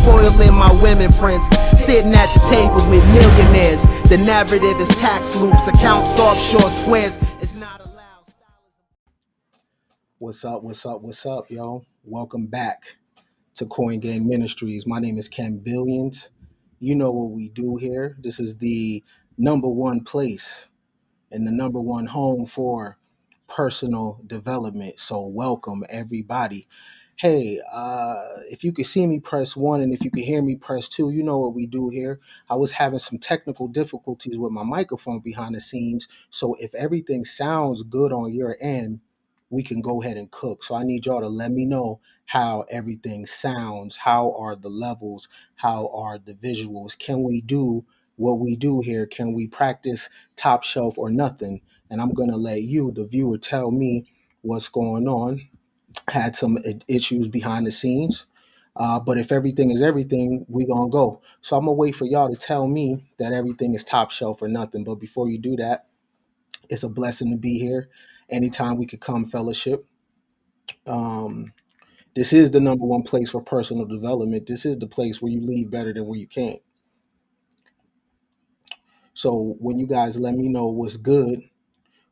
spoiling my women friends, sitting at the table with millionaires. The narrative is tax loops, accounts offshore squares. It's not allowed. What's up, y'all? Welcome back to Coin Gang Ministries. My name is Ken Billions. You know what we do here. This is the number one place and the number one home for personal development. So welcome everybody. Hey, if you could see me, press one, and if you could hear me, press two. You know what we do here. I was having some technical difficulties with my microphone behind the scenes. So if everything sounds good on your end, we can go ahead and cook. So I need y'all to let me know how everything sounds. How are the levels? How are the visuals? Can we do what we do here? Can we practice top shelf or nothing? And I'm going to let you, the viewer, tell me what's going on. Had some issues behind the scenes. But if everything is everything, we going to go. So I'm going to wait for y'all to tell me that everything is top shelf or nothing. But before you do that, it's a blessing to be here. Anytime we could come fellowship. Um, this is the number one place for personal development. This is the place where you leave better than where you came. So when you guys let me know what's good,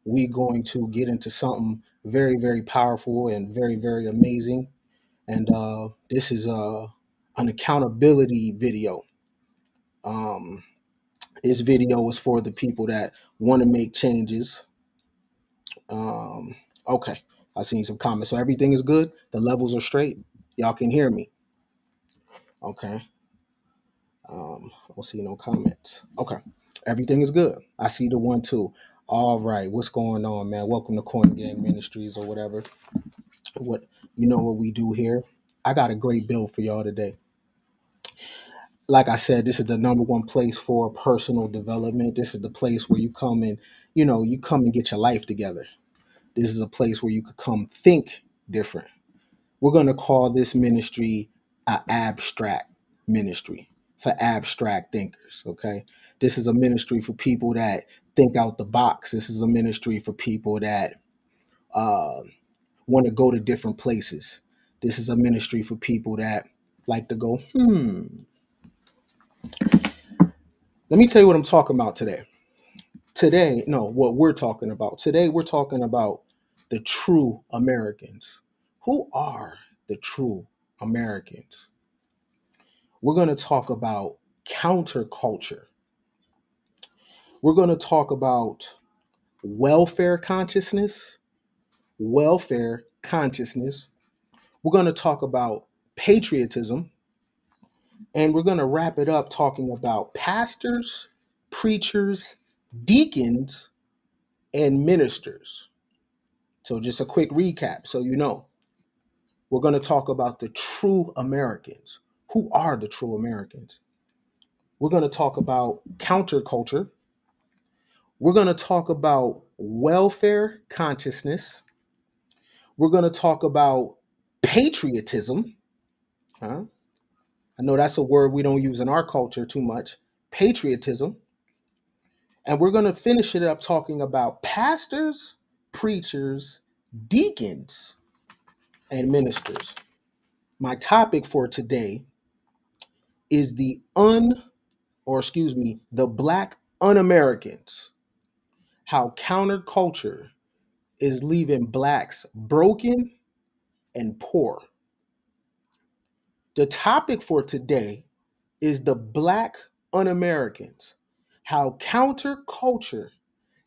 we're going to get into something very, very powerful and very, very amazing. And this is an accountability video. Um, this video is for the people that want to make changes. Um, okay, I seen some comments. So everything is good. The levels are straight. Y'all can hear me. Okay. I don't see no comments. Okay. Everything is good. I see the one too. All right. What's going on, man? Welcome to Coin Gang Ministries or whatever. What you know what we do here. I got a great bill for y'all today. Like I said, this is the number one place for personal development. This is the place where you come and, you come and get your life together. This is a place where you could come think different. We're going to call this ministry an abstract ministry for abstract thinkers. Okay. This is a ministry for people that think out the box. This is a ministry for people that uh, want to go to different places. This is a ministry for people that like to go, Let me tell you what I'm talking about today. What we're talking about. Today, we're talking about the true Americans. Who are the true Americans? We're going to talk about counterculture. We're going to talk about welfare consciousness, welfare consciousness. We're going to talk about patriotism, and we're going to wrap it up talking about pastors, preachers, deacons, and ministers. So just a quick recap so you know. We're going to talk about the true Americans. Who are the true Americans? We're going to talk about counterculture. We're going to talk about welfare consciousness. We're going to talk about patriotism. Huh? I know that's a word we don't use in our culture too much. Patriotism. And we're going to finish it up talking about pastors, preachers, deacons, and ministers. My topic for today is the Black un-Americans. How counterculture is leaving Blacks broken and poor. The topic for today is the Black un-Americans. How counterculture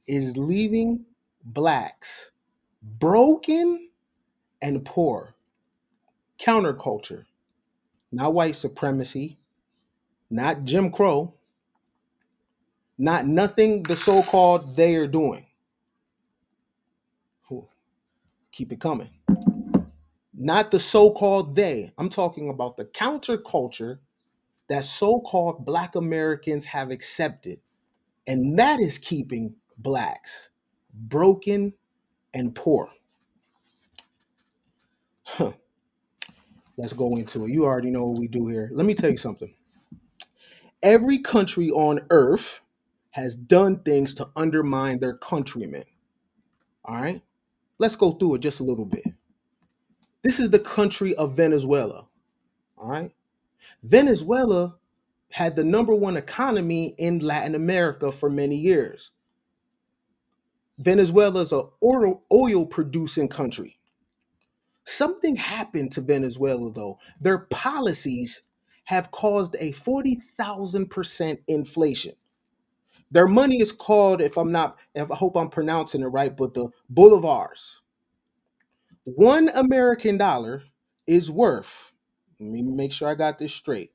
is leaving Blacks broken and poor. Counterculture, not white supremacy, not Jim Crow, not nothing the so-called they are doing. Keep it coming. Not the so-called they. I'm talking about the counterculture that so-called Black Americans have accepted. And that is keeping Blacks broken and poor. Huh. Let's go into it. You already know what we do here. Let me tell you something. Every country on earth has done things to undermine their countrymen. All right? Let's go through it just a little bit. This is the country of Venezuela. All right? Venezuela had the number one economy in Latin America for many years. Venezuela is an oil producing country. Something happened to Venezuela, though. Their policies have caused a 40,000% inflation. Their money is called, if I hope I'm pronouncing it right, but the bolivars. $1 American is worth, let me make sure I got this straight,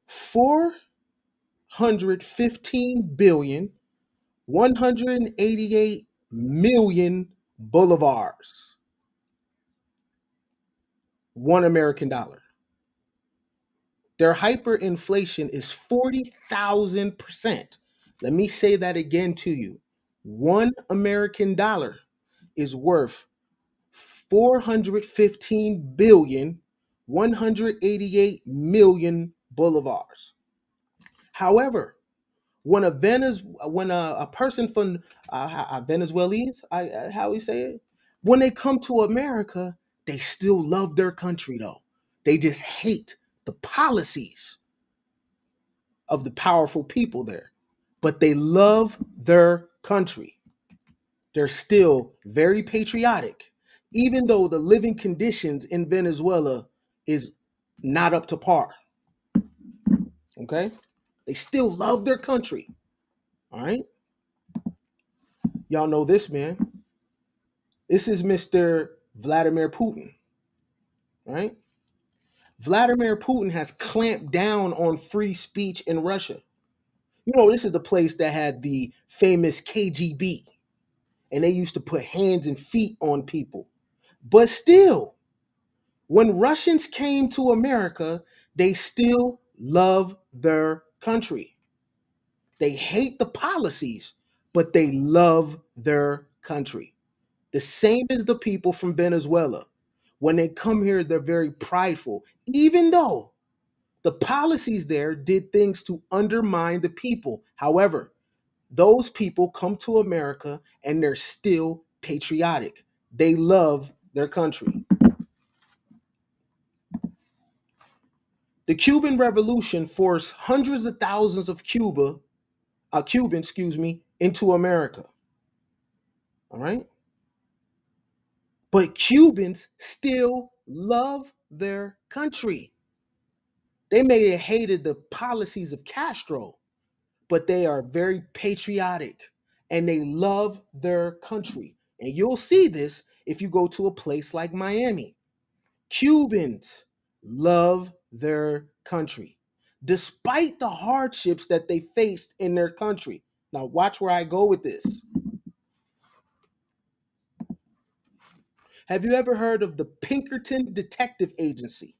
415,188,000,000 bolivars. $1 American. Their hyperinflation is 40,000%. Let me say that again to you. $1 American is worth 415,188,000,000 bolivars. However, when a person from Venezuelans, how we say it, when they come to America, they still love their country though. They just hate the policies of the powerful people there, but they love their country. They're still very patriotic, even though the living conditions in Venezuela is not up to par. Okay? They still love their country. All right? Y'all know this man. This is Mr. Vladimir Putin. Right? Vladimir Putin has clamped down on free speech in Russia. You know, this is the place that had the famous KGB, and they used to put hands and feet on people. But still, when Russians came to America, they still love their country. They hate the policies, but they love their country. The same as the people from Venezuela. When they come here, they're very prideful, even though the policies there did things to undermine the people. However, those people come to America and they're still patriotic. They love their country. The Cuban Revolution forced hundreds of thousands of Cubans, into America. All right? But Cubans still love their country. They may have hated the policies of Castro, but they are very patriotic and they love their country. And you'll see this if you go to a place like Miami. Cubans love their country, despite the hardships that they faced in their country. Now, watch where I go with this. Have you ever heard of the Pinkerton Detective Agency?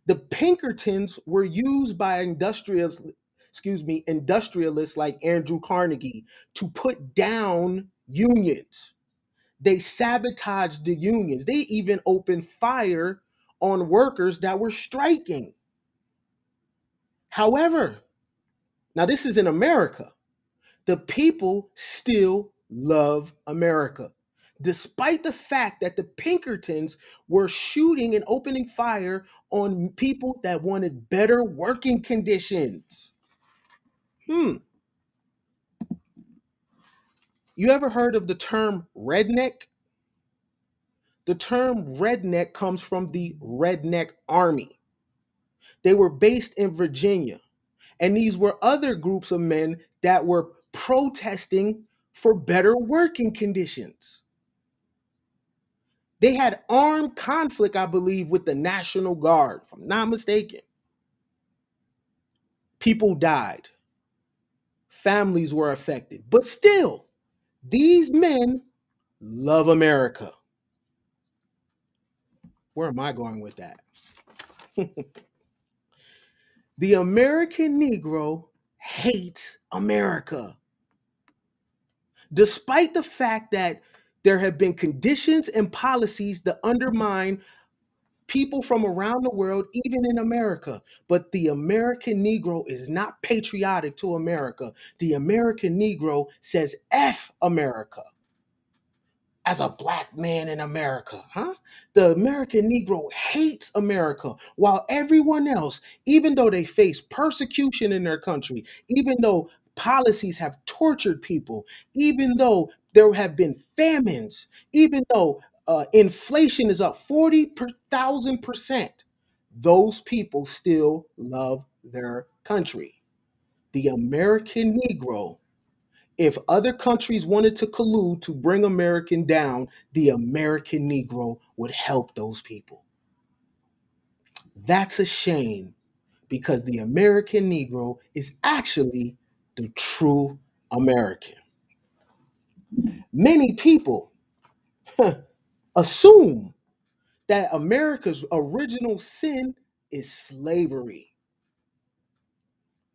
The Pinkertons were used by industrialists like Andrew Carnegie to put down unions. They sabotaged the unions. They even opened fire on workers that were striking. However, now this is in America. The people still love America, despite the fact that the Pinkertons were shooting and opening fire on people that wanted better working conditions. You ever heard of the term redneck? The term redneck comes from the Redneck Army. They were based in Virginia. And these were other groups of men that were protesting for better working conditions. They had armed conflict, I believe, with the National Guard, if I'm not mistaken. People died. Families were affected. But still, these men love America. Where am I going with that? The American Negro hates America. Despite the fact that there have been conditions and policies that undermine people from around the world, even in America. But the American Negro is not patriotic to America. The American Negro says F America. as a black man in America, huh? The American Negro hates America while everyone else, even though they face persecution in their country, even though policies have tortured people, even though there have been famines, even though inflation is up 40,000%, those people still love their country. The American Negro, if other countries wanted to collude to bring American down, the American Negro would help those people. That's a shame because the American Negro is actually the true American. Many people assume that America's original sin is slavery.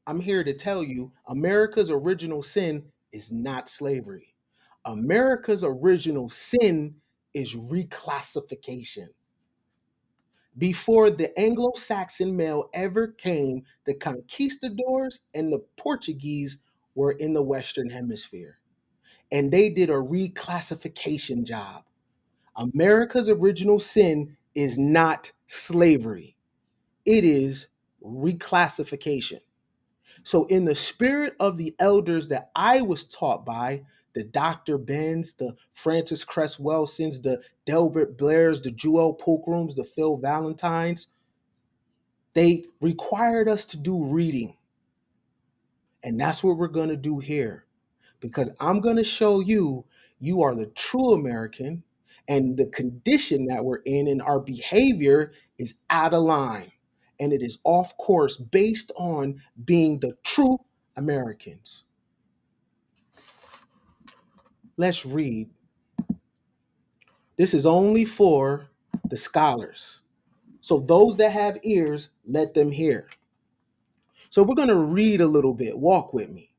I'm here to tell you America's original sin is not slavery. America's original sin is reclassification. Before the Anglo Saxon male ever came, the conquistadors and the Portuguese were in the Western Hemisphere, and they did a reclassification job. America's original sin is not slavery, it is reclassification. So, in the spirit of the elders that I was taught by, the Dr. Benz, the Francis Cress Welsons, the Delbert Blairs, the Jewel Pulchrums, the Phil Valentines, they required us to do reading. And that's what we're going to do here. Because I'm going to show you, you are the true American, and the condition that we're in and our behavior is out of line. And it is off course based on being the true Americans. Let's read. This is only for the scholars. So those that have ears, let them hear. So we're going to read a little bit. Walk with me.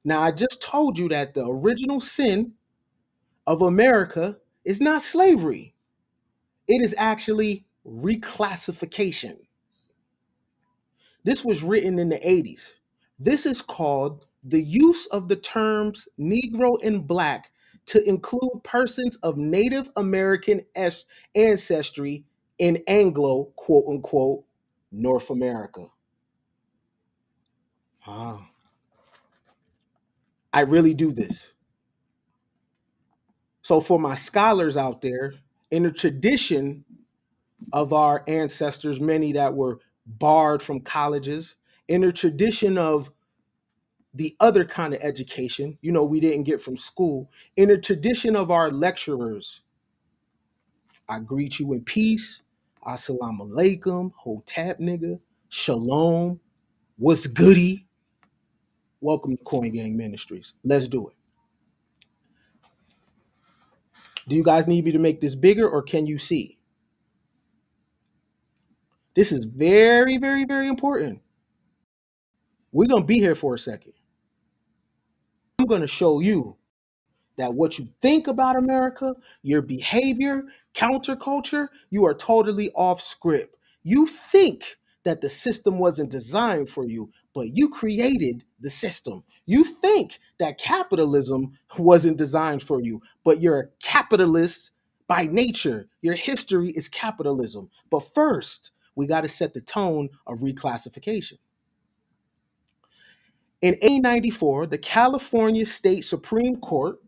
Now, I just told you that the original sin of America is not slavery. It is actually reclassification. This was written in the 80s. This is called the use of the terms Negro and Black to include persons of Native American ancestry in Anglo, quote unquote, North America. Ah, I really do this. So, for my scholars out there, in the tradition of our ancestors, many that were barred from colleges, in the tradition of the other kind of education, we didn't get from school, in the tradition of our lecturers, I greet you in peace. Assalamu alaikum, hotep nigga, shalom, what's goody? Welcome to Coin Gang Ministries. Let's do it. Do you guys need me to make this bigger or can you see? This is very, very, very important. We're going to be here for a second. I'm going to show you that what you think about America, your behavior, counterculture, you are totally off script. You think that the system wasn't designed for you, but you created the system. You think that capitalism wasn't designed for you, but you're a capitalist by nature. Your history is capitalism. But first, we got to set the tone of reclassification. In 1894, the California State Supreme Court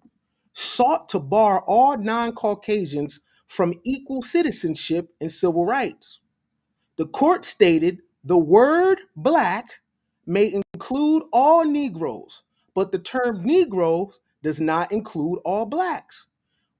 sought to bar all non-Caucasians from equal citizenship and civil rights. The court stated the word black may include all Negroes, but the term Negroes does not include all blacks.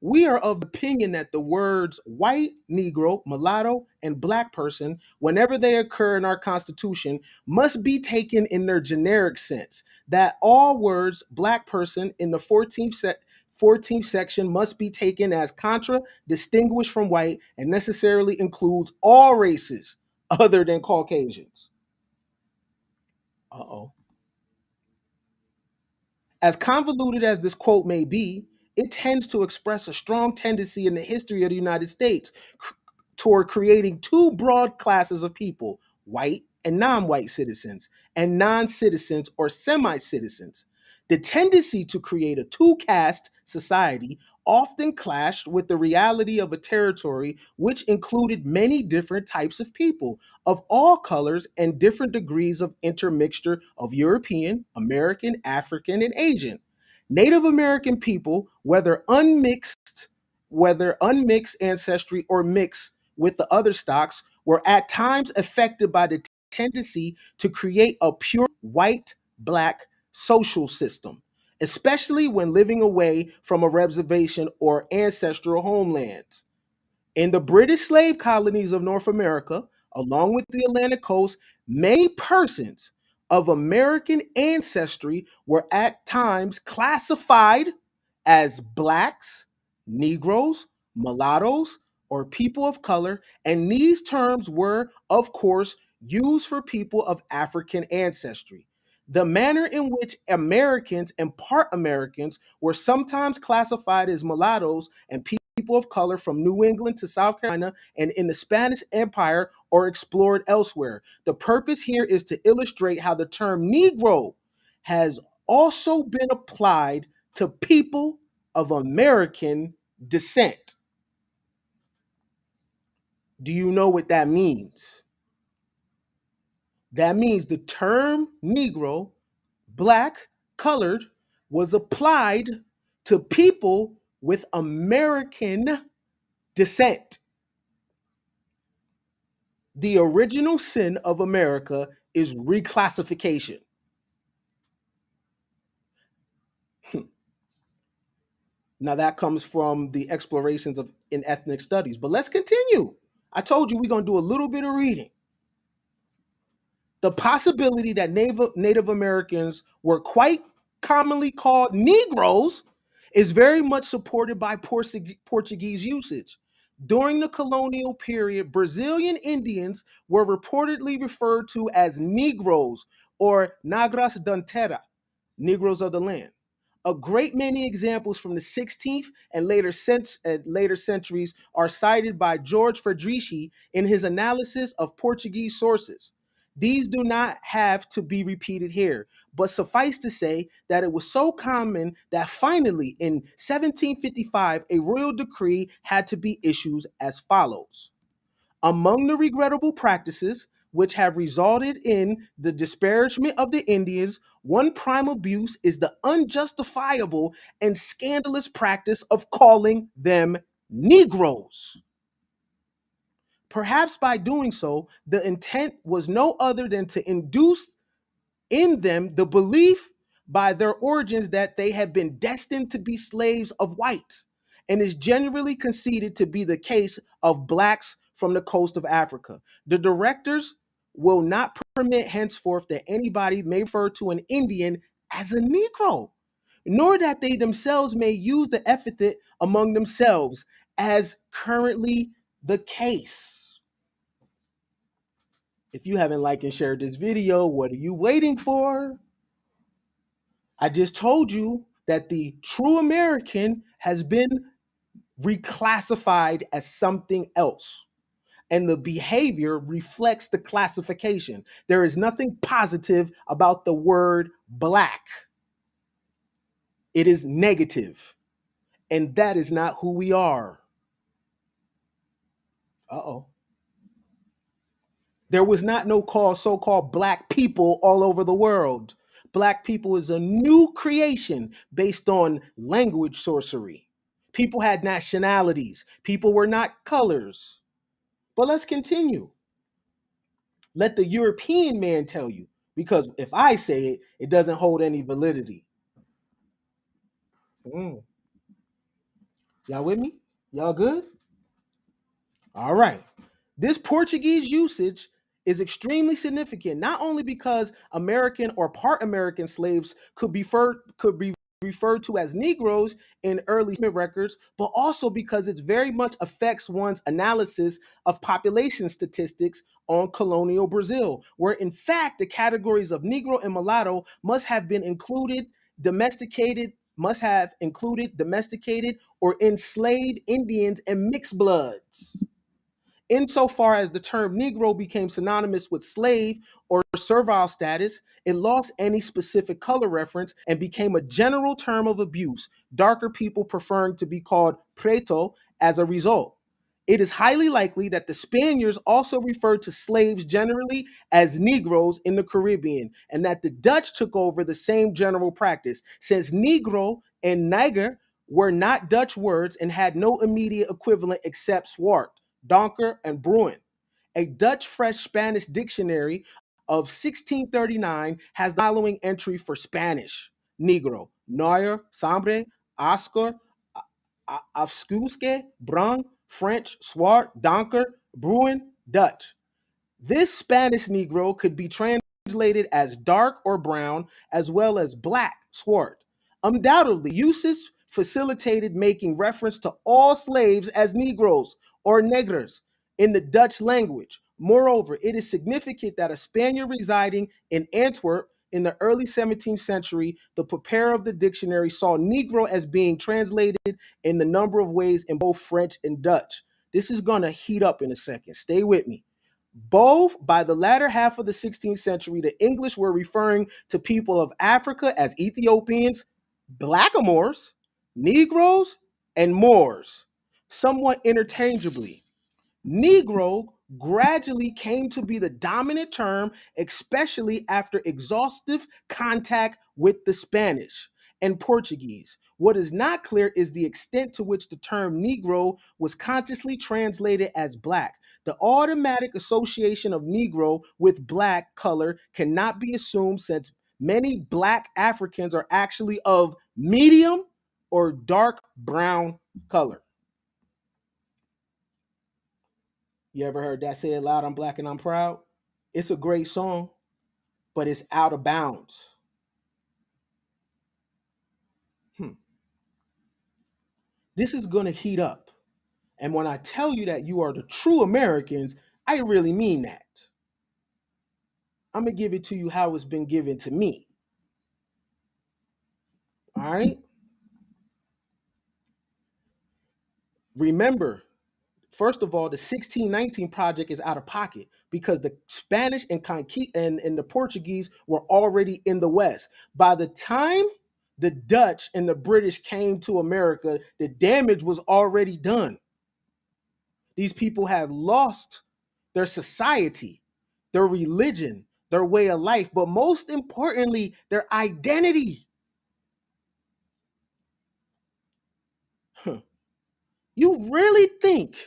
We are of the opinion that the words white, Negro, mulatto, and black person, whenever they occur in our Constitution, must be taken in their generic sense. That all words black person in the 14th section must be taken as contra, distinguished from white, and necessarily includes all races other than Caucasians. Uh-oh. As convoluted as this quote may be, it tends to express a strong tendency in the history of the United States toward creating two broad classes of people, white and non-white citizens, and non-citizens or semi-citizens. The tendency to create a two-caste society often clashed with the reality of a territory which included many different types of people of all colors and different degrees of intermixture of European, American, African, and Asian. Native American people, whether unmixed ancestry or mixed with the other stocks, were at times affected by the tendency to create a pure white black social system, especially when living away from a reservation or ancestral homeland. In the British slave colonies of North America, along with the Atlantic coast, many persons of American ancestry were at times classified as blacks, Negroes, mulattoes, or people of color, and these terms were, of course, used for people of African ancestry. The manner in which Americans and part Americans were sometimes classified as mulattoes and people of color from New England to South Carolina and in the Spanish Empire or explored elsewhere. The purpose here is to illustrate how the term Negro has also been applied to people of American descent. Do you know what that means? That means the term Negro, black, colored, was applied to people with American descent. The original sin of America is reclassification. Now that comes from the explorations of in ethnic studies. But let's continue. I told you we're going to do a little bit of reading. The possibility that Native Americans were quite commonly called Negroes is very much supported by Portuguese usage. During the colonial period, Brazilian Indians were reportedly referred to as Negroes or Negras da Terra, Negroes of the land. A great many examples from the 16th and later centuries are cited by George Friedrichi in his analysis of Portuguese sources. These do not have to be repeated here, but suffice to say that it was so common that finally in 1755 a royal decree had to be issued as follows. Among the regrettable practices which have resulted in the disparagement of the Indians, one prime abuse is the unjustifiable and scandalous practice of calling them Negroes. Perhaps by doing so, the intent was no other than to induce in them the belief by their origins that they had been destined to be slaves of whites, and is generally conceded to be the case of blacks from the coast of Africa. The directors will not permit henceforth that anybody may refer to an Indian as a Negro, nor that they themselves may use the epithet among themselves, as currently the case. If you haven't liked and shared this video, what are you waiting for? I just told you that the true American has been reclassified as something else. And the behavior reflects the classification. There is nothing positive about the word black. It is negative. And that is not who we are. Uh-oh. There was not no so-called black people all over the world. Black people is a new creation based on language sorcery. People had nationalities. People were not colors. But let's continue. Let the European man tell you, because if I say it, it doesn't hold any validity. Mm. Y'all with me? Y'all good? All right. This Portuguese usage is extremely significant, not only because American or part American slaves could be referred to as Negroes in early records, but also because it very much affects one's analysis of population statistics on colonial Brazil, where in fact the categories of Negro and mulatto must have included domesticated or enslaved Indians and mixed bloods. Insofar as the term Negro became synonymous with slave or servile status, it lost any specific color reference and became a general term of abuse, darker people preferring to be called preto as a result. It is highly likely that the Spaniards also referred to slaves generally as Negroes in the Caribbean, and that the Dutch took over the same general practice, since Negro and Niger were not Dutch words and had no immediate equivalent except zwart, donker, and bruin. A Dutch Fresh Spanish dictionary of 1639 has the following entry for Spanish: Negro, Noir, Sambre, Oscar, Afskuske, Brun, French, Swart, Donker, Bruin, Dutch. This Spanish Negro could be translated as dark or brown, as well as black, swart. Undoubtedly, uses facilitated making reference to all slaves as Negroes or negros in the Dutch language. Moreover, it is significant that a Spaniard residing in Antwerp in the early 17th century, the preparer of the dictionary saw Negro as being translated in a number of ways in both French and Dutch. This is going to heat up in a second. Stay with me. Both by the latter half of the 16th century, the English were referring to people of Africa as Ethiopians, blackamoors, Negroes, and Moors, somewhat interchangeably. Negro gradually came to be the dominant term, especially after exhaustive contact with the Spanish and Portuguese. What is not clear is the extent to which the term Negro was consciously translated as black. The automatic association of Negro with black color cannot be assumed, since many black Africans are actually of medium or dark brown color. You ever heard that? Say it loud, I'm black and I'm proud. It's a great song, but it's out of bounds. Hmm. This is going to heat up. And when I tell you that you are the true Americans, I really mean that. I'm going to give it to you how it's been given to me. All right? Remember, first of all, the 1619 project is out of pocket because the Spanish and the Portuguese were already in the West. By the time the Dutch and the British came to America, the damage was already done. These people had lost their society, their religion, their way of life, but most importantly, their identity. Huh. You really think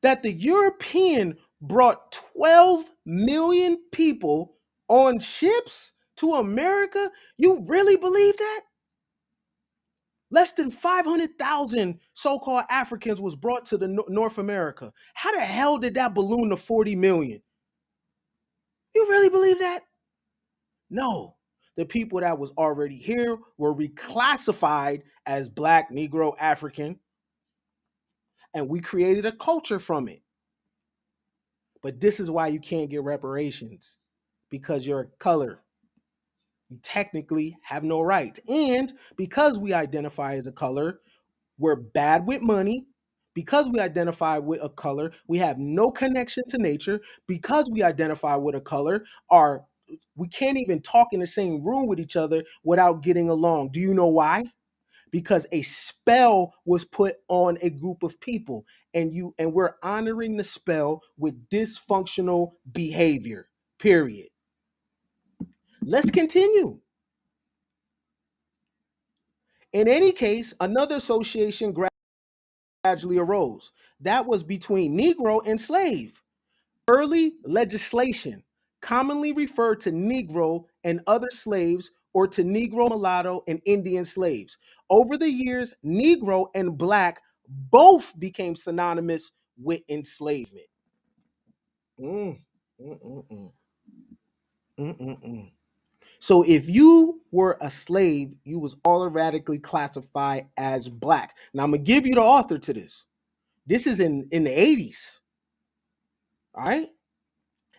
that the European brought 12 million people on ships to America? You really believe that? Less than 500,000 so-called Africans was brought to the North America. How the hell did that balloon to 40 million? You really believe that? No. The people that was already here were reclassified as black, Negro, African, and we created a culture from it. But this is why you can't get reparations, because you're a color. You technically have no right. And because we identify as a color, we're bad with money. Because we identify with a color, we have no connection to nature. Because we identify with a color, we can't even talk in the same room with each other without getting along. Do you know why? Because a spell was put on a group of people, and we're honoring the spell with dysfunctional behavior. Period. Let's continue. In any case, another association gradually arose. That was between Negro and slave. Early legislation commonly referred to Negro and other slaves, or to Negro, mulatto, and Indian slaves. Over the years, Negro and black both became synonymous with enslavement. Mm, mm, mm, mm, mm, mm, mm. So if you were a slave, you was automatically classified as black. Now I'm gonna give you the author to this. This is in the 80s. All right.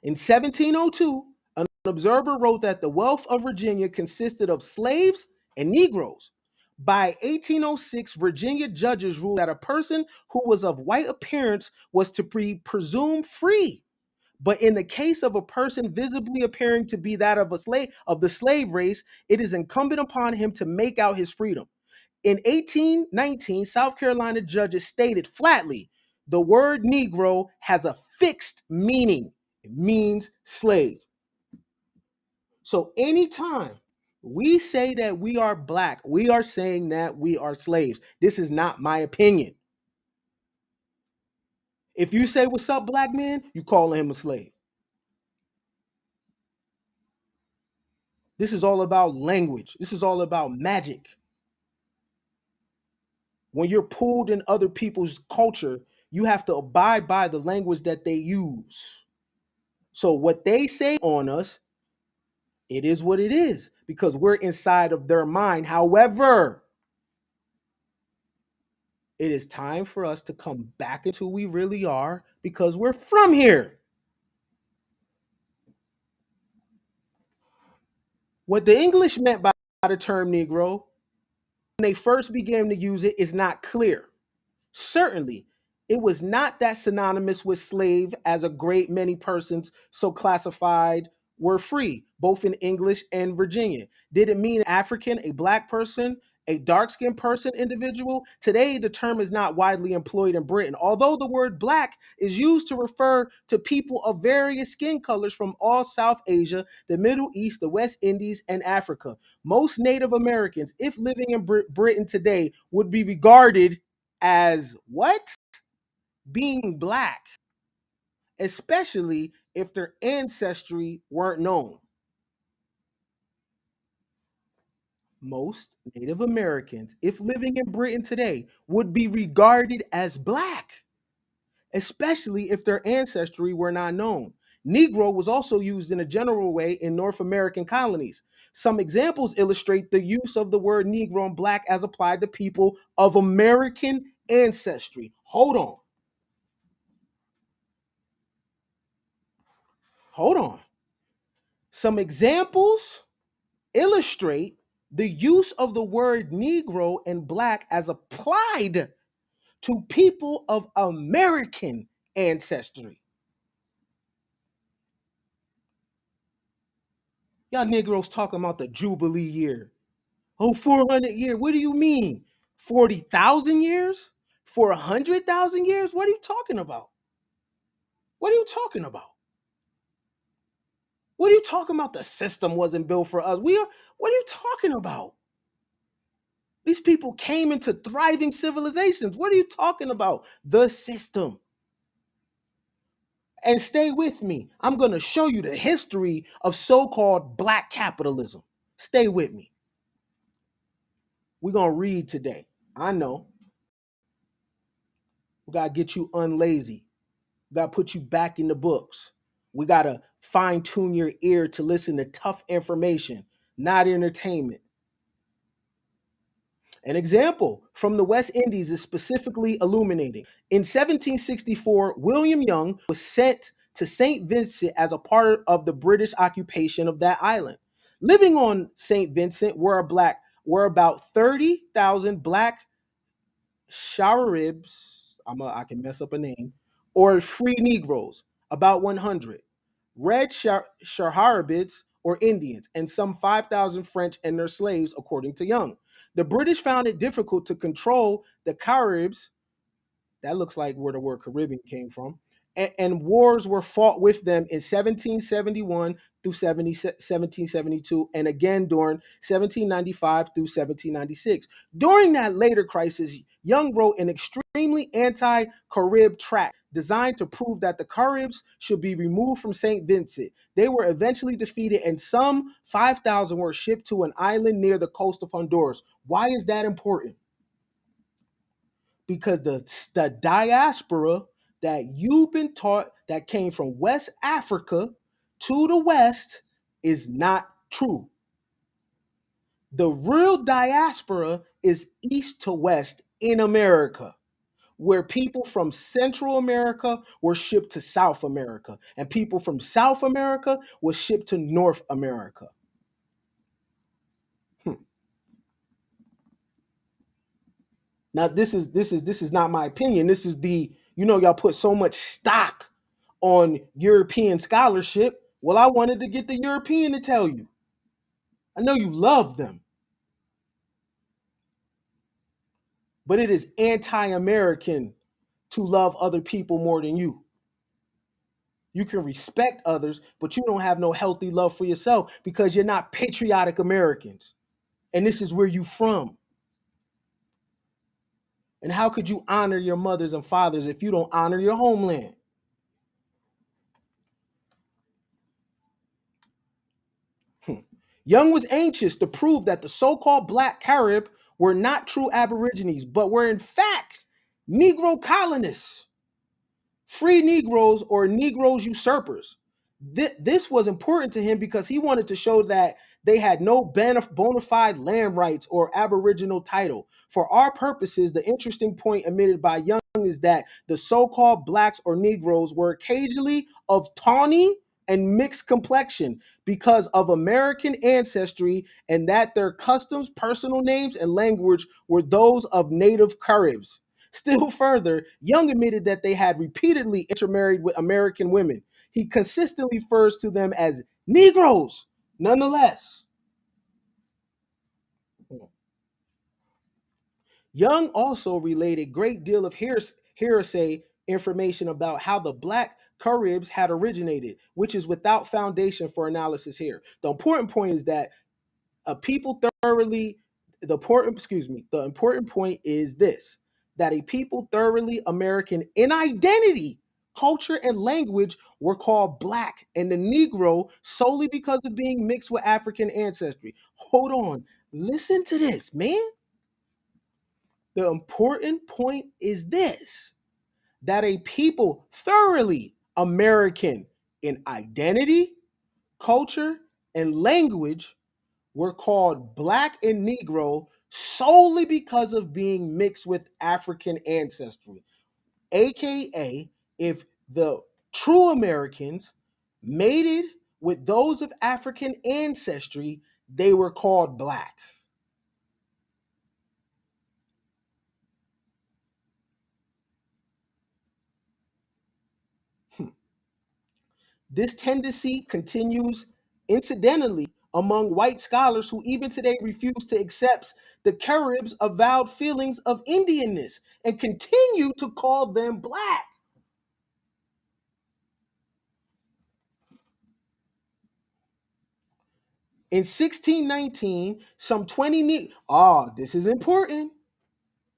In 1702, an observer wrote that the wealth of Virginia consisted of slaves and Negroes, By 1806, Virginia judges ruled that a person who was of white appearance was to be presumed free. But in the case of a person visibly appearing to be that of a slave of the slave race, it is incumbent upon him to make out his freedom. In 1819, South Carolina judges stated flatly the word Negro has a fixed meaning. It means slave. So anytime we say that we are black, we are saying that we are slaves. This is not my opinion. If you say what's up, black man, you calling him a slave. This is all about language. This is all about magic. When you're pulled in other people's culture, you have to abide by the language that they use. So what they say on us, it is what it is because we're inside of their mind. However, it is time for us to come back into who we really are because we're from here. What the English meant by the term Negro, when they first began to use it, is not clear. Certainly, it was not that synonymous with slave, as a great many persons so classified were free, both in English and Virginia. Did it mean African, a black person, a dark skinned person, individual? Today, the term is not widely employed in Britain, although the word black is used to refer to people of various skin colors from all South Asia, the Middle East, the West Indies, and Africa. Most Native Americans, if living in Britain today, would be regarded as what? Being black, especially if their ancestry weren't known. Most Native Americans, if living in Britain today, would be regarded as black, especially if their ancestry were not known. Negro was also used in a general way in North American colonies. Some examples illustrate the use of the word Negro and black as applied to people of American ancestry. Hold on. Hold on. Some examples illustrate the use of the word Negro and black as applied to people of American ancestry. Y'all Negroes talking about the Jubilee year. Oh, 400 years. What do you mean? 40,000 years? For 100,000 years? What are you talking about? What are you talking about? What are you talking about? The system wasn't built for us. What are you talking about? These people came into thriving civilizations. What are you talking about? The system. And stay with me. I'm going to show you the history of so-called black capitalism. Stay with me. We're going to read today. I know. We got to get you unlazy. We got to put you back in the books. We got to fine tune your ear to listen to tough information, not entertainment. An example from the West Indies is specifically illuminating. In 1764, William Young was sent to St. Vincent as a part of the British occupation of that island. Living on St. Vincent were about 30,000 black Shawaribs, I can mess up a name, or free Negroes, about 100. Red Shaharabids, or Indians, and some 5,000 French and their slaves, according to Young. The British found it difficult to control the Caribs. That looks like where the word Caribbean came from. And wars were fought with them in 1771 through 1772, and again during 1795 through 1796. During that later crisis, Young wrote an extremely anti-Carib tract designed to prove that the Caribs should be removed from St. Vincent. They were eventually defeated, and some 5,000 were shipped to an island near the coast of Honduras. Why is that important? Because the diaspora that you've been taught that came from West Africa to the West is not true. The real diaspora is East to West in America, where people from Central America were shipped to South America, and people from South America were shipped to North America. Now, this is not my opinion. This is the, y'all put so much stock on European scholarship. Well, I wanted to get the European to tell you. I know you love them, but it is anti-American to love other people more than you. You can respect others, but you don't have no healthy love for yourself because you're not patriotic Americans. And this is where you from. And how could you honor your mothers and fathers if you don't honor your homeland? Young was anxious to prove that the so-called Black Carib were not true Aborigines, but were in fact Negro colonists, free Negroes or Negroes usurpers. This was important to him because he wanted to show that they had no bona fide land rights or aboriginal title. For our purposes, the interesting point admitted by Young is that the so-called blacks or Negroes were occasionally of tawny and mixed complexion because of American ancestry, and that their customs, personal names, and language were those of native Caribs. Still further, Young admitted that they had repeatedly intermarried with American women. He consistently refers to them as Negroes, nonetheless. Young also relayed a great deal of hearsay information about how the Black Caribs had originated, which is without foundation for analysis here. The important point is that a people thoroughly the important point is this, that a people thoroughly American in identity, culture, and language were called Black, and the Negro solely because of being mixed with African ancestry. Hold on, listen to this, man. The important point is this, that a people thoroughly American in identity, culture, and language were called Black and Negro solely because of being mixed with African ancestry. AKA, if the true Americans mated with those of African ancestry, they were called Black. This tendency continues incidentally among white scholars who even today refuse to accept the Caribs' avowed feelings of Indianness and continue to call them Black. In 1619, some 20 this is important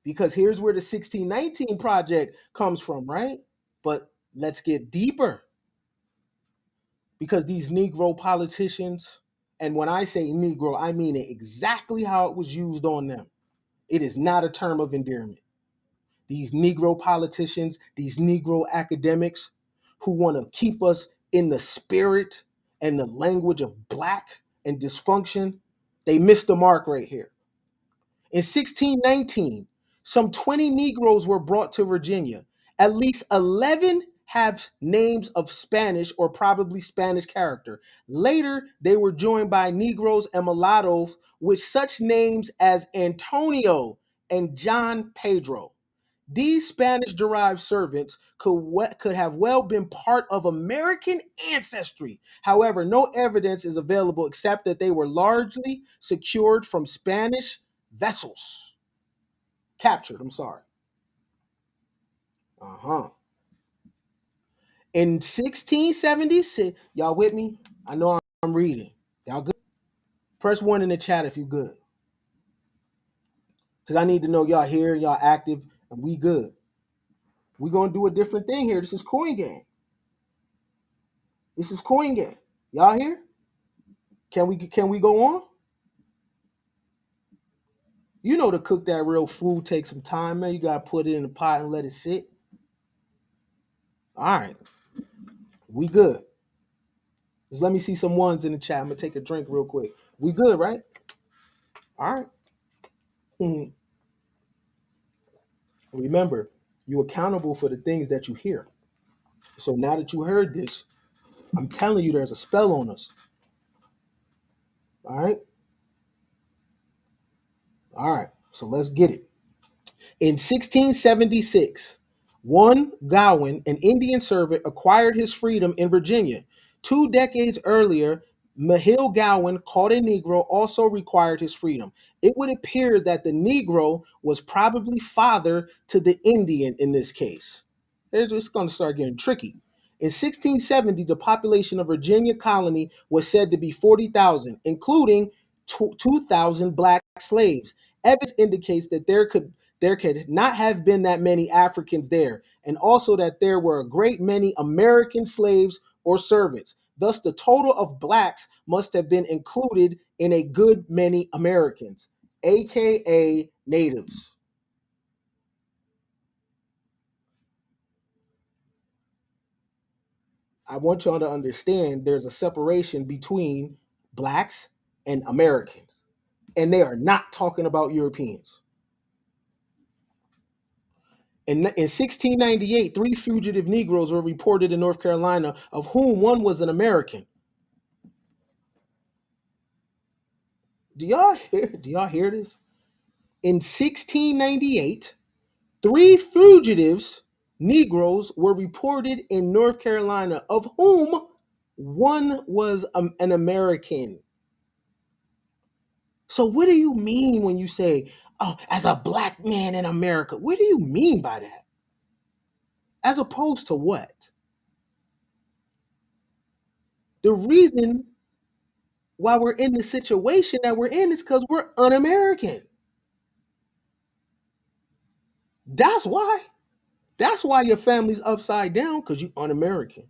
because here's where the 1619 project comes from, right? But let's get deeper, because these Negro politicians, and when I say Negro, I mean it exactly how it was used on them. It is not a term of endearment. These Negro politicians, these Negro academics who want to keep us in the spirit and the language of Black and dysfunction, they missed the mark right here. In 1619, some 20 Negroes were brought to Virginia. At least 11 have names of Spanish or probably Spanish character. Later, they were joined by Negroes and mulattoes with such names as Antonio and John Pedro. These Spanish derived servants could have well been part of American ancestry. However, no evidence is available except that they were largely secured from Spanish vessels. Captured, I'm sorry. Uh-huh. In 1676, y'all with me? I know I'm reading. Y'all good? Press 1 in the chat if you good. Because I need to know y'all here, y'all active, and we good. We're going to do a different thing here. This is Coin Game. This is Coin Game. Y'all here? Can we go on? You know, to cook that real food takes some time, man. You gotta put it in the pot and let it sit. All right, we good. Just let me see some ones in the chat. I'm gonna take a drink real quick. We good, right? All right. Mhm. Remember, you're accountable for the things that you hear. So now that you heard this, I'm telling you, there's a spell on us. All right. All right. So let's get it. In 1676, one Gowan, an Indian servant, acquired his freedom in Virginia. 2 decades earlier, Mahill Gowan, called a Negro, also required his freedom. It would appear that the Negro was probably father to the Indian in this case. It's going to start getting tricky. In 1670, the population of Virginia colony was said to be 40,000, including 2,000 black slaves. Evidence indicates that there could not have been that many Africans there, and also that there were a great many American slaves or servants. Thus, the total of blacks must have been included in a good many Americans, aka natives. I want y'all to understand there's a separation between blacks and Americans, and they are not talking about Europeans. In 1698, three fugitive Negroes were reported in North Carolina, of whom one was an American. Do y'all hear this? In 1698, three fugitives, Negroes, were reported in North Carolina, of whom one was an American. So, what do you mean when you say, oh, as a black man in America? What do you mean by that? As opposed to what? The reason why we're in the situation that we're in is because we're un American. That's why. That's why your family's upside down, because you un American.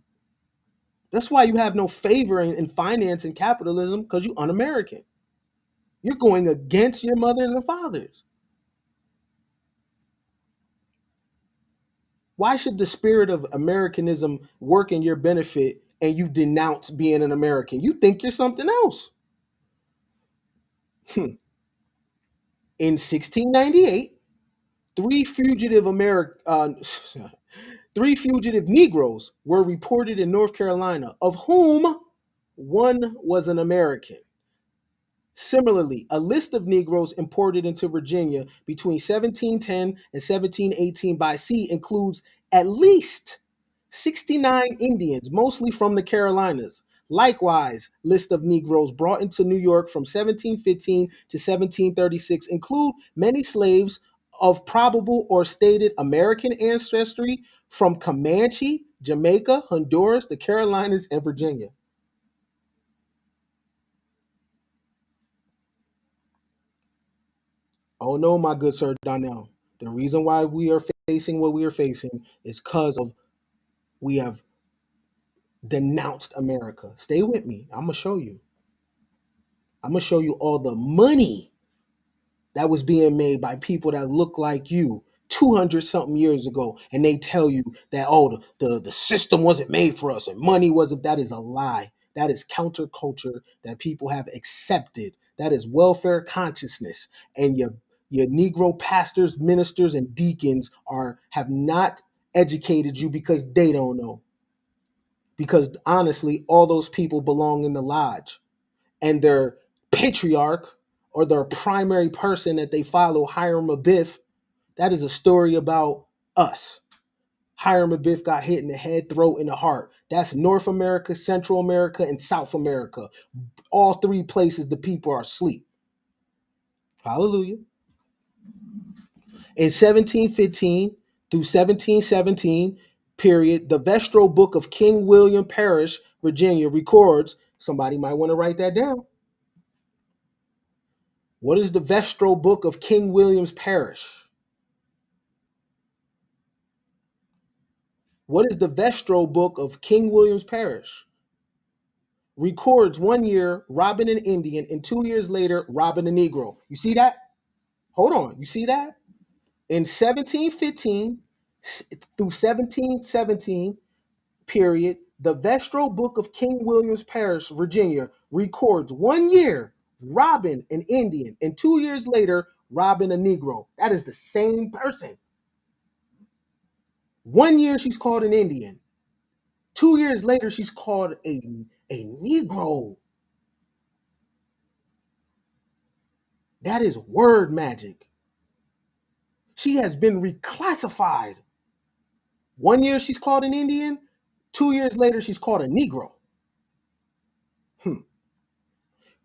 That's why you have no favor in finance and capitalism, because you un American. You're going against your mothers and fathers. Why should the spirit of Americanism work in your benefit and you denounce being an American? You think you're something else. In 1698, three fugitive three fugitive Negroes were reported in North Carolina, of whom one was an American. Similarly, a list of Negroes imported into Virginia between 1710 and 1718 by sea includes at least 69 Indians, mostly from the Carolinas. Likewise, list of Negroes brought into New York from 1715 to 1736 include many slaves of probable or stated American ancestry from Comanche, Jamaica, Honduras, the Carolinas, and Virginia. Oh no, my good sir Donnell. The reason why we are facing what we are facing is because of we have denounced America. Stay with me. I'm gonna show you. I'm gonna show you all the money that was being made by people that look like you 200 something years ago, and they tell you that, oh, the system wasn't made for us and money wasn't. That is a lie. That is counterculture that people have accepted. That is welfare consciousness, and your Negro pastors, ministers, and deacons have not educated you because they don't know. Because honestly, all those people belong in the lodge, and their patriarch or their primary person that they follow, Hiram Abiff, that is a story about us. Hiram Abiff got hit in the head, throat, and the heart. That's North America, Central America, and South America. All three places the people are asleep. Hallelujah. In 1715 through 1717 period, the Vestro Book of King William Parish, Virginia, records, somebody might want to write that down. What is the Vestro Book of King William's Parish? What is the Vestro Book of King William's Parish? Records 1 year robbing an Indian and 2 years later robbing a Negro. You see that? Hold on. You see that? In 1715 through 1717 period, the Vestro Book of King William's Parish, Virginia, records 1 year robbing an Indian and 2 years later robbing a Negro. That is the same person. 1 year she's called an Indian. 2 years later she's called a Negro. That is word magic. She has been reclassified. 1 year she's called an Indian, 2 years later she's called a Negro. Hmm.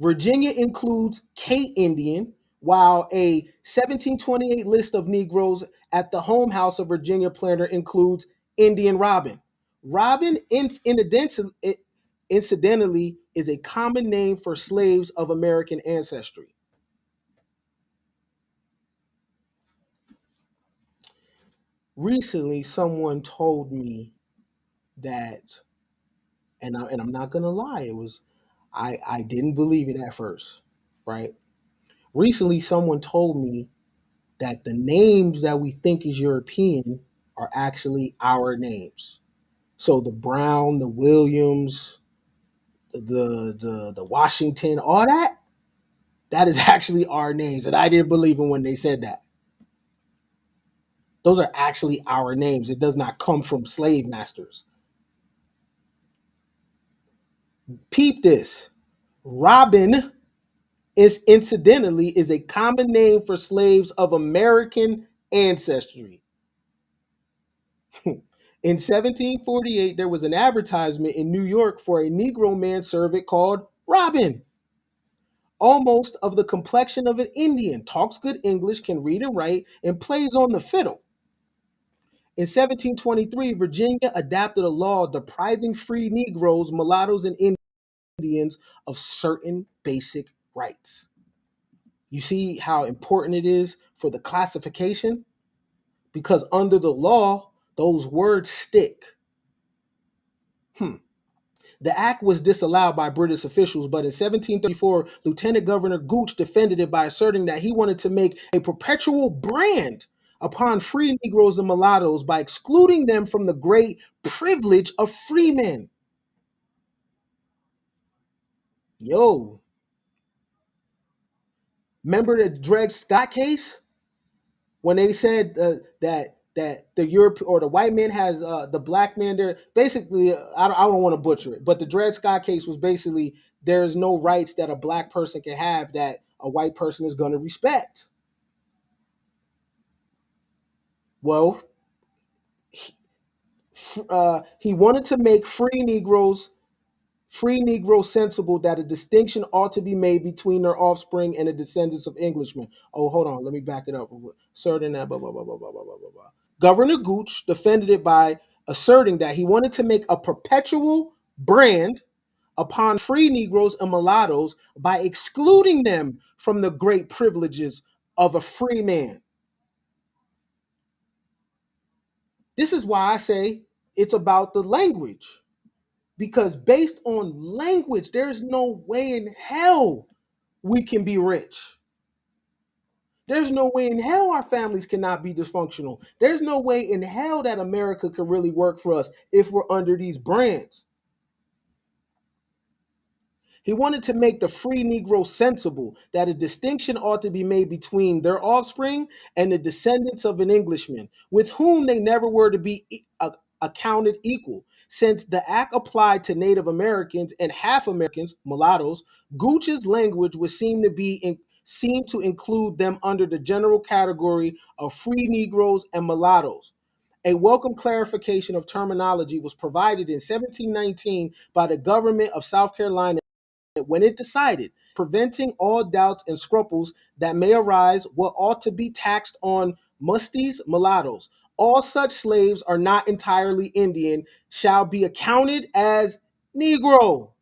Virginia includes Cape Indian, while a 1728 list of Negroes at the home house of Virginia planter includes Indian Robin. Robin, incidentally, is a common name for slaves of American ancestry. Recently, someone told me that, and I'm not gonna lie, it was I didn't believe it at first, right? Recently, someone told me that the names that we think is European are actually our names. So the Brown, the Williams, the Washington, all that is actually our names. And I didn't believe it when they said that. Those are actually our names. It does not come from slave masters. Peep this. Robin is incidentally is a common name for slaves of American ancestry. In 1748, there was an advertisement in New York for a Negro manservant called Robin, almost of the complexion of an Indian, talks good English, can read and write, and plays on the fiddle. In 1723, Virginia adopted a law depriving free Negroes, mulattoes, and Indians of certain basic rights. You see how important it is for the classification? Because under the law, those words stick. Hmm. The act was disallowed by British officials, but in 1734, Lieutenant Governor Gooch defended it by asserting that he wanted to make a perpetual brand upon free Negroes and mulattoes by excluding them from the great privilege of freemen. Yo, remember the Dred Scott case when they said that the Europe or the white man has the black man there? Basically, I don't want to butcher it, but the Dred Scott case was basically there is no rights that a black person can have that a white person is going to respect. Well, he wanted to make free Negroes sensible that a distinction ought to be made between their offspring and the descendants of Englishmen. Oh, hold on, let me back it up. Certain that blah blah blah blah blah blah blah blah. Governor Gooch defended it by asserting that he wanted to make a perpetual brand upon free Negroes and mulattoes by excluding them from the great privileges of a free man. This is why I say it's about the language. Because based on language, there's no way in hell we can be rich. There's no way in hell our families cannot be dysfunctional. There's no way in hell that America could really work for us if we're under these brands. He wanted to make the free Negro sensible that a distinction ought to be made between their offspring and the descendants of an Englishman, with whom they never were to be accounted equal. Since the act applied to Native Americans and half Americans, mulattoes, Gooch's language would seem to include them under the general category of free Negroes and mulattoes. A welcome clarification of terminology was provided in 1719 by the government of South Carolina when it decided, preventing all doubts and scruples that may arise what ought to be taxed on musties, mulattoes. All such slaves are not entirely Indian, shall be accounted as Negro.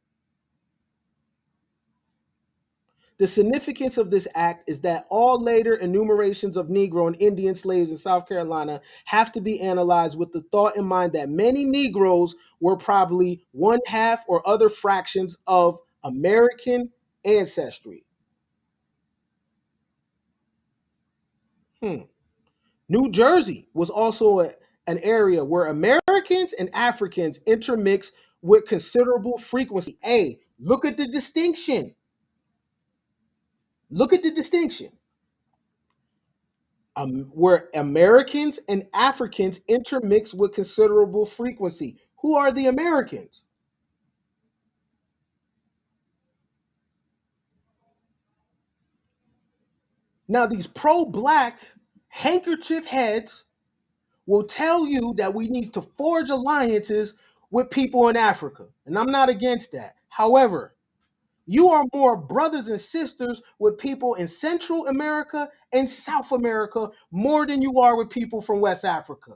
The significance of this act is that all later enumerations of Negro and Indian slaves in South Carolina have to be analyzed with the thought in mind that many Negroes were probably one half or other fractions of American ancestry. Hmm. New Jersey was also an area where Americans and Africans intermix with considerable frequency. Hey, look at the distinction. Look at the distinction. Where Americans and Africans intermix with considerable frequency. Who are the Americans? Now, these pro black handkerchief heads will tell you that we need to forge alliances with people in Africa. And I'm not against that. However, you are more brothers and sisters with people in Central America and South America more than you are with people from West Africa.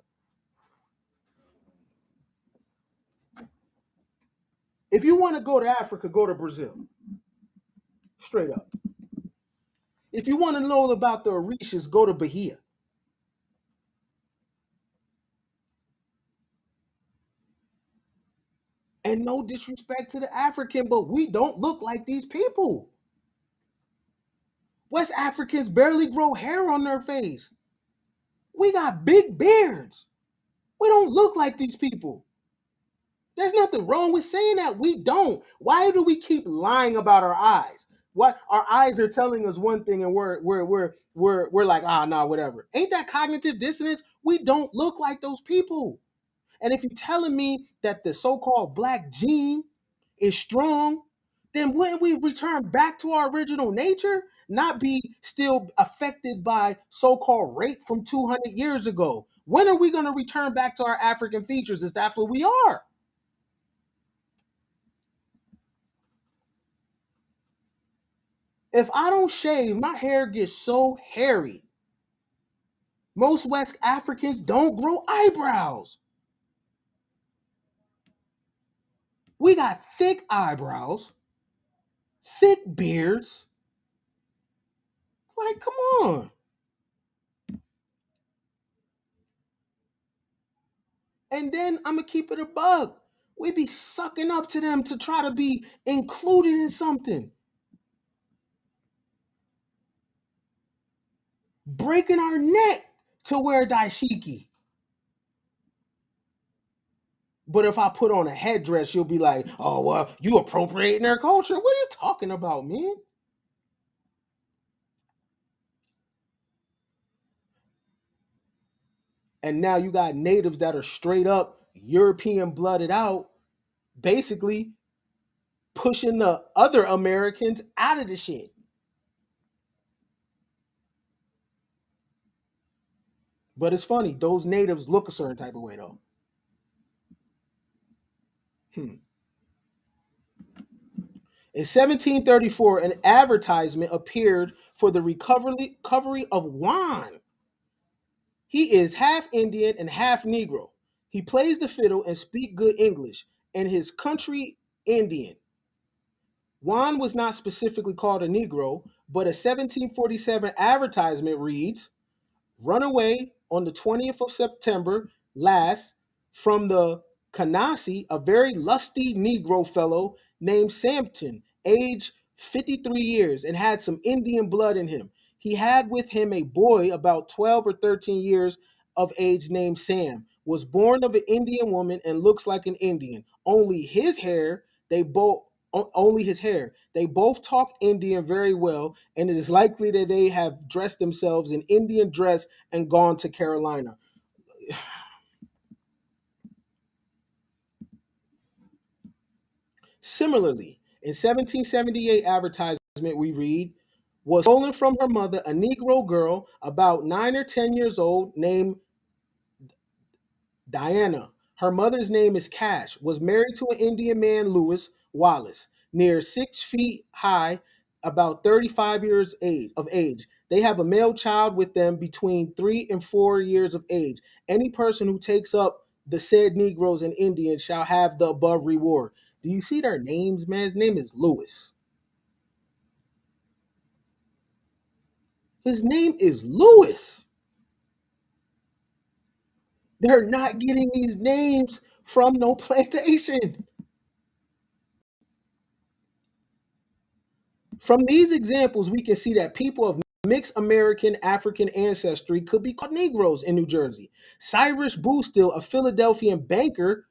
If you want to go to Africa, go to Brazil. Straight up. If you want to know about the Orishas, go to Bahia. And no disrespect to the African, but we don't look like these people. West Africans barely grow hair on their face. We got big beards. We don't look like these people. There's nothing wrong with saying that. We don't. Why do we keep lying about our eyes? What our eyes are telling us one thing, and we're like, ah, nah, whatever. Ain't that cognitive dissonance? We don't look like those people. And if you're telling me that the so-called black gene is strong, then wouldn't we return back to our original nature? Not be still affected by so-called rape from 200 years ago. When are we going to return back to our African features? Is that what we are? If I don't shave, my hair gets so hairy. Most West Africans don't grow eyebrows. We got thick eyebrows, thick beards. Like, come on. And then I'm gonna keep it a bug. We be sucking up to them to try to be included in something, breaking our neck to wear daishiki. But if I put on a headdress, you'll be like, "Oh well, you appropriating their culture." What are you talking about, man? And now you got natives that are straight up European blooded out, basically pushing the other Americans out of the shit. But it's funny, those natives look a certain type of way though. Hmm. In 1734, an advertisement appeared for the recovery of wine. He is half Indian and half Negro. He plays the fiddle and speaks good English, and his country Indian. Juan was not specifically called a Negro, but a 1747 advertisement reads, run away on the 20th of September last from the Canasi, a very lusty Negro fellow named Sampton, age 53 years, and had some Indian blood in him. He had with him a boy about 12 or 13 years of age named Sam, was born of an Indian woman and looks like an Indian. Only his hair. They both talk Indian very well, and it is likely that they have dressed themselves in Indian dress and gone to Carolina. Similarly, in 1778 advertisement we read, was stolen from her mother a Negro girl about 9 or 10 years old named Diana. Her mother's name is Cash, was married to an Indian man, Lewis Wallace, near 6 feet high, about 35 years of age. They have a male child with them between 3 and 4 years of age. Any person who takes up the said Negroes and Indians shall have the above reward. Do you see their names, man? His name is Lewis. His name is Lewis. They're not getting these names from no plantation. From these examples, we can see that people of mixed American African ancestry could be called Negroes in New Jersey. Cyrus Boosteel, a Philadelphian banker,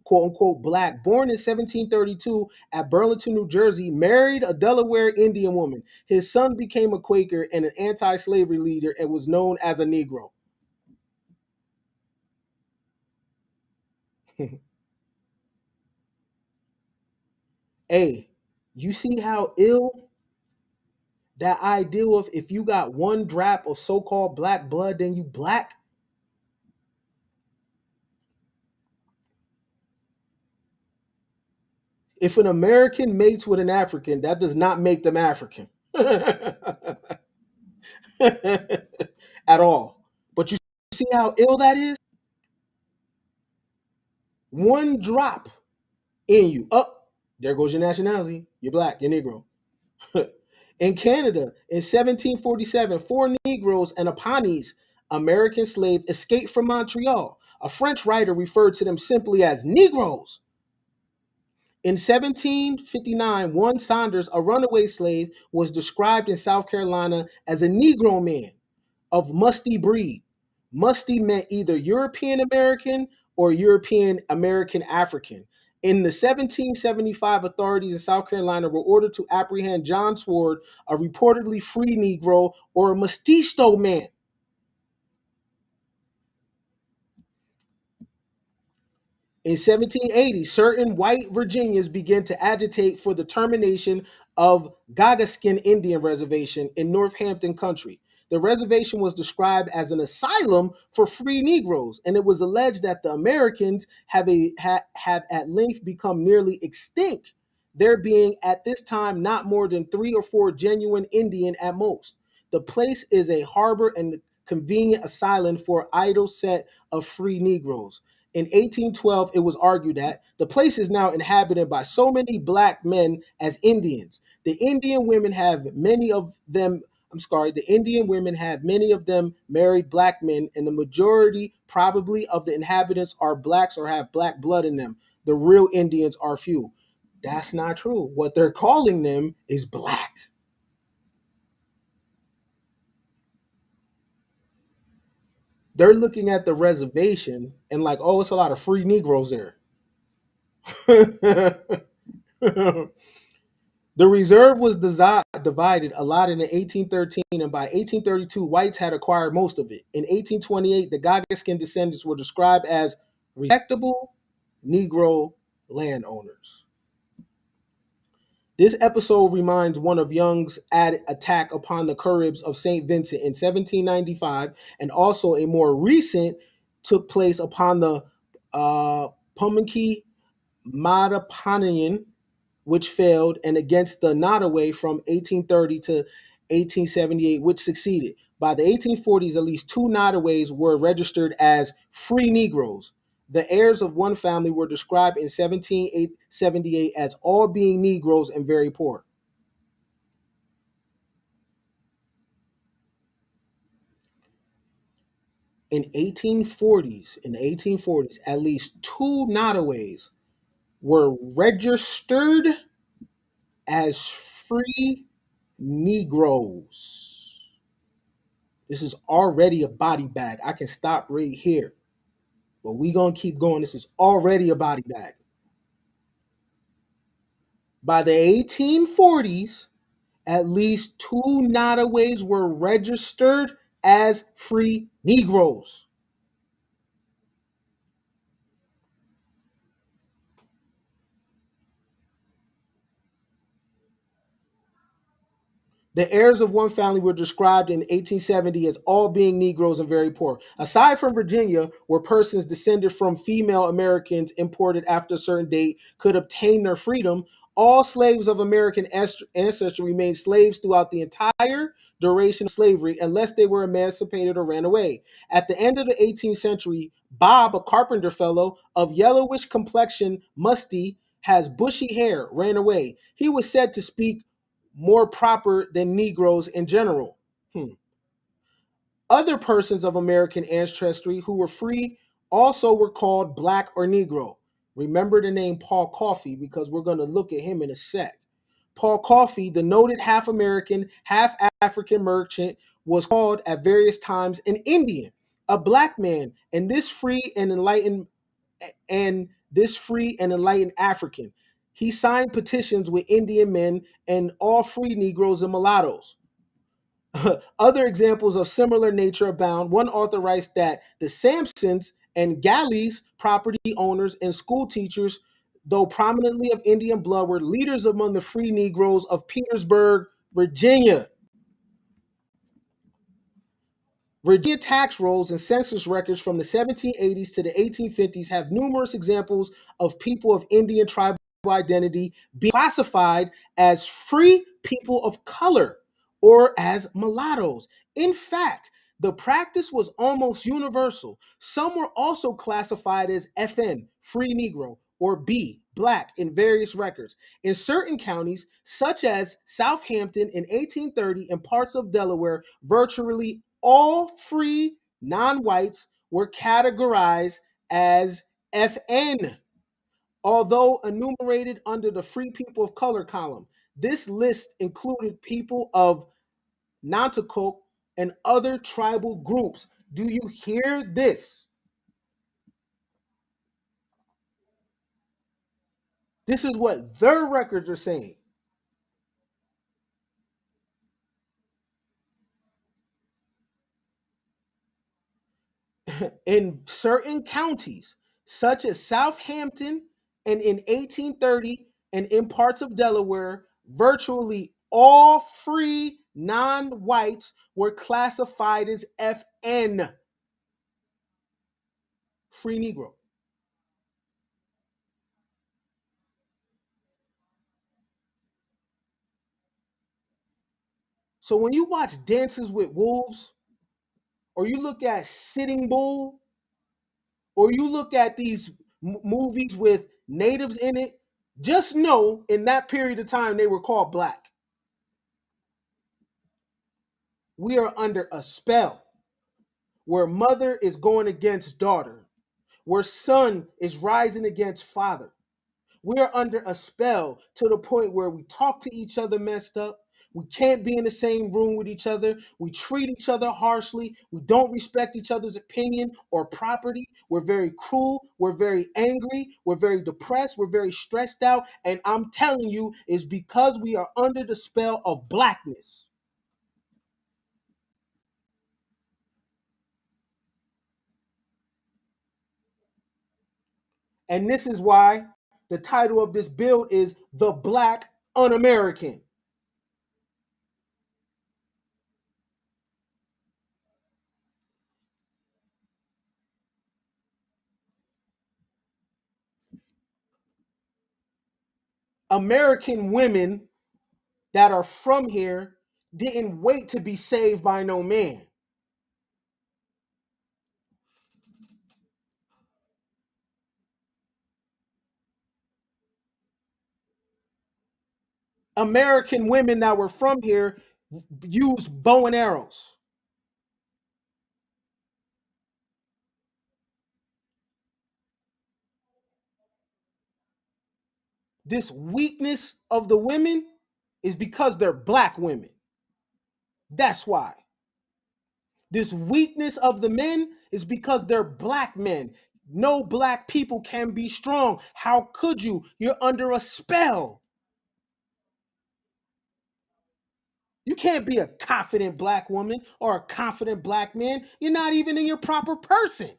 quote unquote black, born in 1732 at Burlington, New Jersey, married a Delaware Indian woman. His son became a Quaker and an anti slavery leader and was known as a Negro. Hey, you see how ill That ideal of if you got one drop of so-called black blood, then you black. If an American mates with an African, that does not make them African at all. But you see how ill that is? One drop in you. Up, there goes your nationality. You're black, you're Negro. In Canada, in 1747, four Negroes and a Pawnees, American slave, escaped from Montreal. A French writer referred to them simply as Negroes. In 1759, one Saunders, a runaway slave, was described in South Carolina as a Negro man of musty breed. Musty meant either European American or European American African. In the 1775, authorities in South Carolina were ordered to apprehend John Sword, a reportedly free Negro or a mestizo man. In 1780, certain white Virginians began to agitate for the termination of Gagaskin Indian Reservation in Northampton Country. The reservation was described as an asylum for free Negroes, and it was alleged that the Americans have at length become nearly extinct, there being at this time not more than 3 or 4 genuine Indian at most. The place is a harbor and convenient asylum for an idle set of free Negroes. In 1812, it was argued that the place is now inhabited by so many black men as Indians. The Indian women have many of them. The Indian women have many of them married black men, and the majority, probably, of the inhabitants are blacks or have black blood in them. The real Indians are few. That's not true. What they're calling them is black. They're looking at the reservation and like, oh, it's a lot of free Negroes there. The reserve was divided a lot in 1813, and by 1832, whites had acquired most of it. In 1828, the Gagaskin descendants were described as respectable Negro landowners. This episode reminds one of Young's attack upon the Caribs of St. Vincent in 1795, and also a more recent took place upon the Pamunkey Mattaponian, which failed, and against the Nottoway from 1830 to 1878, which succeeded. By the 1840s, at least 2 Nottoways were registered as free Negroes. The heirs of one family were described in 1778 as all being Negroes and very poor. In the 1840s, at least 2 Nottoways were registered as free Negroes. This is already a body bag. I can stop right here, but we gonna keep going. This is already a body bag. By the 1840s, at least 2 Nottoways were registered as free Negroes. The heirs of one family were described in 1870 as all being Negroes and very poor. Aside from Virginia, where persons descended from female Americans imported after a certain date could obtain their freedom, all slaves of American ancestry remained slaves throughout the entire duration of slavery unless they were emancipated or ran away. At the end of the 18th century, Bob, a carpenter fellow of yellowish complexion, musty, has bushy hair, ran away. He was said to speak more proper than Negroes in general. Other persons of American ancestry who were free also were called black or Negro. Remember the name Paul Coffey because we're going to look at him in a sec. Paul Coffey, the noted half American, half African merchant, was called at various times an Indian, a black man, and this free and enlightened African. He signed petitions with Indian men and all free Negroes and mulattoes. Other examples of similar nature abound. One author writes that the Sampsons and Galleys, property owners and school teachers, though prominently of Indian blood, were leaders among the free Negroes of Petersburg, Virginia. Virginia tax rolls and census records from the 1780s to the 1850s have numerous examples of people of Indian tribal identity being classified as free people of color or as mulattoes. In fact, the practice was almost universal. Some were also classified as FN, free Negro, or B, black, in various records. In certain counties, such as Southampton in 1830 and parts of Delaware, virtually all free non-whites were categorized as FN, although enumerated under the Free People of Color column. This list included people of Nanticoke and other tribal groups. Do you hear this? This is what their records are saying. In certain counties, such as Southampton and in 1830 and in parts of Delaware, virtually all free non-whites were classified as FN, free Negro. So when you watch Dances with Wolves, or you look at Sitting Bull, or you look at these movies with natives in it, just know in that period of time they were called black. We are under a spell where mother is going against daughter, where son is rising against father. We are under a spell to the point where we talk to each other messed up. We can't be in the same room with each other. We treat each other harshly. We don't respect each other's opinion or property. We're very cruel. We're very angry. We're very depressed. We're very stressed out. And I'm telling you, it's because we are under the spell of blackness. And this is why the title of this build is The Black Un-American. American women that are from here didn't wait to be saved by no man. American women that were from here used bow and arrows. This weakness of the women is because they're black women. That's why. This weakness of the men is because they're black men. No black people can be strong. How could you? You're under a spell. You can't be a confident black woman or a confident black man. You're not even in your proper person.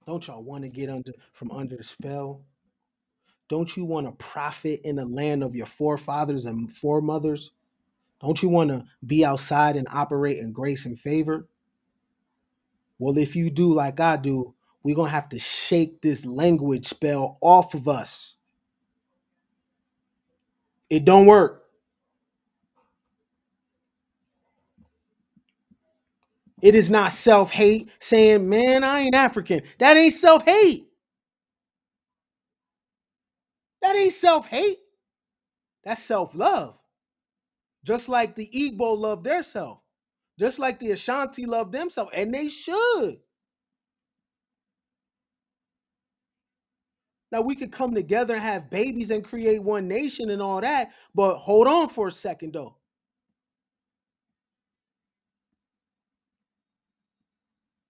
Don't y'all want to get under from under the spell? Don't you want to profit in the land of your forefathers and foremothers? Don't you want to be outside and operate in grace and favor? Well, if you do like I do, we're going to have to shake this language spell off of us. It don't work. It is not self-hate saying, man, I ain't African. That ain't self-hate. That ain't self-hate. That's self-love. Just like the Igbo love their self. Just like the Ashanti love themselves. And they should. Now we could come together and have babies and create one nation and all that, but hold on for a second though.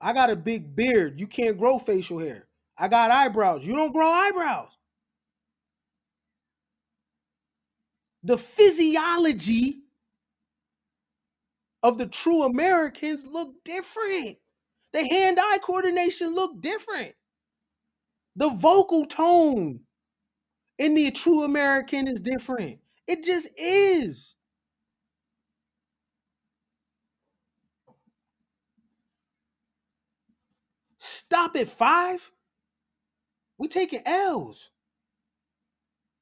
I got a big beard. You can't grow facial hair. I got eyebrows. You don't grow eyebrows. The physiology of the true Americans look different. The hand-eye coordination looked different. The vocal tone in the true American is different. It just is. Stop at 5. We taking L's.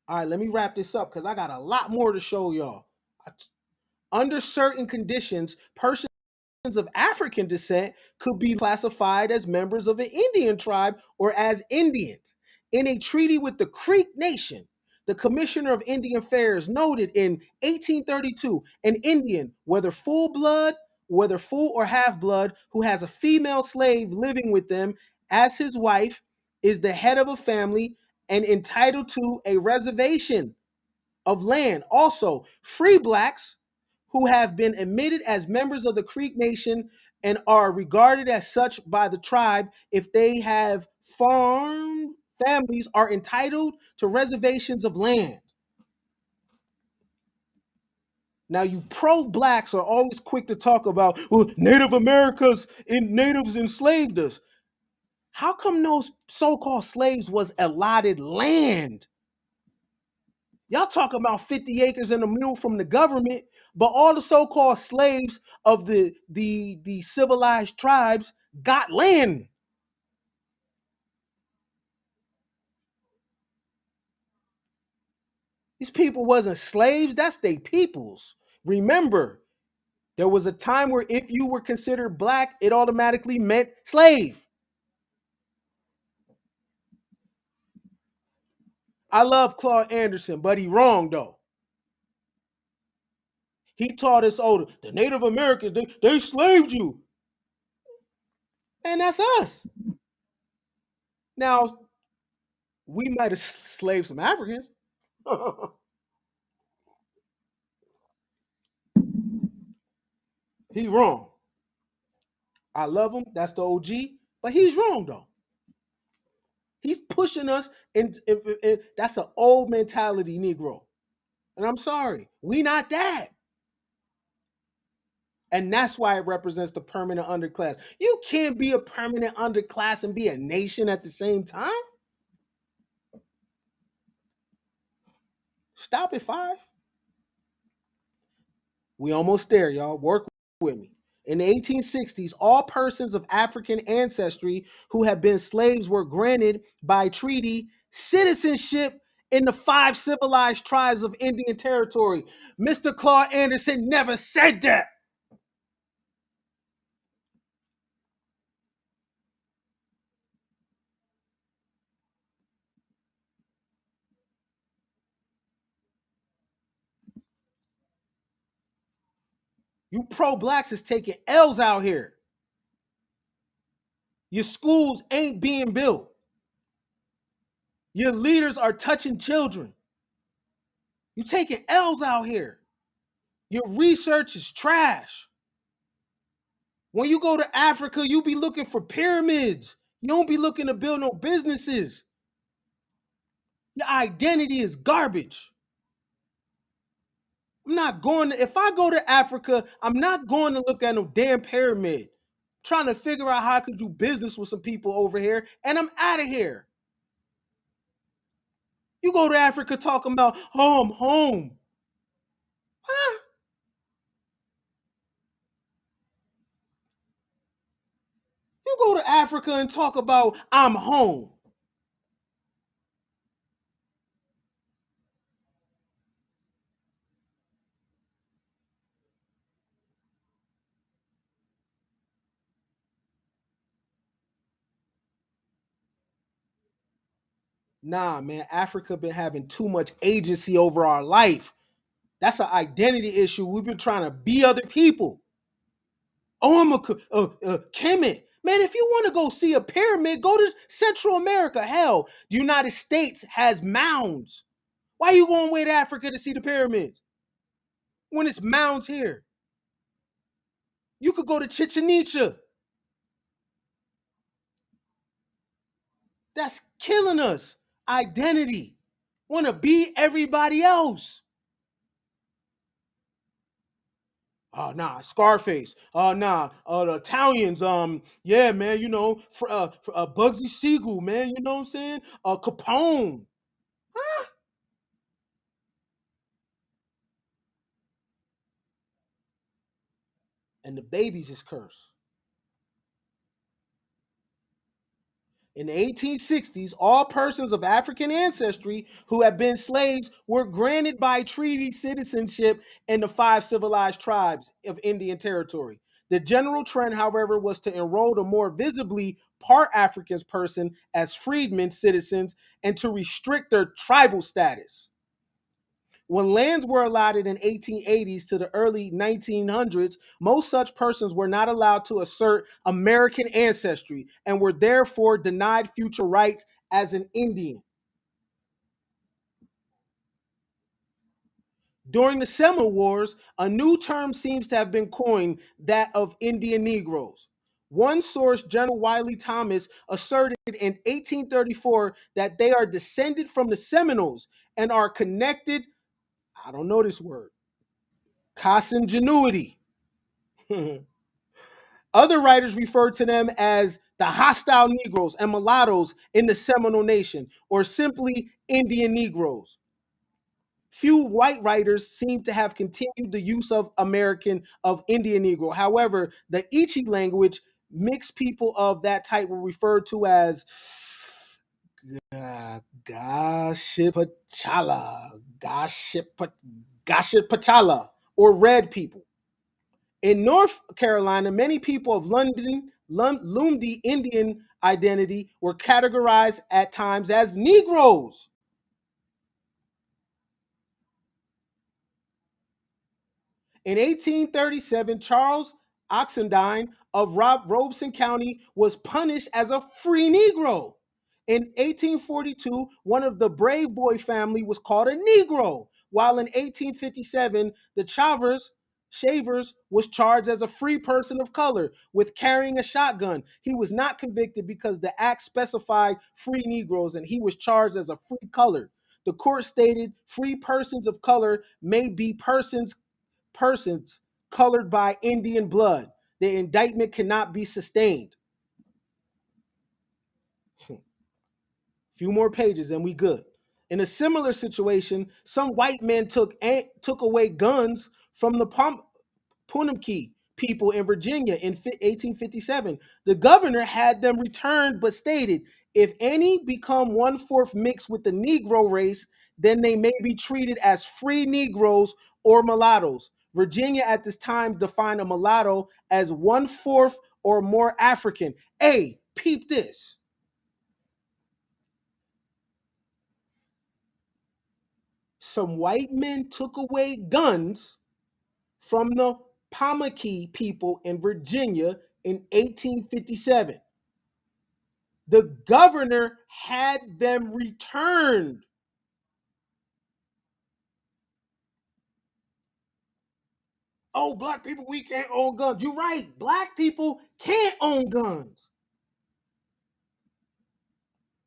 All right, let me wrap this up because I got a lot more to show y'all. Under certain conditions, persons of African descent could be classified as members of an Indian tribe or as Indians. In a treaty with the Creek Nation, the Commissioner of Indian Affairs noted in 1832 an Indian, whether full or half blood, who has a female slave living with them as his wife, is the head of a family and entitled to a reservation of land. Also, free blacks who have been admitted as members of the Creek Nation and are regarded as such by the tribe, if they have farm families, are entitled to reservations of land. Now, you pro-blacks are always quick to talk about, well, Native Americans and natives enslaved us. How come those so-called slaves was allotted land? Y'all talk about 50 acres and a mule from the government, but all the so-called slaves of the civilized tribes got land. These people wasn't slaves, that's they peoples. Remember, there was a time where if you were considered black, it automatically meant slave. I love Claude Anderson, but he wrong though. He taught us, oh, the Native Americans, they slaved you. And that's us. Now, we might have slaved some Africans. He wrong. I love him. That's the OG. But he's wrong though. He's pushing us, and that's an old mentality, Negro. And I'm sorry, we not that. And that's why it represents the permanent underclass. You can't be a permanent underclass and be a nation at the same time. Stop at 5. We almost there, y'all. Work with me. In the 1860s, all persons of African ancestry who have been slaves were granted by treaty citizenship in the 5 civilized tribes of Indian Territory. Mr. Claude Anderson never said that. You pro-blacks is taking L's out here. Your schools ain't being built. Your leaders are touching children. You taking L's out here. Your research is trash. When you go to Africa, you be looking for pyramids. You don't be looking to build no businesses. Your identity is garbage. I'm not going to, if I go to Africa, I'm not going to look at no damn pyramid. I'm trying to figure out how I could do business with some people over here, and I'm out of here. You go to Africa talking about, oh, I'm home. Huh? You go to Africa and talk about, I'm home. Nah, man, Africa been having too much agency over our life. That's an identity issue. We've been trying to be other people. Oh, I'm a Kemet. Man, if you want to go see a pyramid, go to Central America. Hell, the United States has mounds. Why are you going way to Africa to see the pyramids when it's mounds here? You could go to Chichen Itza. That's killing us. Identity. Want to be everybody else. Nah, Scarface. Nah, the Italians. Yeah, man. Bugsy Siegel, man. You know what I'm saying? Capone, and the babies is cursed. In the 1860s, all persons of African ancestry who had been slaves were granted by treaty citizenship in the five civilized tribes of Indian Territory. The general trend, however, was to enroll the more visibly part African person as freedmen citizens and to restrict their tribal status. When lands were allotted in 1880s to the early 1900s, most such persons were not allowed to assert American ancestry and were therefore denied future rights as an Indian. During the Seminole Wars, a new term seems to have been coined, that of Indian Negroes. One source, General Wiley Thomas, asserted in 1834 that they are descended from the Seminoles and are connected, I don't know this word, consanguinity. Other writers refer to them as the hostile Negroes and mulattoes in the Seminole Nation, or simply Indian Negroes. Few white writers seem to have continued the use of Indian Negro. However, the Ichi language, mixed people of that type were referred to as Gashipachala, Gashipachala, or red people. In North Carolina, many people of Lumbee Indian identity were categorized at times as Negroes. In 1837, Charles Oxendine of Robeson County was punished as a free Negro. In 1842, one of the Brave Boy family was called a Negro, while in 1857, the Shavers was charged as a free person of color with carrying a shotgun. He was not convicted because the act specified free Negroes and he was charged as a free color. The court stated free persons of color may be persons colored by Indian blood. The indictment cannot be sustained. Few more pages and we good. In a similar situation, some white men took away guns from the Punamkee people in Virginia in 1857. The governor had them returned, but stated, if any become one-fourth mixed with the Negro race, then they may be treated as free Negroes or mulattoes. Virginia at this time defined a mulatto as one-fourth or more African. Hey, peep this. Some white men took away guns from the Pamunkey people in Virginia in 1857. The governor had them returned. Oh, black people, we can't own guns. You're right. Black people can't own guns.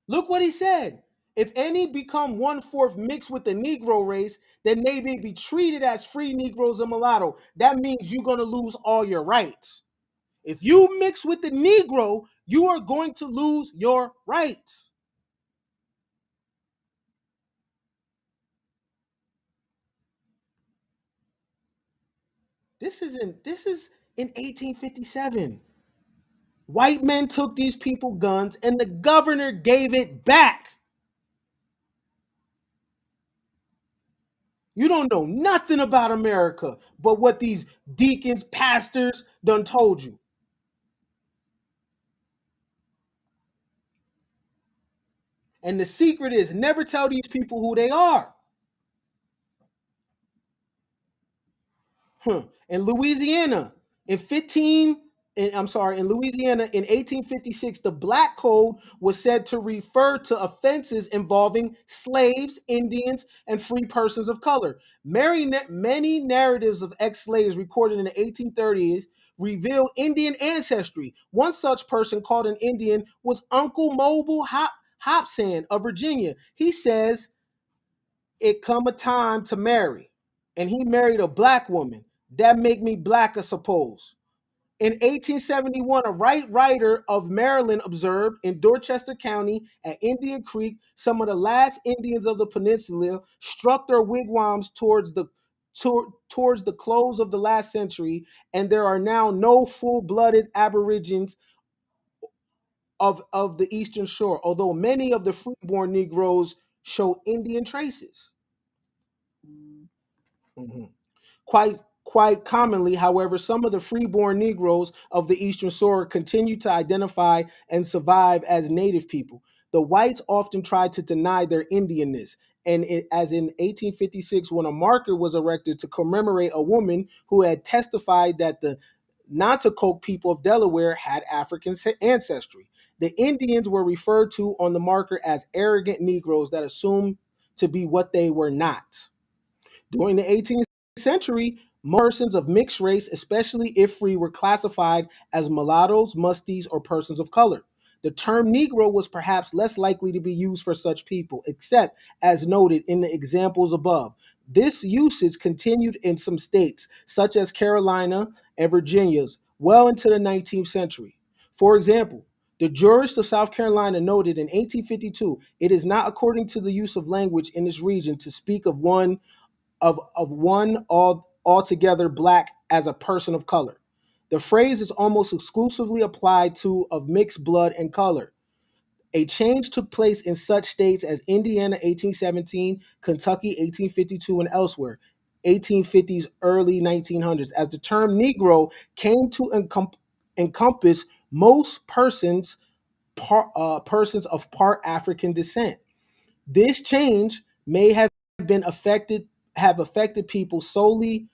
Look what he said. If any become one-fourth mixed with the Negro race, then they may be treated as free Negroes or mulatto. That means you're going to lose all your rights. If you mix with the Negro, you are going to lose your rights. This is in 1857. White men took these people guns and the governor gave it back. You don't know nothing about America but what these deacons, pastors done told you. And the secret is never tell these people who they are. In Louisiana, in 15 in Louisiana in 1856, the Black Code was said to refer to offenses involving slaves, Indians, and free persons of color. Many narratives of ex-slaves recorded in the 1830s reveal Indian ancestry. One such person called an Indian was Uncle Mobile Hobson of Virginia. He says, it come a time to marry, and he married a black woman. That make me black, I suppose. In 1871, a writer of Maryland observed in Dorchester County at Indian Creek, some of the last Indians of the peninsula struck their wigwams towards the close of the last century, and there are now no full-blooded aborigines of the eastern shore, although many of the freeborn Negroes show Indian traces. Mhm. Quite commonly, however, some of the freeborn Negroes of the Eastern Shore continue to identify and survive as native people. The whites often try to deny their Indianness, and as in 1856, when a marker was erected to commemorate a woman who had testified that the Nanticoke people of Delaware had African ancestry. The Indians were referred to on the marker as arrogant Negroes that assumed to be what they were not. During the 18th century, persons of mixed race, especially if free, were classified as mulattoes, musties, or persons of color. The term Negro was perhaps less likely to be used for such people, except as noted in the examples above. This usage continued in some states, such as Carolina and Virginia's, well into the 19th century. For example, the jurist of South Carolina noted in 1852, it is not according to the use of language in this region to speak of one altogether black as a person of color. The phrase is almost exclusively applied to of mixed blood and color. A change took place in such states as Indiana 1817, Kentucky 1852, and elsewhere, 1850s, early 1900s, as the term Negro came to encompass most persons of part African descent. This change may been affected have affected people solely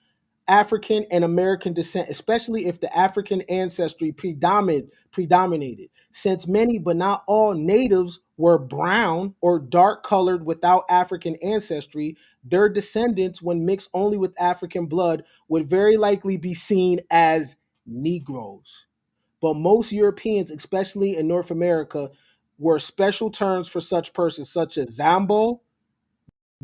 African and American descent, especially if the African ancestry predominated. Since many, but not all, natives were brown or dark colored without African ancestry, their descendants, when mixed only with African blood, would very likely be seen as Negroes. But most Europeans, especially in North America, were special terms for such persons, such as Zambo,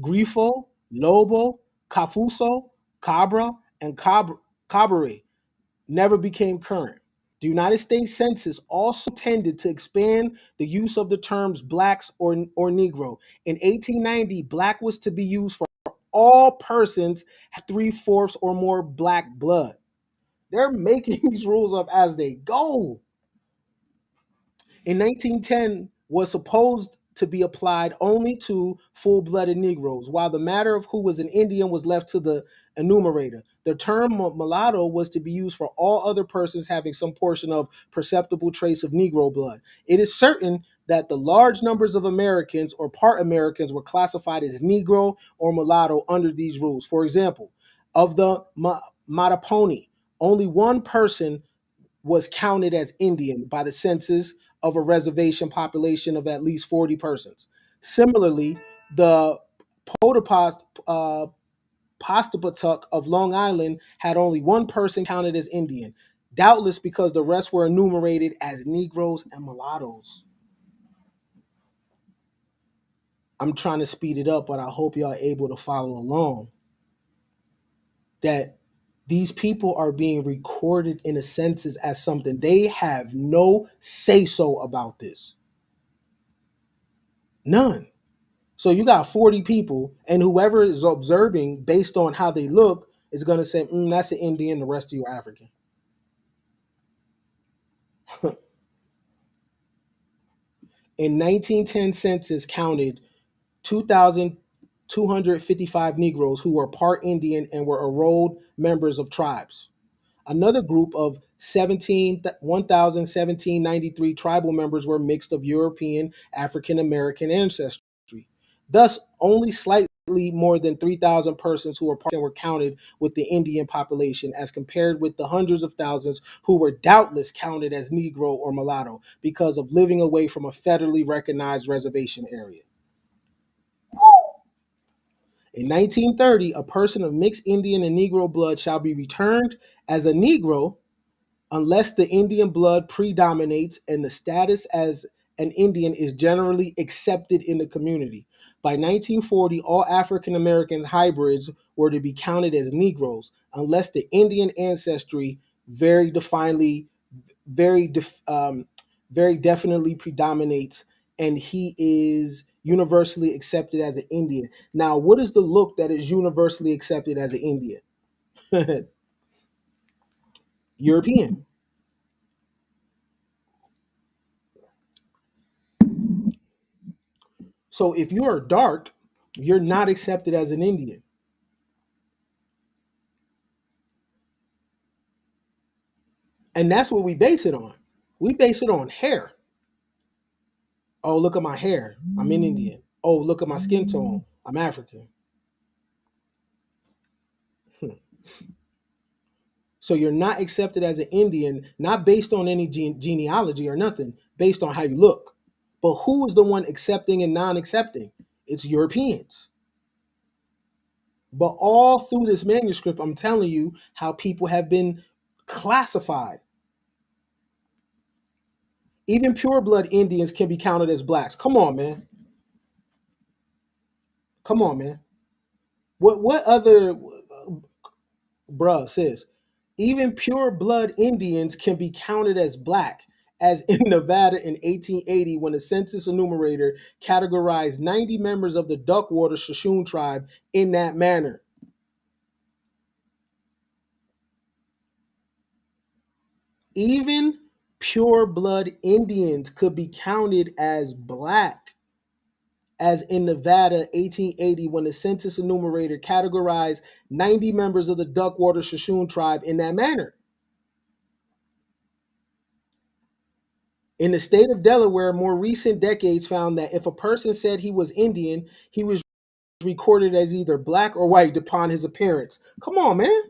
Grifo, Lobo, Cafuso, Cabra, and Cabaret never became current. The United States Census also tended to expand the use of the terms blacks or Negro. In 1890, black was to be used for all persons three-fourths or more black blood. They're making these rules up as they go. In 1910 was supposed to be applied only to full-blooded Negroes, while the matter of who was an Indian was left to the enumerator. The term mulatto was to be used for all other persons having some portion of perceptible trace of Negro blood. It is certain that the large numbers of Americans or part Americans were classified as Negro or mulatto under these rules. For example, of the Mattaponi, only one person was counted as Indian by the census of a reservation population of at least 40 persons. Similarly, the Potopas, Postapatuck of Long Island had only one person counted as Indian, doubtless because the rest were enumerated as Negroes and mulattoes. I'm trying to speed it up, but I hope y'all are able to follow along. That these people are being recorded in a census as something. They have no say so about this. None. So you got 40 people, and whoever is observing based on how they look is going to say, that's an Indian, the rest of you are African. In 1910 census counted 2,255 Negroes who were part Indian and were enrolled members of tribes. Another group of 1,793 tribal members were mixed of European, African American ancestry. Thus, only slightly more than 3,000 persons who were counted with the Indian population, as compared with the hundreds of thousands who were doubtless counted as Negro or mulatto because of living away from a federally recognized reservation area. In 1930, a person of mixed Indian and Negro blood shall be returned as a Negro unless the Indian blood predominates and the status as an Indian is generally accepted in the community. By 1940, all African American hybrids were to be counted as Negroes unless the Indian ancestry very definitely, very, very definitely predominates, and he is universally accepted as an Indian. Now, what is the look that is universally accepted as an Indian? European. So if you are dark, you're not accepted as an Indian. And that's what we base it on. We base it on hair. Oh, look at my hair. I'm an Indian. Oh, look at my skin tone. I'm African. So you're not accepted as an Indian, not based on any genealogy or nothing, based on how you look. But who is the one accepting and non accepting? It's Europeans. But all through this manuscript, I'm telling you how people have been classified. Even pureblood Indians can be counted as blacks. Come on, man. Come on, man. What other bruh sis? Even pure blood Indians can be counted as black, as in Nevada in 1880 when the census enumerator categorized 90 members of the Duckwater Shoshone tribe in that manner. Even pure blood Indians could be counted as black, as in Nevada 1880 when the census enumerator categorized 90 members of the Duckwater Shoshone tribe in that manner. In the state of Delaware, more recent decades found that if a person said he was Indian, he was recorded as either black or white upon his appearance. Come on, man.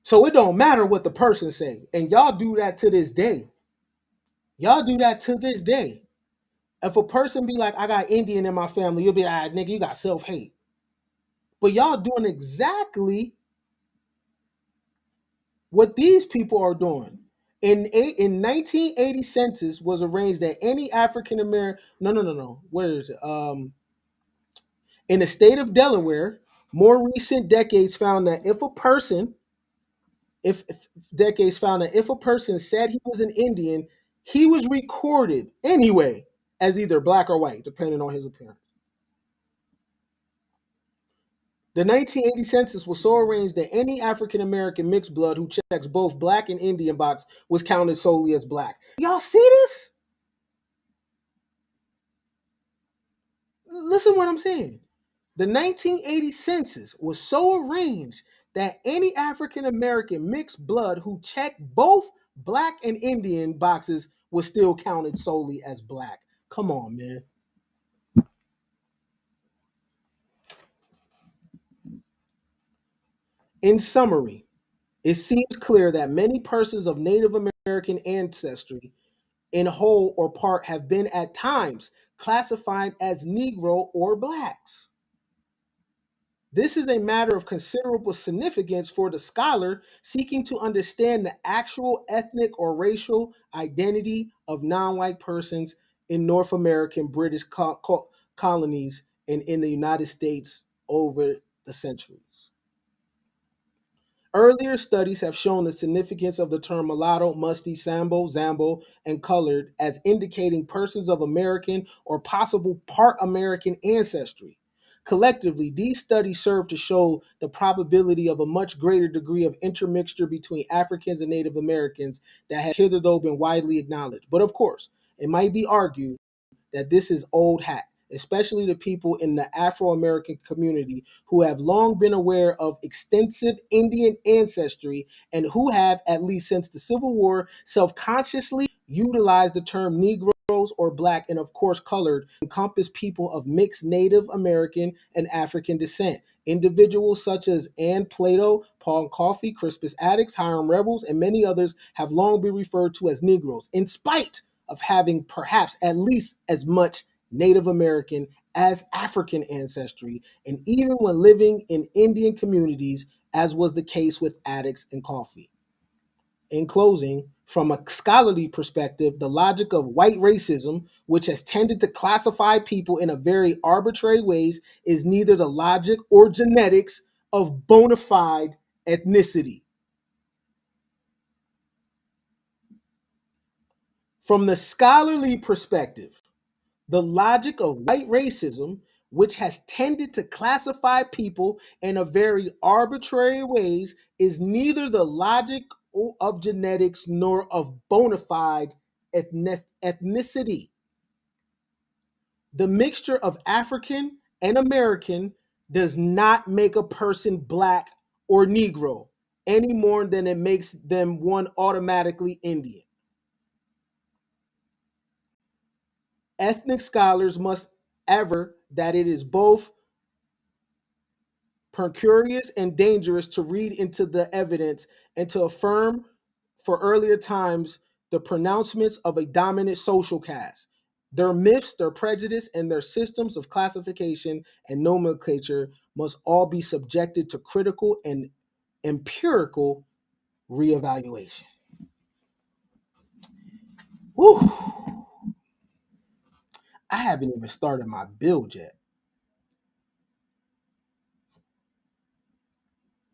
So it don't matter what the person say. And y'all do that to this day. Y'all do that to this day. If a person be like, I got Indian in my family, you'll be like, ah, nigga, you got self-hate. But y'all doing exactly what these people are doing. In 1980 census was arranged that any African American, no. Where is it? In the state of Delaware, more recent decades found that if decades found that if a person said he was an Indian, he was recorded anyway as either black or white, depending on his appearance. The 1980 census was so arranged that any African American mixed blood who checks both black and Indian box was counted solely as black. Y'all see this? Listen what I'm saying. The 1980 census was so arranged that any African American mixed blood who checked both black and Indian boxes was still counted solely as black. Come on, man. In summary, it seems clear that many persons of Native American ancestry, in whole or part, have been at times classified as Negro or blacks. This is a matter of considerable significance for the scholar seeking to understand the actual ethnic or racial identity of non white persons in North American British colonies and in the United States over the centuries. Earlier studies have shown the significance of the term mulatto, musty, sambo, zambo, and colored as indicating persons of American or possible part American ancestry. Collectively, these studies serve to show the probability of a much greater degree of intermixture between Africans and Native Americans that has hitherto been widely acknowledged. But of course, it might be argued that this is old hat, especially the people in the Afro American community who have long been aware of extensive Indian ancestry and who have, at least since the Civil War, self consciously utilized the term Negroes or Black and, of course, colored to encompass people of mixed Native American and African descent. Individuals such as Ann Plato, Paul Coffey, Crispus Attucks, Hiram Revels, and many others have long been referred to as Negroes, in spite of having perhaps at least as much Native American as African ancestry, and even when living in Indian communities, as was the case with Attucks and Coffey. In closing, from a scholarly perspective, the logic of white racism, which has tended to classify people in a very arbitrary ways, is neither the logic or genetics of bona fide ethnicity. From the scholarly perspective, the logic of white racism, which has tended to classify people in a very arbitrary ways, is neither the logic of genetics nor of bona fide ethnicity. The mixture of African and American does not make a person black or Negro any more than it makes them one automatically Indian. Ethnic scholars must aver that it is both precarious and dangerous to read into the evidence and to affirm for earlier times the pronouncements of a dominant social caste. Their myths, their prejudice, and their systems of classification and nomenclature must all be subjected to critical and empirical reevaluation. Whew. I haven't even started my build yet.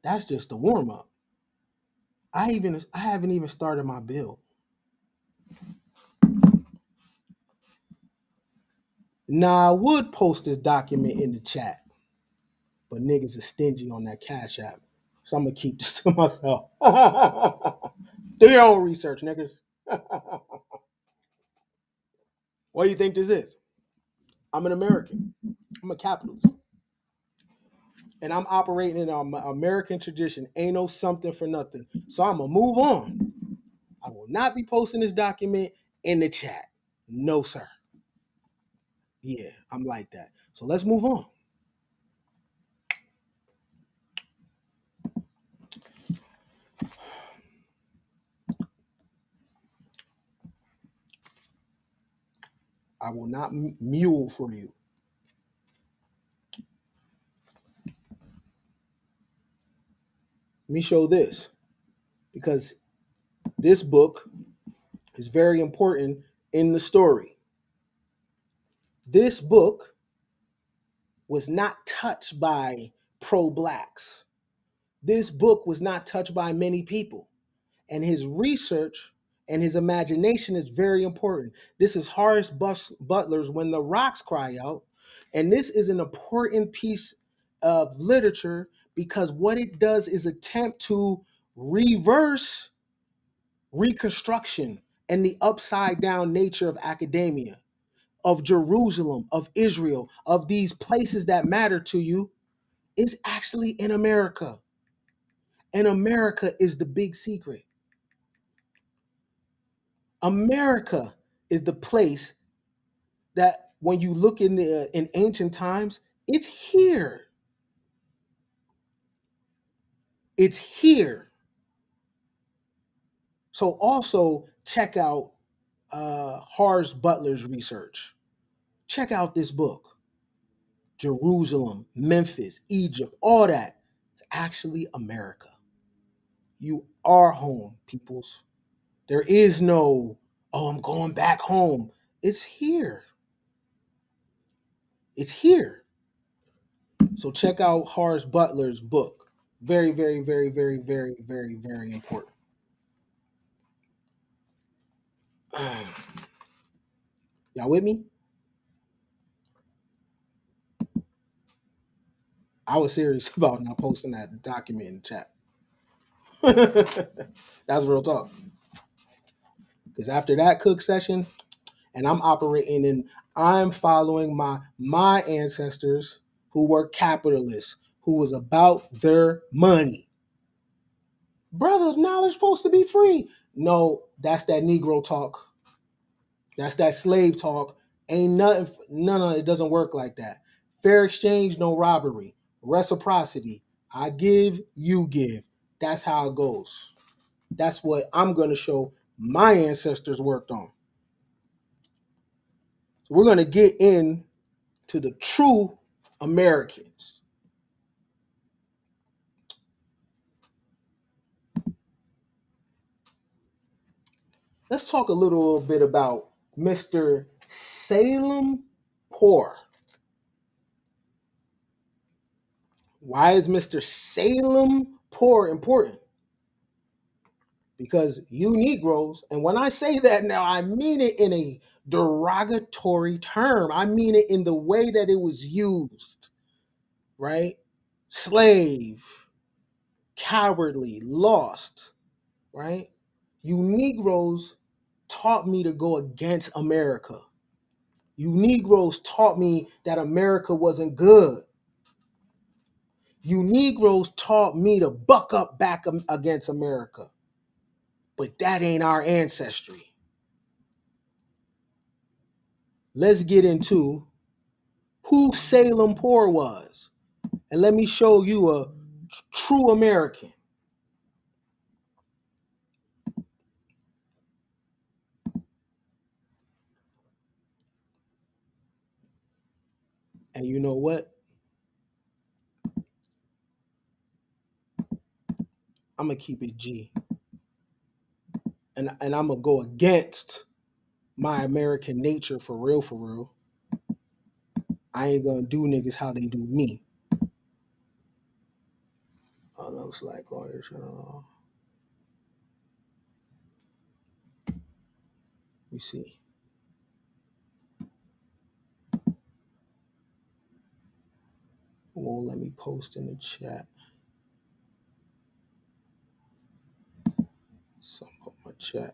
That's just the warm up. I haven't even started my build. Now I would post this document in the chat, but niggas is stingy on that Cash App. So I'm gonna keep this to myself. Do your own research, niggas. What do you think this is? I'm an American. I'm a capitalist. And I'm operating in an American tradition. Ain't no something for nothing. So I'm gonna move on. I will not be posting this document in the chat. No, sir. Yeah, I'm like that. So let's move on. I will not mule for you. Let me show this because this book is very important in the story. This book was not touched by pro-blacks. This book was not touched by many people. And his research and his imagination is very important. This is Horace Butler's When the Rocks Cry Out. And this is an important piece of literature because what it does is attempt to reverse Reconstruction and the upside down nature of academia, of Jerusalem, of Israel, of these places that matter to you, is actually in America. And America is the big secret. America is the place that when you look in ancient times, it's here. It's here. So also check out Horace Butler's research. Check out this book. Jerusalem, Memphis, Egypt, all that. It's actually America. You are home, peoples. There is no, oh, I'm going back home. It's here. It's here. So check out Horace Butler's book. Very, very, very, very, very, very, very important. Y'all with me? I was serious about not posting that document in the chat. That's real talk. Because after that cook session, and I'm following my ancestors who were capitalists, who was about their money. Brother, knowledge supposed to be free. No, that's that Negro talk. That's that slave talk. Ain't nothing, no, it doesn't work like that. Fair exchange, no robbery. Reciprocity. I give, you give. That's how it goes. That's what I'm going to show my ancestors worked on. So we're going to get in to the true Americans. Let's talk a little bit about Mr. Salem Poor. Why is Mr. Salem Poor important? Because you Negroes, and when I say that now, I mean it in a derogatory term. I mean it in the way that it was used, right? Slave, cowardly, lost, right? You Negroes taught me to go against America. You Negroes taught me that America wasn't good. You Negroes taught me to buck up back against America. But that ain't our ancestry. Let's get into who Salem Poor was. And let me show you a true American. And you know what? I'm going to keep it G. And I'm going to go against my American nature for real, for real. I ain't going to do niggas how they do me. Looks like all your let me see. Won't let me post in the chat. Some of my chat.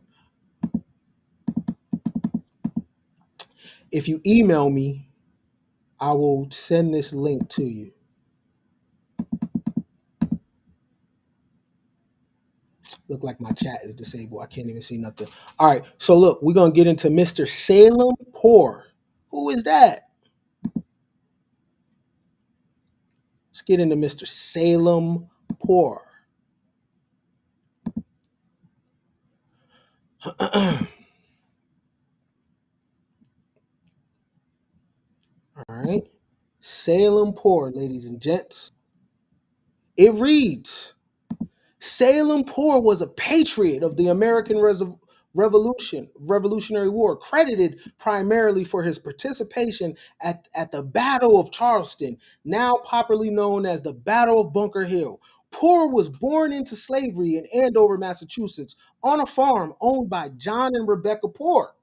If you email me, I will send this link to you. Look like my chat is disabled. I can't even see nothing. All right, so look, we're gonna get into Mr. Salem Poor. Who is that? Let's get into Mr. Salem Poor. All right, Salem Poor, ladies and gents. It reads, Salem Poor was a patriot of the American Revolutionary War, credited primarily for his participation at the Battle of Charleston, now popularly known as the Battle of Bunker Hill. Poor was born into slavery in Andover, Massachusetts, on a farm owned by John and Rebecca Poor.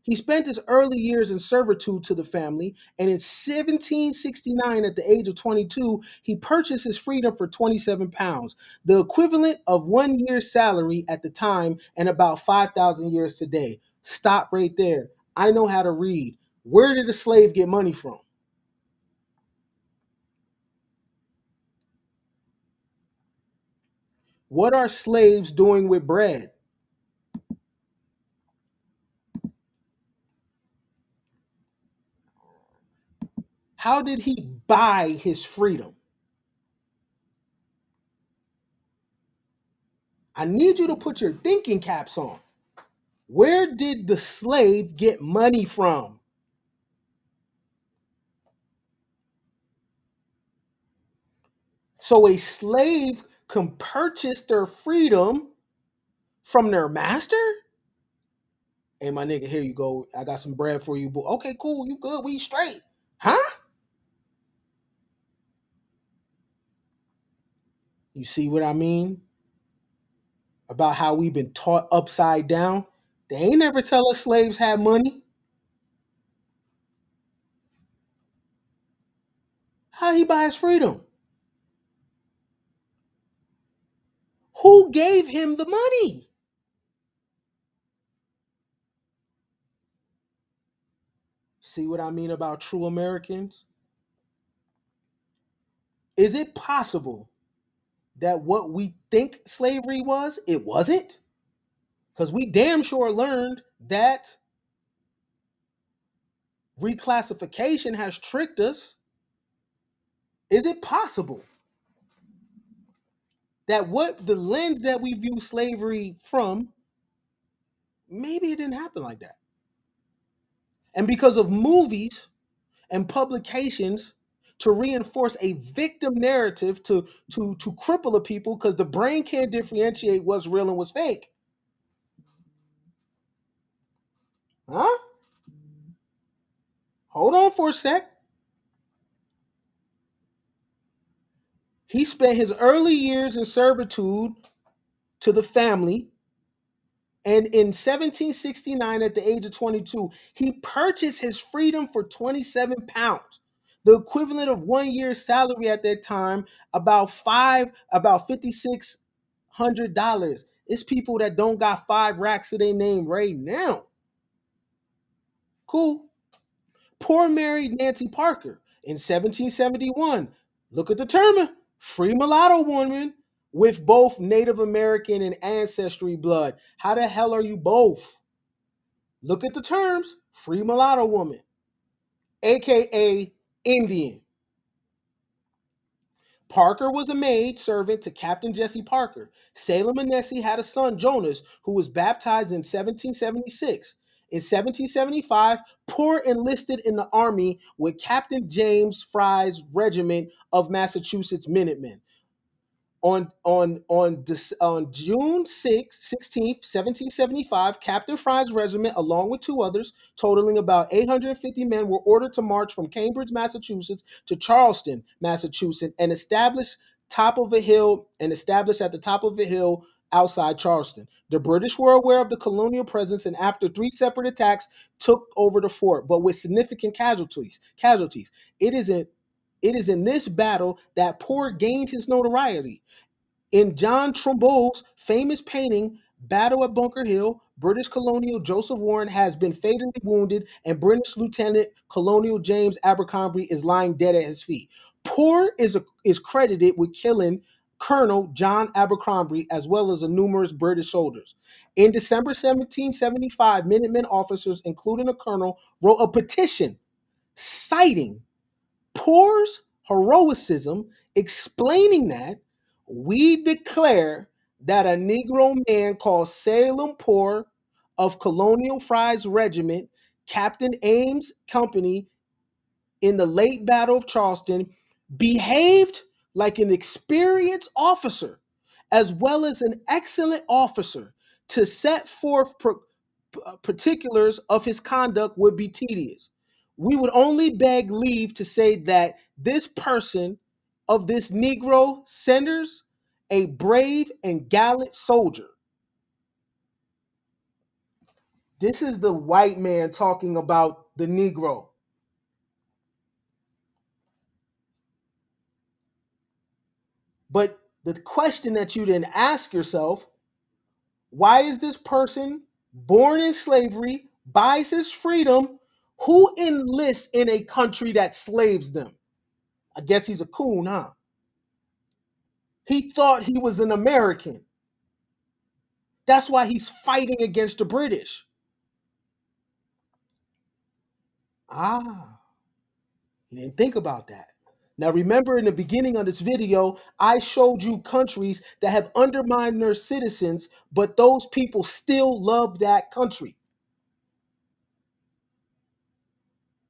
He spent his early years in servitude to the family, and in 1769, at the age of 22, he purchased his freedom for 27 pounds, the equivalent of 1 year's salary at the time and about 5,000 years today. Stop right there. I know how to read. Where did a slave get money from? What are slaves doing with bread? How did he buy his freedom? I need you to put your thinking caps on. Where did the slave get money from? So a slave can purchase their freedom from their master? Hey, my nigga, here you go. I got some bread for you. Okay, cool. You good. We straight. Huh? You see what I mean? About how we've been taught upside down? They ain't never tell us slaves had money. How he buy his freedom? Who gave him the money? See what I mean about true Americans? Is it possible that what we think slavery was, it wasn't? Because we damn sure learned that reclassification has tricked us. Is it possible that what the lens that we view slavery from, maybe it didn't happen like that? And because of movies and publications to reinforce a victim narrative to cripple the people because the brain can't differentiate what's real and what's fake. Huh? Hold on for a sec. He spent his early years in servitude to the family, and in 1769, at the age of 22, he purchased his freedom for 27 pounds, the equivalent of 1 year's salary at that time, about $5,600. It's people that don't got 5 racks to their name right now. Cool. Poor married Nancy Parker in 1771. Look at the term, free mulatto woman with both Native American and ancestry blood. How the hell are you both? Look at the terms, free mulatto woman, aka Indian. Parker was a maid servant to Captain Jesse Parker. Salem and Nessie had a son, Jonas, who was baptized in 1776. In 1775, Poor enlisted in the Army with Captain James Fry's Regiment of Massachusetts Minutemen. On June 16th, 1775, Captain Fry's regiment, along with 2 others, totaling about 850 men, were ordered to march from Cambridge, Massachusetts, to Charleston, Massachusetts, and established at the top of a hill outside Charleston. The British were aware of the colonial presence, and after 3 separate attacks, took over the fort, but with significant casualties. It is in this battle that Poor gained his notoriety. In John Trumbull's famous painting, Battle at Bunker Hill, British Colonel Joseph Warren has been fatally wounded, and British Lieutenant Colonel James Abercrombie is lying dead at his feet. Poor is credited with killing Colonel John Abercrombie as well as numerous British soldiers. In December 1775, Minutemen officers, including a colonel, wrote a petition citing Poor's heroism, explaining that we declare that a Negro man called Salem Poor of Colonial Fry's Regiment, Captain Ames' company in the late Battle of Charleston, behaved like an experienced officer as well as an excellent officer. To set forth particulars of his conduct would be tedious. We would only beg leave to say that this person of this Negro senders a brave and gallant soldier. This is the white man talking about the Negro. But the question that you didn't ask yourself, why is this person born in slavery, buys his freedom, who enlists in a country that slaves them? I guess he's a coon, huh? He thought he was an American. That's why he's fighting against the British. Ah, you didn't think about that. Now, remember in the beginning of this video, I showed you countries that have undermined their citizens, but those people still love that country.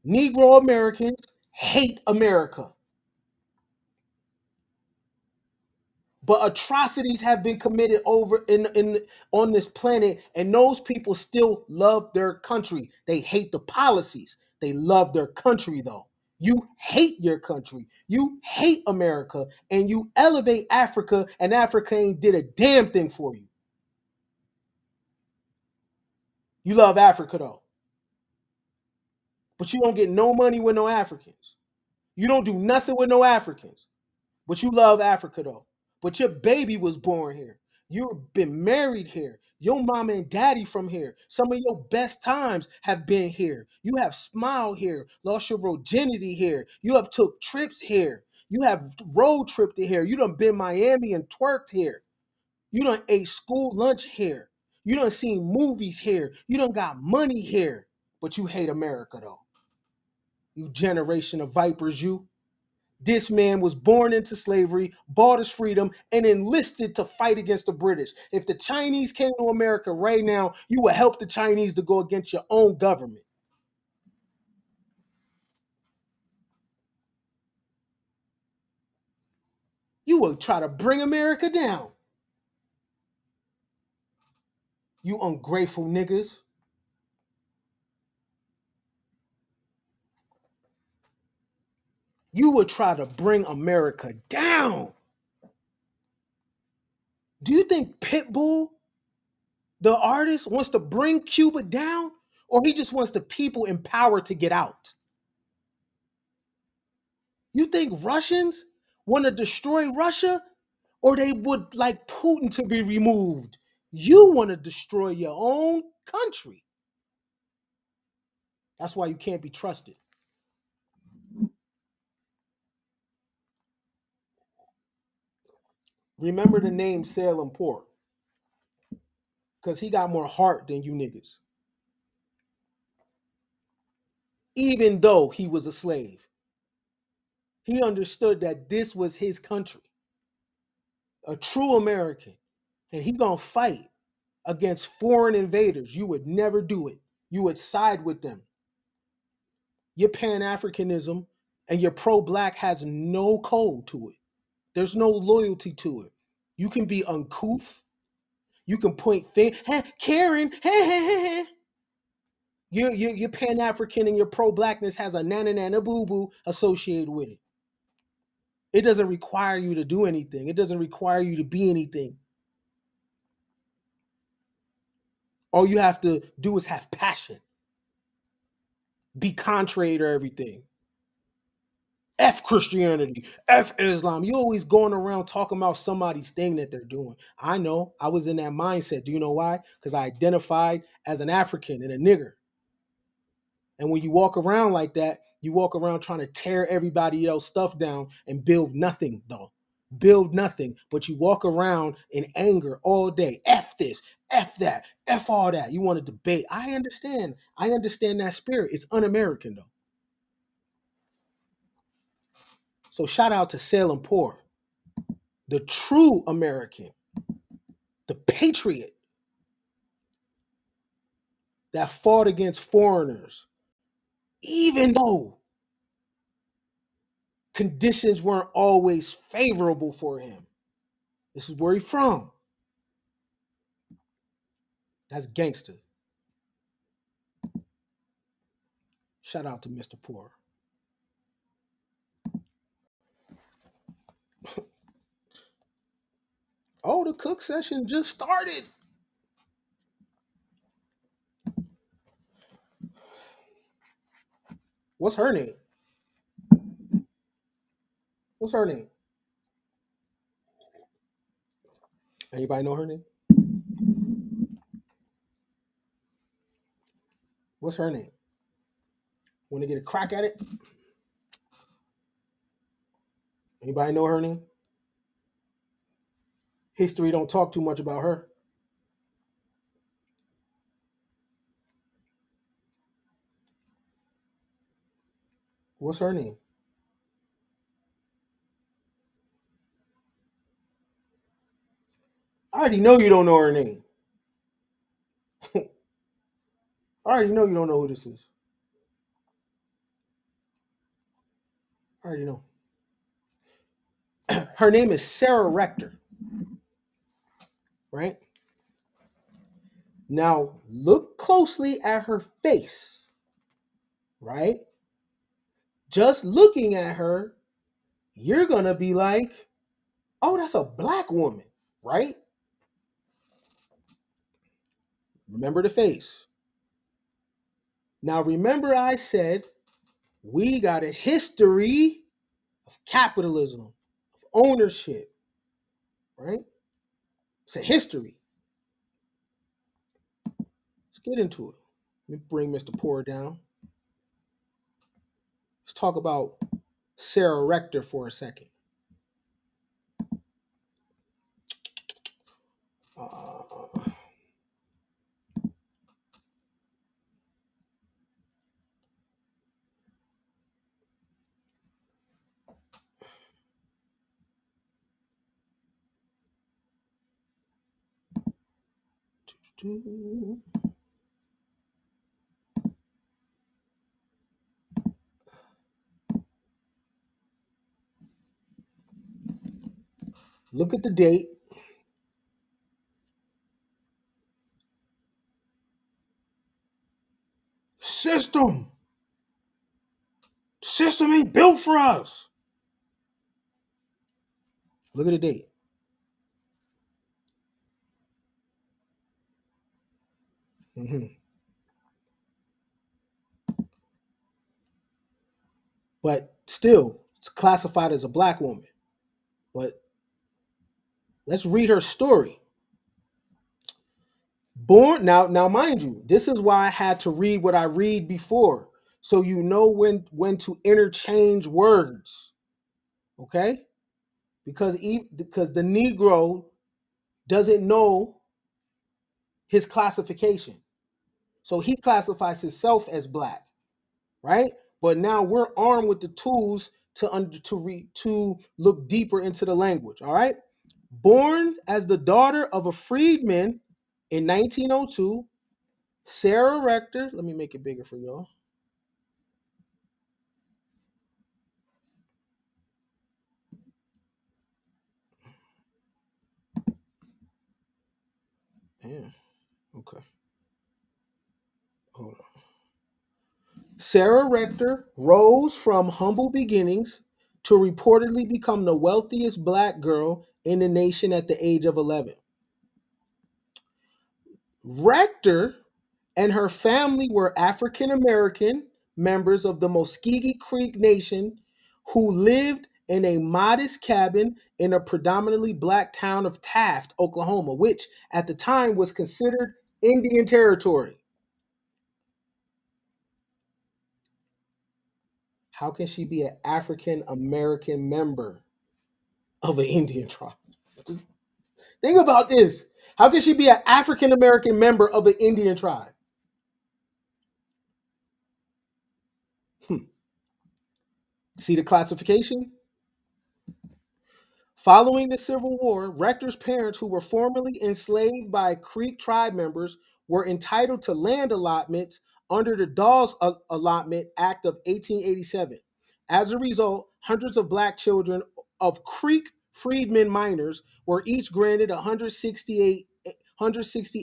Negro Americans hate America. But atrocities have been committed over in on this planet, and those people still love their country. They hate the policies. They love their country though. You hate your country. You hate America, and you elevate Africa, and Africa ain't did a damn thing for you. You love Africa though, but you don't get no money with no Africans. You don't do nothing with no Africans. But you love Africa though. But your baby was born here. You've been married here. Your mama and daddy from here. Some of your best times have been here. You have smiled here, lost your virginity here. You have took trips here. You have road tripped to here. You done been Miami and twerked here. You done ate school lunch here. You done seen movies here. You done got money here. But you hate America though. You generation of vipers, you. This man was born into slavery, bought his freedom, and enlisted to fight against the British. If the Chinese came to America right now, you would help the Chinese to go against your own government. You would try to bring America down. You ungrateful niggas. You would try to bring America down. Do you think Pitbull, the artist, wants to bring Cuba down? Or he just wants the people in power to get out? You think Russians want to destroy Russia? Or they would like Putin to be removed? You want to destroy your own country. That's why you can't be trusted. Remember the name Salem Port, because he got more heart than you niggas, even though he was a slave. He understood that this was his country, a true American, and he gonna fight against foreign invaders. You would never do it. You would side with them. Your Pan-Africanism and your pro-black has no code to it. There's no loyalty to it. You can be uncouth. You can point finger, hey, Karen, hey. Your Pan-African and your pro-blackness has a nana boo-boo associated with it. It doesn't require you to do anything. It doesn't require you to be anything. All you have to do is have passion. Be contrary to everything. F Christianity, F Islam. You always going around talking about somebody's thing that they're doing. I know. I was in that mindset. Do you know why? Because I identified as an African and a nigger. And when you walk around like that, you walk around trying to tear everybody else stuff down and build nothing, though. Build nothing. But you walk around in anger all day. F this, F that, F all that. You want to debate. I understand. I understand that spirit. It's un-American, though. So shout out to Salem Poor, the true American, the patriot that fought against foreigners, even though conditions weren't always favorable for him. This is where he's from. That's gangster. Shout out to Mr. Poor. Oh, the cook session just started. What's her name? What's her name? Anybody know her name? What's her name? Want to get a crack at it? Anybody know her name? History don't talk too much about her. What's her name? I already know you don't know her name. I already know you don't know who this is. I already know. Her name is Sarah Rector, right? Now look closely at her face, right? Just looking at her, you're gonna be like, oh, that's a black woman, right? Remember the face. Now remember I said we got a history of capitalism, of ownership, right? It's a history. Let's get into it. Let me bring Mr. Poor down. Let's talk about Sarah Rector for a second. Uh, look at the date. System. System ain't built for us. Look at the date. hmm But still, it's classified as a black woman. But let's read her story. Born now, mind you, this is why I had to read what I read before, so you know when to interchange words. Okay, because the Negro doesn't know his classification, so he classifies himself as black, right? But now we're armed with the tools to look deeper into the language. All right, born as the daughter of a freedman in 1902, Sarah Rector. Let me make it bigger for y'all. Yeah. Okay. Hold on. Sarah Rector rose from humble beginnings to reportedly become the wealthiest black girl in the nation at the age of 11. Rector and her family were African American members of the Muskogee Creek Nation who lived in a modest cabin in a predominantly black town of Taft, Oklahoma, which at the time was considered Indian territory. How can she be an African American member of an Indian tribe? Just think about this. How can she be an African American member of an Indian tribe? Hmm. See the classification? Following the Civil War, Rector's parents, who were formerly enslaved by Creek tribe members, were entitled to land allotments under the Dawes Allotment Act of 1887. As a result, hundreds of black children of Creek freedmen miners were each granted 160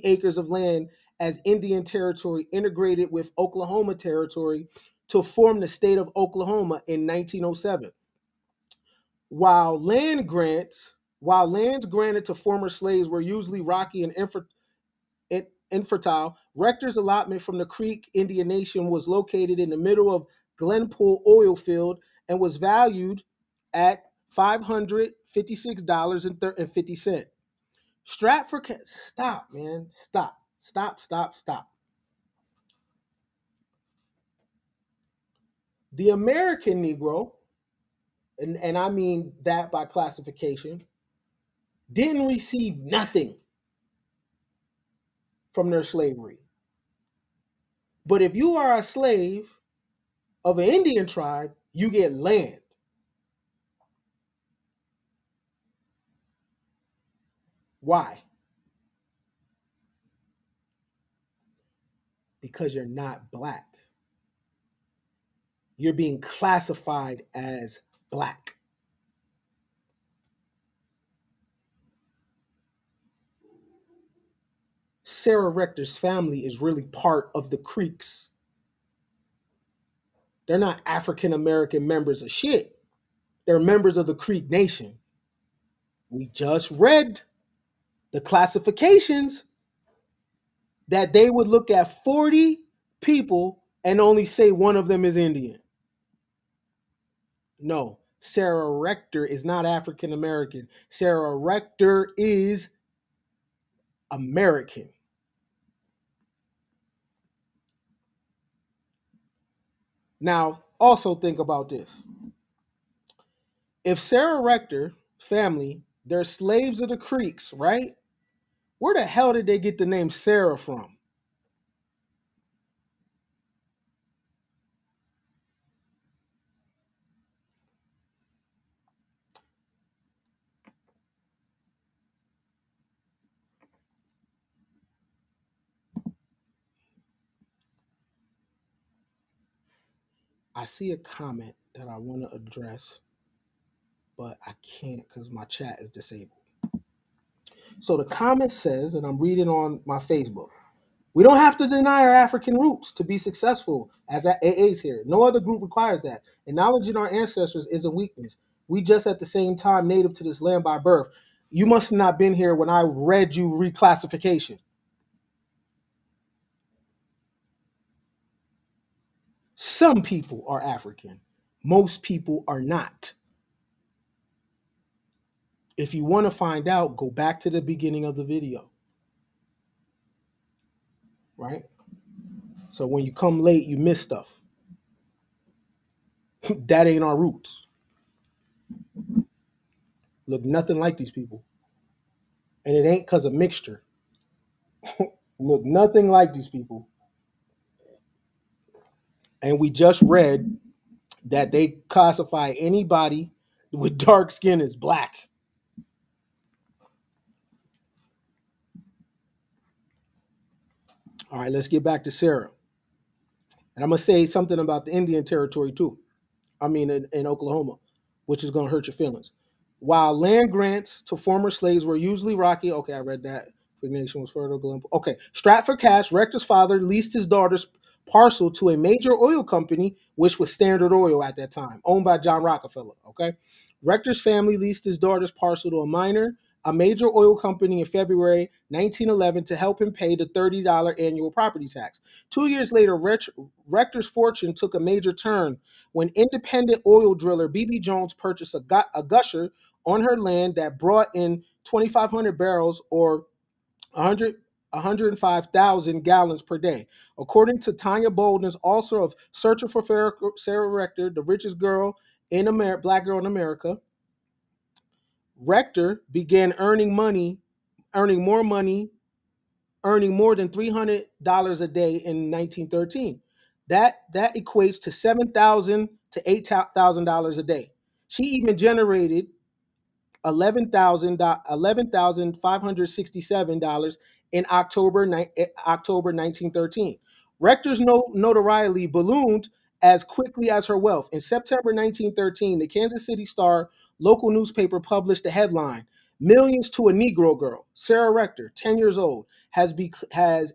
acres of land as Indian Territory integrated with Oklahoma Territory to form the state of Oklahoma in 1907. While lands granted to former slaves were usually rocky and infertile, Rector's allotment from the Creek Indian Nation was located in the middle of Glenpool oil field and was valued at $556.50. Stop, man, stop. The American Negro, and I mean that by classification, didn't receive nothing from their slavery. But if you are a slave of an Indian tribe, you get land. Why? Because you're not black. You're being classified as black. Sarah Rector's family is really part of the Creeks. They're not African American members of shit. They're members of the Creek Nation. We just read the classifications that they would look at 40 people and only say one of them is Indian. No, Sarah Rector is not African American. Sarah Rector is American. Now, also think about this. If Sarah Rector family, they're slaves of the Creeks, right? Where the hell did they get the name Sarah from? I see a comment that I want to address, but I can't because my chat is disabled. So the comment says, and I'm reading on my Facebook, We don't have to deny our African roots to be successful as AAs here. No other group requires that. Acknowledging our ancestors is a weakness. We just at the same time native to this land by birth. You must have not been here when I read you reclassification. Some people are African. Most people are not. If you want to find out, go back to the beginning of the video, right? So when you come late, you miss stuff. That ain't our roots. Look nothing like these people. And it ain't because of mixture. Look nothing like these people. And we just read that they classify anybody with dark skin as black. All right, let's get back to Sarah. And I'm going to say something about the Indian Territory too. I mean, in Oklahoma, which is going to hurt your feelings. While land grants to former slaves were usually rocky, okay, I read that. Nation was fertile. Okay, strapped for cash, Rector's father leased his daughter's parcel to a major oil company, which was Standard Oil at that time, owned by John Rockefeller. Okay, Rector's family leased his daughter's parcel to a major oil company in February 1911 to help him pay the $30 annual property tax. 2 years later, Rector's fortune took a major turn when independent oil driller B.B. Jones purchased a gusher on her land that brought in 2,500 barrels or 100, 105,000 gallons per day. According to Tanya Bolden's, author of Searching for Sarah Rector, the richest girl in America, black girl in America, Rector began earning more money, earning more than $300 a day in 1913. That equates to $7,000 to $8,000 a day. She even generated $11,567 in October 1913. Rector's notoriety ballooned as quickly as her wealth. In September 1913, the Kansas City Star local newspaper published the headline, "Millions to a Negro Girl. Sarah Rector, 10 years old, has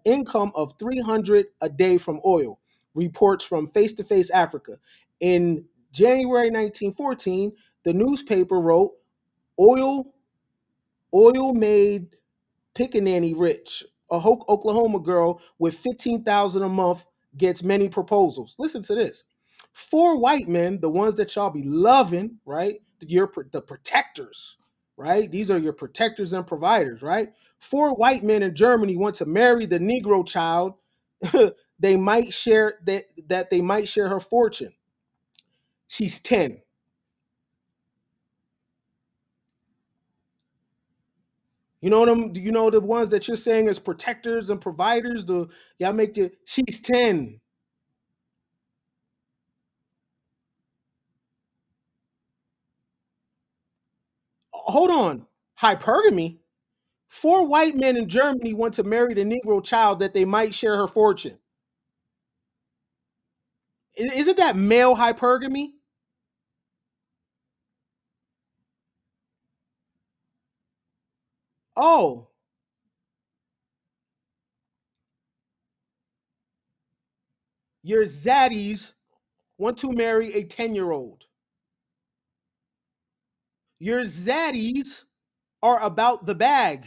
income of 300 a day from oil," reports from Face to Face Africa. In January 1914, the newspaper wrote, Oil, oil made Pickaninny rich. A Oklahoma girl with 15,000 a month gets many proposals. Listen to this. Four white men, the ones that y'all be loving, right? The protectors, right? These are your protectors and providers, right? Four white men in Germany want to marry the Negro child. They might share her fortune. She's 10. You know them. You know the ones that you're saying as protectors and providers. The y'all make it. She's 10. Hold on. Hypergamy. Four white men in Germany want to marry the Negro child that they might share her fortune. Isn't that male hypergamy? Oh, your zaddies want to marry a 10-year-old. Your zaddies are about the bag.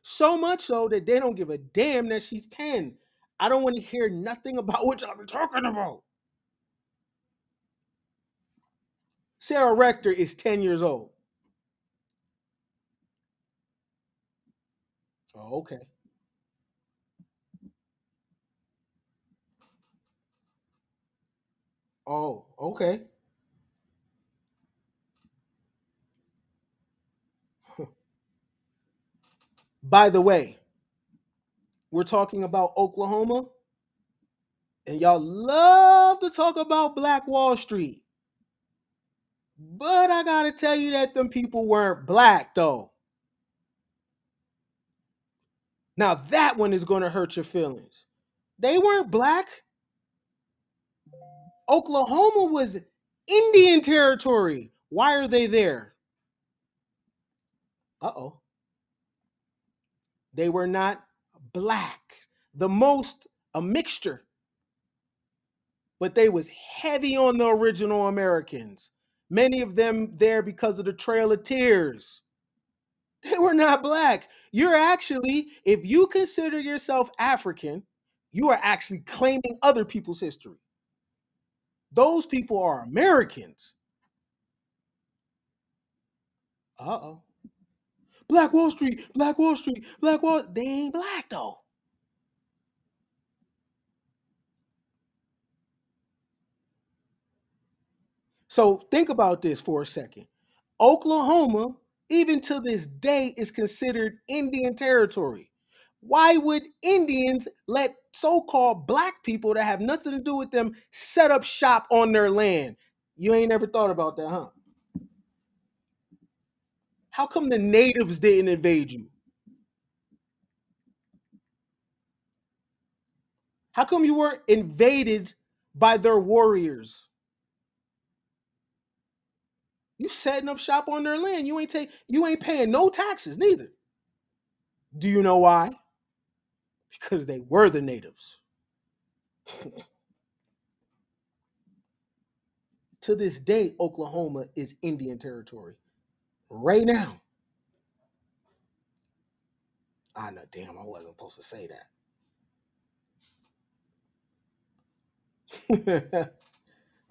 So much so that they don't give a damn that she's 10. I don't want to hear nothing about what y'all be talking about. Sarah Rector is 10 years old. Oh, okay. Oh, okay. By the way, we're talking about Oklahoma, and y'all love to talk about Black Wall Street. But I gotta tell you that them people weren't black, though. Now, that one is gonna hurt your feelings. They weren't black. Oklahoma was Indian territory. Why are they there? Uh oh. They were not black. the most a mixture, but they was heavy on the original Americans. Many of them there because of the Trail of Tears. They were not black. You're actually, if you consider yourself African, you are actually claiming other people's history. Those people are Americans. Uh-oh. Black Wall Street, Black Wall Street, Black Wall. They ain't black though. So think about this for a second. Oklahoma, even to this day, is considered Indian territory. Why would Indians let so-called black people that have nothing to do with them set up shop on their land? You ain't never thought about that, huh? How come the natives didn't invade you? How come you were invaded by their warriors? You setting up shop on their land. You ain't paying no taxes neither. Do you know why? Because they were the natives. To this day, Oklahoma is Indian territory. Right now. I know, damn, I wasn't supposed to say that.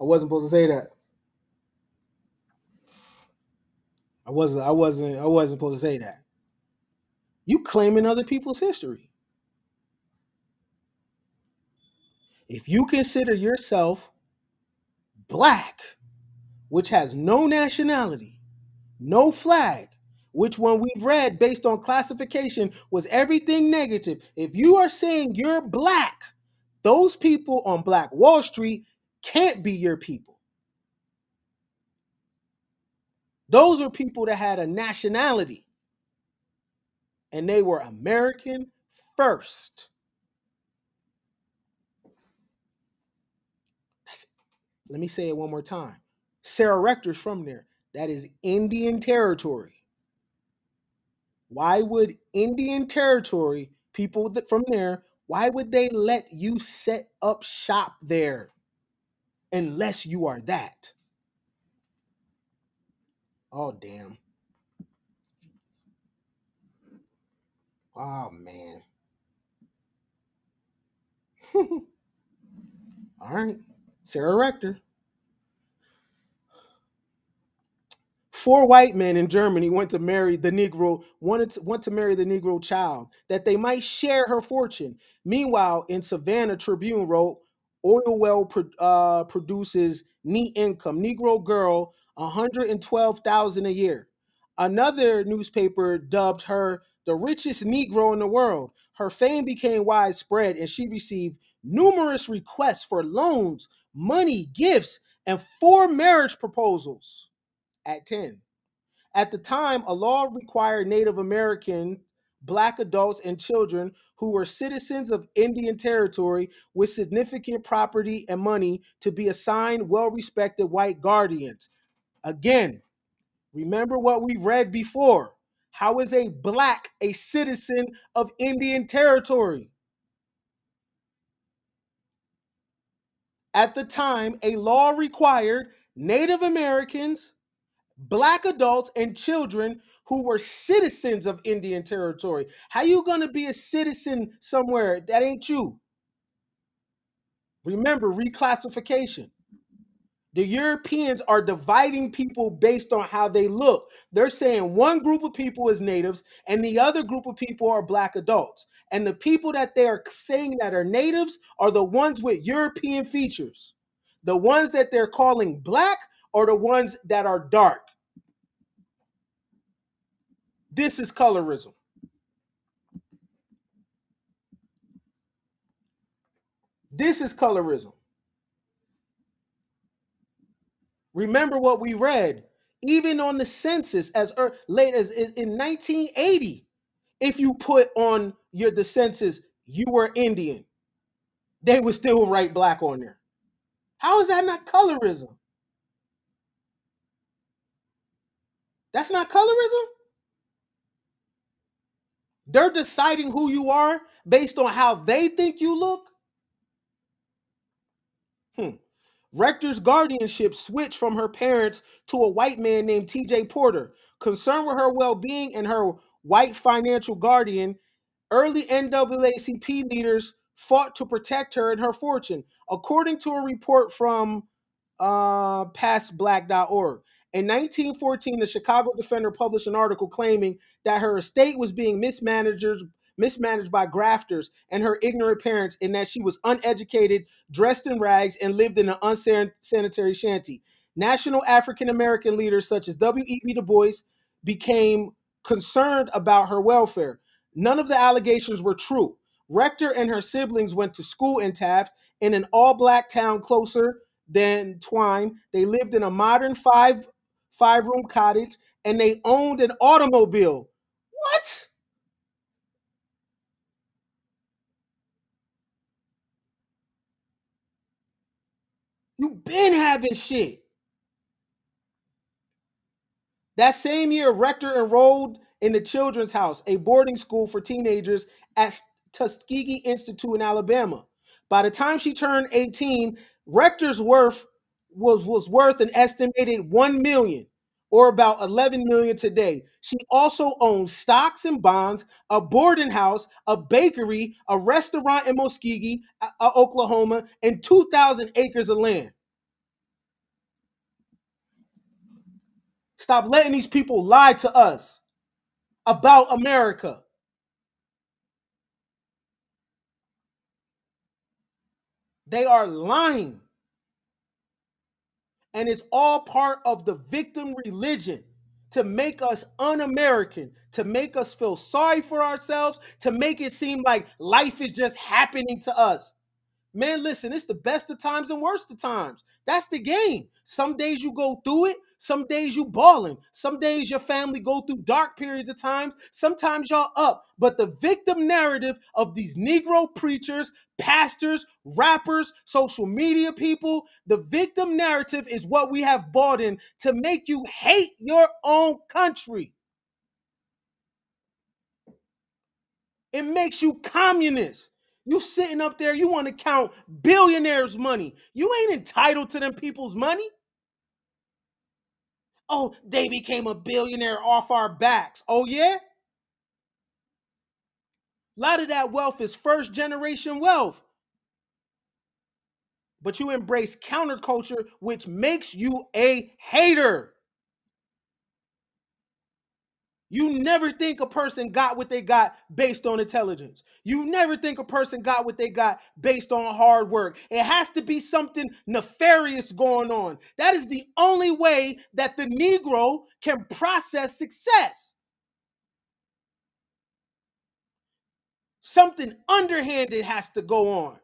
I wasn't supposed to say that. I wasn't supposed to say that. You claiming other people's history. If you consider yourself black, which has no nationality, no flag, which when we've read based on classification was everything negative. If you are saying you're black, those people on Black Wall Street can't be your people. Those are people that had a nationality and they were American first. Let me say it one more time. Sarah Rector's from there. That is Indian territory. Why would Indian territory, people from there, why would they let you set up shop there unless you are that? Oh, damn. Oh, man. All right. Sarah Rector. Four white men in Germany went to marry the Negro, want to marry the Negro child that they might share her fortune. Meanwhile, in Savannah Tribune wrote, oil well produces neat income. Negro girl, 112,000 a year. Another newspaper dubbed her the richest Negro in the world. Her fame became widespread, and she received numerous requests for loans, money, gifts, and 4 marriage proposals at 10. At the time, a law required Native American, Black adults, and children who were citizens of Indian territory with significant property and money to be assigned well respected white guardians. Again, remember what we read before. How is a Black a citizen of Indian territory? At the time, a law required Native Americans, Black adults, and children who were citizens of Indian territory. How you going to be a citizen somewhere that ain't you? Remember, reclassification. The Europeans are dividing people based on how they look. They're saying one group of people is natives and the other group of people are Black adults. And the people that they are saying that are natives are the ones with European features. The ones that they're calling Black are the ones that are dark. This is colorism. This is colorism. Remember what we read, even on the census as late as in 1980. If you put on the census, you were Indian, they would still write Black on there. How is that not colorism? That's not colorism. They're deciding who you are based on how they think you look. Hmm. Rector's guardianship switched from her parents to a white man named TJ Porter. Concerned with her well being and her white financial guardian, early NAACP leaders fought to protect her and her fortune, according to a report from pastblack.org. In 1914, the Chicago Defender published an article claiming that her estate was being mismanaged by grafters and her ignorant parents, and that she was uneducated, dressed in rags, and lived in an unsanitary shanty. National African American leaders such as W.E.B. Du Bois became concerned about her welfare. None of the allegations were true. Rector and her siblings went to school in Taft in an all-black town closer than Twine. They lived in a modern five-room cottage, and they owned an automobile. What? You been having shit. That same year, Rector enrolled in the Children's House, a boarding school for teenagers at Tuskegee Institute in Alabama. By the time she turned 18, Rector's worth was worth an estimated 1 million, or about 11 million today. She also owns stocks and bonds, a boarding house, a bakery, a restaurant in Muskogee, Oklahoma, and 2,000 acres of land. Stop letting these people lie to us about America. They are lying. And it's all part of the victim religion to make us un-American, to make us feel sorry for ourselves, to make it seem like life is just happening to us. Man, listen, it's the best of times and worst of times. That's the game. Some days you go through it. Some days you balling. Some days your family go through dark periods of time. Sometimes y'all up. But the victim narrative of these Negro preachers, pastors, rappers, social media people, the victim narrative is what we have bought in to make you hate your own country. It makes you communist. You sitting up there, you want to count billionaires' money. You ain't entitled to them people's money. Oh, they became a billionaire off our backs. Oh, yeah? A lot of that wealth is first generation wealth. But you embrace counterculture, which makes you a hater. You never think a person got what they got based on intelligence. You never think a person got what they got based on hard work. It has to be something nefarious going on. That is the only way that the Negro can process success. Something underhanded has to go on.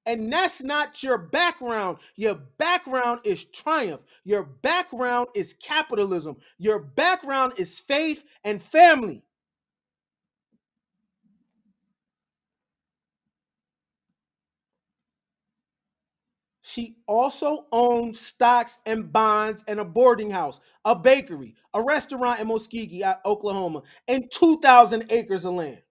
And that's not your background. Your background is triumph. Your background is capitalism. Your background is faith and family. She also owned stocks and bonds and a boarding house, a bakery, a restaurant in Muskogee, Oklahoma, and 2,000 acres of land.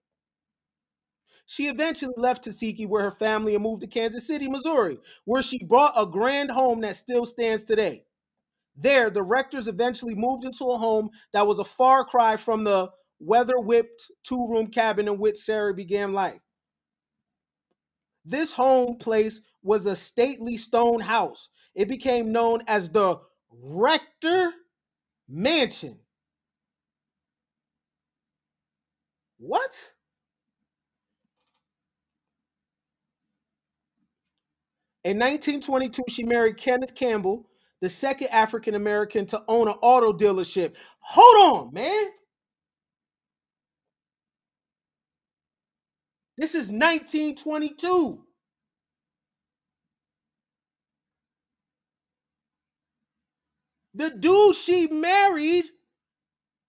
She eventually left Tuskegee where her family and moved to Kansas City, Missouri, where she bought a grand home that still stands today. There, the Rectors eventually moved into a home that was a far cry from the weather whipped two-room cabin in which Sarah began life. This home place was a stately stone house. It became known as the Rector Mansion. What? In 1922, she married Kenneth Campbell, the second African American to own an auto dealership. Hold on, man. This is 1922. The dude she married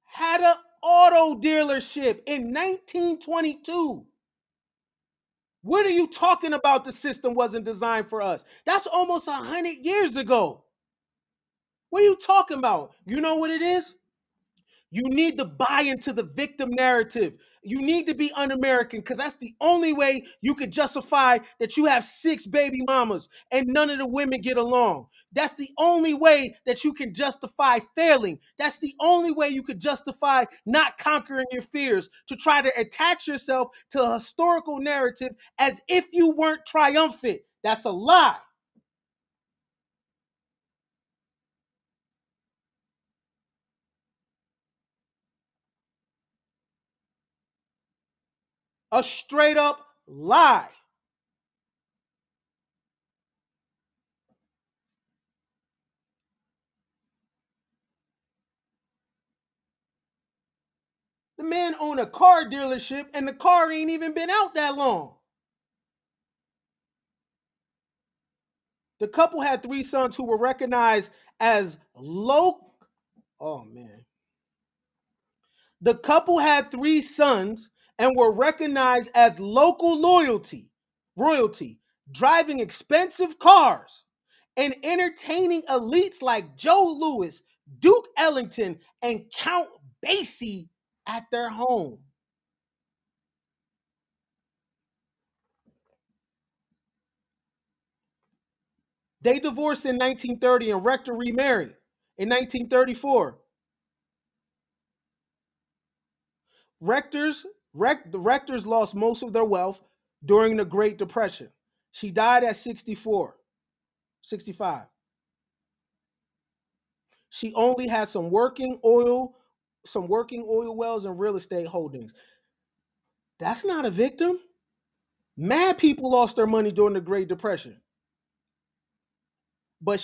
had an auto dealership in 1922. What are you talking about? The system wasn't designed for us. That's almost 100 years ago. What are you talking about? You know what it is? You need to buy into the victim narrative. You need to be un-American because that's the only way you could justify that you have 6 baby mamas and none of the women get along. That's the only way that you can justify failing. That's the only way you could justify not conquering your fears, to try to attach yourself to a historical narrative as if you weren't triumphant. That's a lie. A straight up lie. The man owned a car dealership and the car ain't even been out that long. The couple had 3 sons who were recognized as low. Oh man. The couple had 3 sons and were recognized as local royalty, driving expensive cars and entertaining elites like Joe Louis, Duke Ellington, and Count Basie at their home. They divorced in 1930 and Rector remarried in 1934. The rectors lost most of their wealth during the Great Depression. She died at 64, 65. She only had some working oil wells and real estate holdings. That's not a victim. Mad people lost their money during the Great Depression. But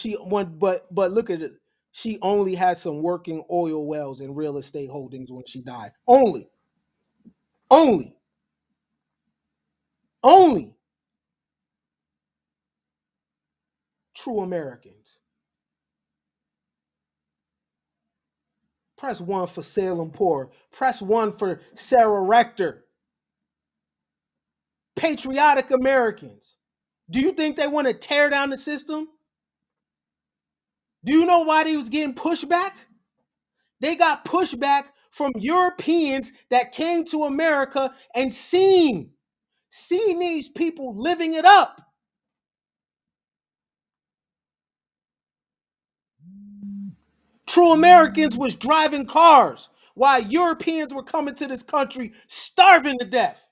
look at it. She only had some working oil wells and real estate holdings when she died. Only, only true Americans. Press 1 for Salem Poor. Press 1 for Sarah Rector. Patriotic Americans. Do you think they want to tear down the system? Do you know why they was getting pushback? They got pushback from Europeans that came to America and seen these people living it up. True Americans was driving cars while Europeans were coming to this country starving to death.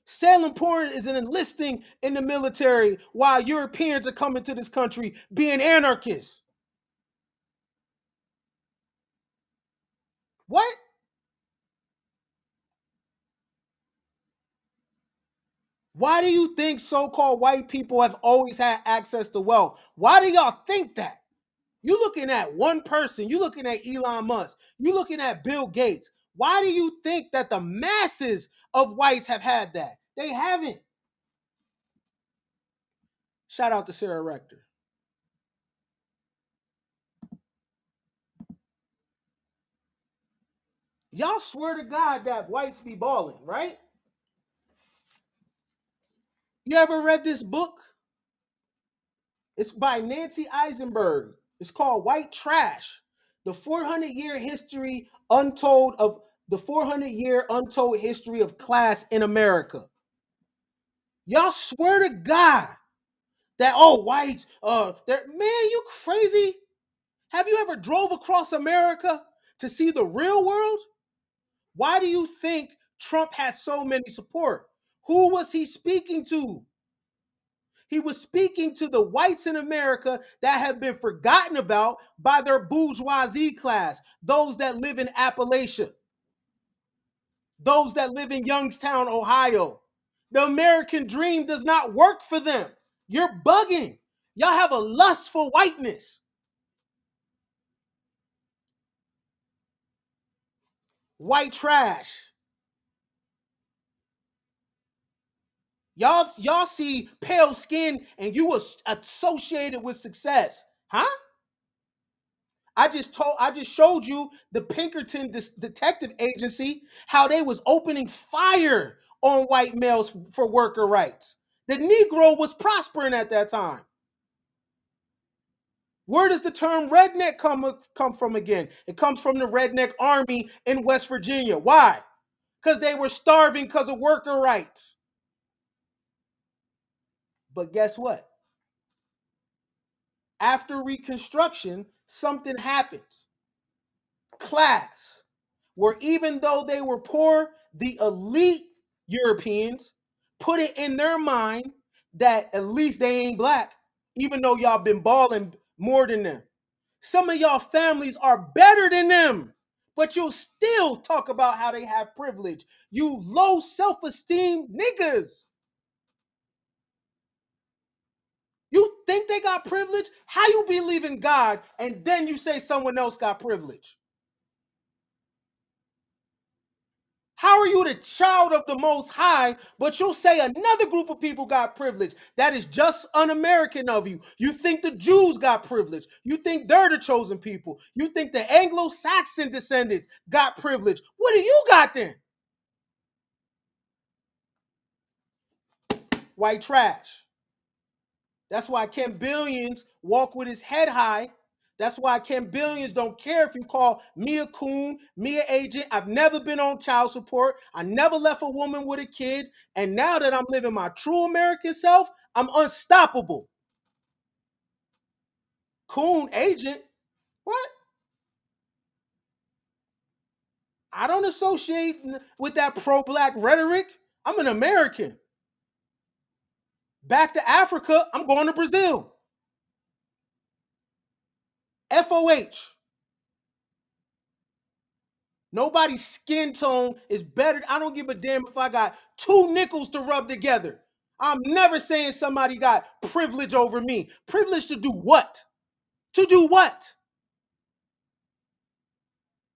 Salem Poor is an enlisting in the military while Europeans are coming to this country being anarchists. What? Why do you think so-called white people have always had access to wealth? Why do y'all think that? You're looking at one person. You're looking at Elon Musk. You're looking at Bill Gates. Why do you think that the masses of whites have had that? They haven't. Shout out to Sarah Rector. Y'all swear to God that whites be balling, right? You ever read this book? It's by Nancy Eisenberg. It's called White Trash: The 400-year history untold of the 400-year untold history of class in America. Y'all swear to God that whites, man, you crazy? Have you ever drove across America to see the real world? Why do you think Trump had so many support? Who was he speaking to? He was speaking to the whites in America that have been forgotten about by their bourgeoisie class, those that live in Appalachia, those that live in Youngstown, Ohio. The American dream does not work for them. You're bugging. Y'all have a lust for whiteness. White trash. Y'all see pale skin and you was associated with success. Huh? I just showed you the Pinkerton detective agency, how they was opening fire on white males for worker rights. The Negro was prospering at that time. Where does the term redneck come from again? It comes from the redneck army in West Virginia. Why? Because they were starving because of worker rights. But guess what? After Reconstruction, something happens. Class, where even though they were poor, the elite Europeans put it in their mind that at least they ain't black, even though y'all been balling more than them. Some of y'all families are better than them, but you'll still talk about how they have privilege. You low self-esteem niggas. You think they got privilege? How you believe in God and then you say someone else got privilege? How are you the child of the Most High, but you'll say another group of people got privilege? That is just un-American of you. You think the Jews got privilege. You think they're the chosen people. You think the Anglo-Saxon descendants got privilege. What do you got then? White trash. That's why Ken Billions walk with his head high. That's why Ken Billions don't care if you call me a coon, me an agent. I've never been on child support. I never left a woman with a kid. And now that I'm living my true American self, I'm unstoppable. Coon agent? What? I don't associate with that pro-black rhetoric. I'm an American. Back to Africa, I'm going to Brazil. FOH. Nobody's skin tone is better. I don't give a damn if I got two nickels to rub together. I'm never saying somebody got privilege over me. Privilege to do what? To do what?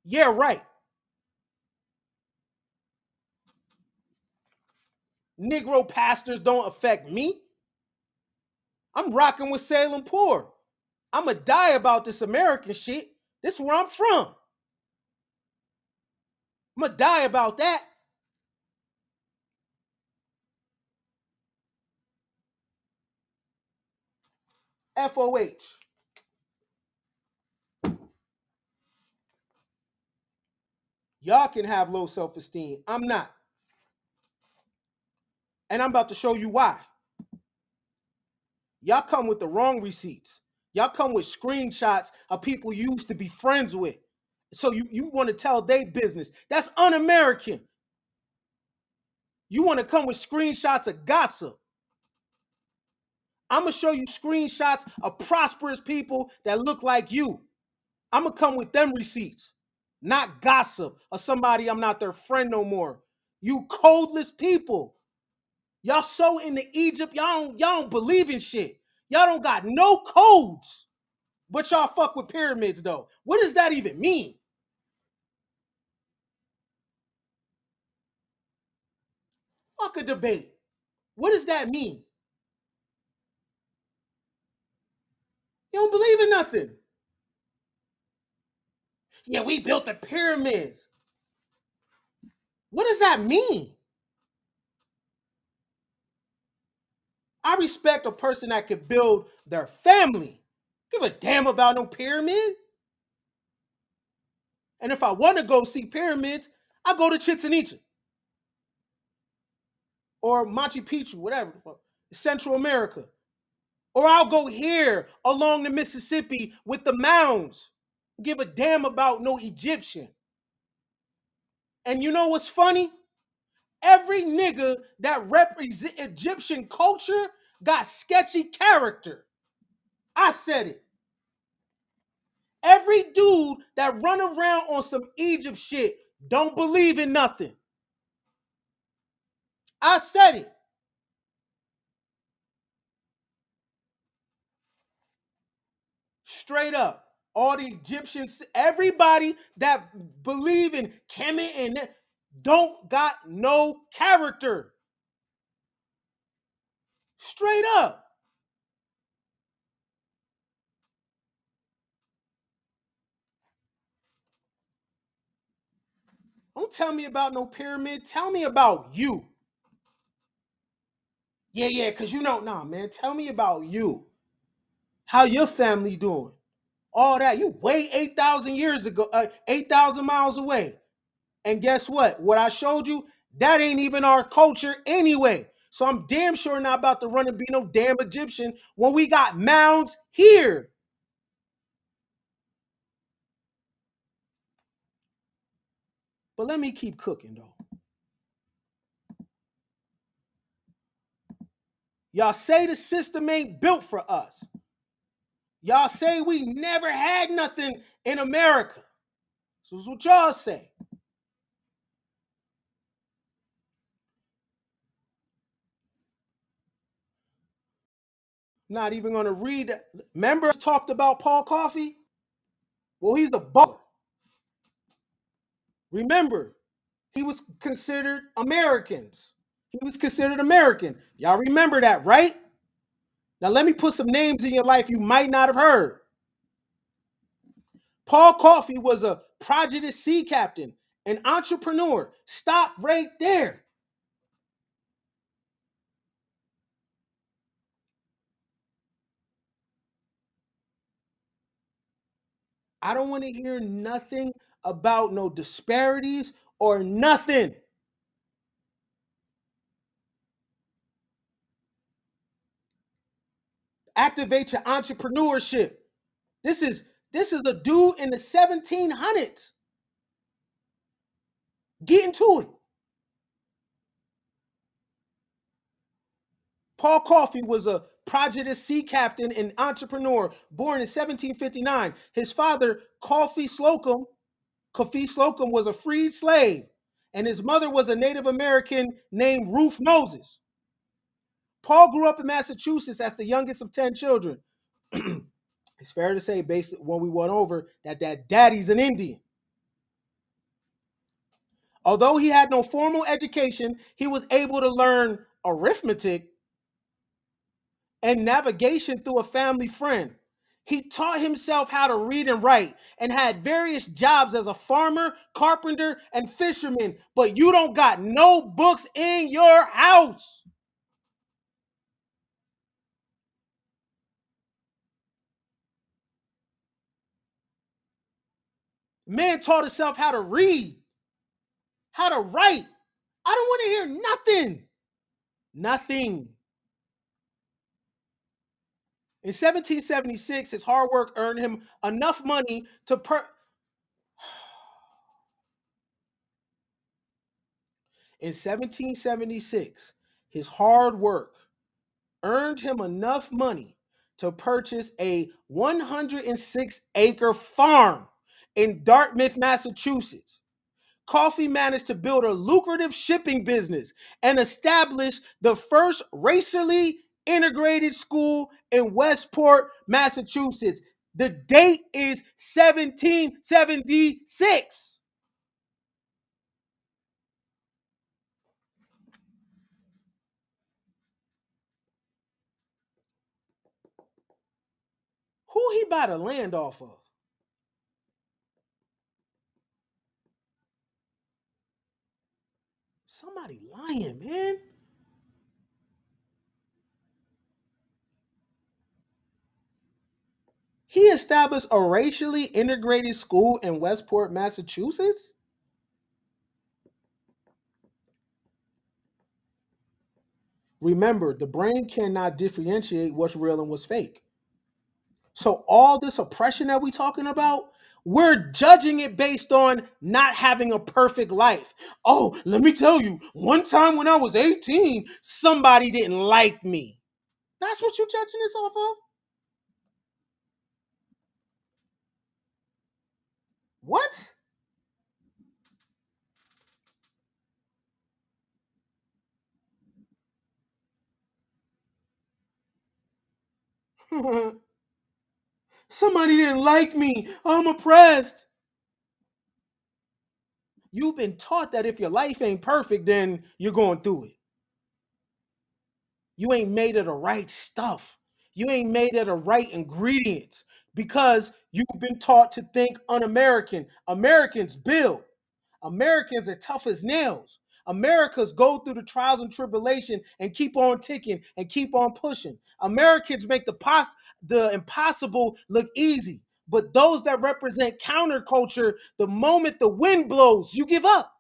Yeah, right. Negro pastors don't affect me. I'm rocking with Salem Poor. I'm going to die about this American shit. This is where I'm from. I'm going to die about that. FOH. Y'all can have low self-esteem. I'm not. And I'm about to show you why. Y'all come with the wrong receipts. Y'all come with screenshots of people you used to be friends with. So you want to tell their business. That's un-American. You want to come with screenshots of gossip. I'm going to show you screenshots of prosperous people that look like you. I'm going to come with them receipts, not gossip of somebody I'm not their friend no more. You codeless people. Y'all so into Egypt, y'all don't believe in shit. Y'all don't got no codes. But y'all fuck with pyramids though. What does that even mean? Fuck a debate. What does that mean? You don't believe in nothing. Yeah, we built the pyramids. What does that mean? I respect a person that could build their family. Give a damn about no pyramid. And if I want to go see pyramids, I go to Chichen Itza or Machu Picchu, whatever, Central America. Or I'll go here along the Mississippi with the mounds. Give a damn about no Egyptian. And you know what's funny? Every nigga that represent Egyptian culture got sketchy character. I said it. Every dude that run around on some Egypt shit don't believe in nothing. I said it. Straight up. All the Egyptians, everybody that believe in Kemet and don't got no character. Straight up. Don't tell me about no pyramid. Tell me about you. Yeah, because you know, nah, man. Tell me about you. How your family doing? All that. You way 8,000 years ago, 8,000 miles away. And guess what? What I showed you, that ain't even our culture anyway. So I'm damn sure not about to run and be no damn Egyptian when we got mounds here. But let me keep cooking though. Y'all say the system ain't built for us. Y'all say we never had nothing in America. So this is what y'all say. Not even gonna read that. Remember, I talked about Paul Coffey? Well, he's a baller. Remember, he was considered Americans. He was considered American. Y'all remember that, right? Now let me put some names in your life you might not have heard. Paul Coffey was a prejudiced sea captain, an entrepreneur. Stop right there. I don't want to hear nothing about no disparities or nothing. Activate your entrepreneurship. This is this is a dude in the 1700s. Get into it. Paul Coffey was a prejudiced sea captain and entrepreneur born in 1759. His father, Coffee Slocum, was a freed slave, and his mother was a Native American named Ruth Moses. Paul grew up in Massachusetts as the youngest of 10 children. It's fair to say, based on when we went over, that daddy's an Indian. Although he had no formal education, he was able to learn arithmetic and navigation through a family friend. He taught himself how to read and write and had various jobs as a farmer, carpenter, and fisherman. But you don't got no books in your house. Man taught himself how to read, how to write. I don't want to hear nothing. Nothing. In 1776, his hard work earned him enough money to In 1776, his hard work earned him enough money to purchase a 106-acre farm in Dartmouth, Massachusetts. Coffey managed to build a lucrative shipping business and establish the first racially integrated school in Westport, Massachusetts. The date is 1776. Who he bought a land off of? Somebody lying, man. He established a racially integrated school in Westport, Massachusetts? Remember, the brain cannot differentiate what's real and what's fake. So all this oppression that we talking about, we're judging it based on not having a perfect life. Oh, let me tell you, one time when I was 18, somebody didn't like me. That's what you're judging this off of? What? Somebody didn't like me. I'm oppressed. You've been taught that if your life ain't perfect, then you're going through it. You ain't made of the right stuff. You ain't made of the right ingredients because you've been taught to think un-American. Americans build. Americans are tough as nails. Americans go through the trials and tribulation and keep on ticking and keep on pushing. Americans make the impossible look easy. But those that represent counterculture, the moment the wind blows, you give up.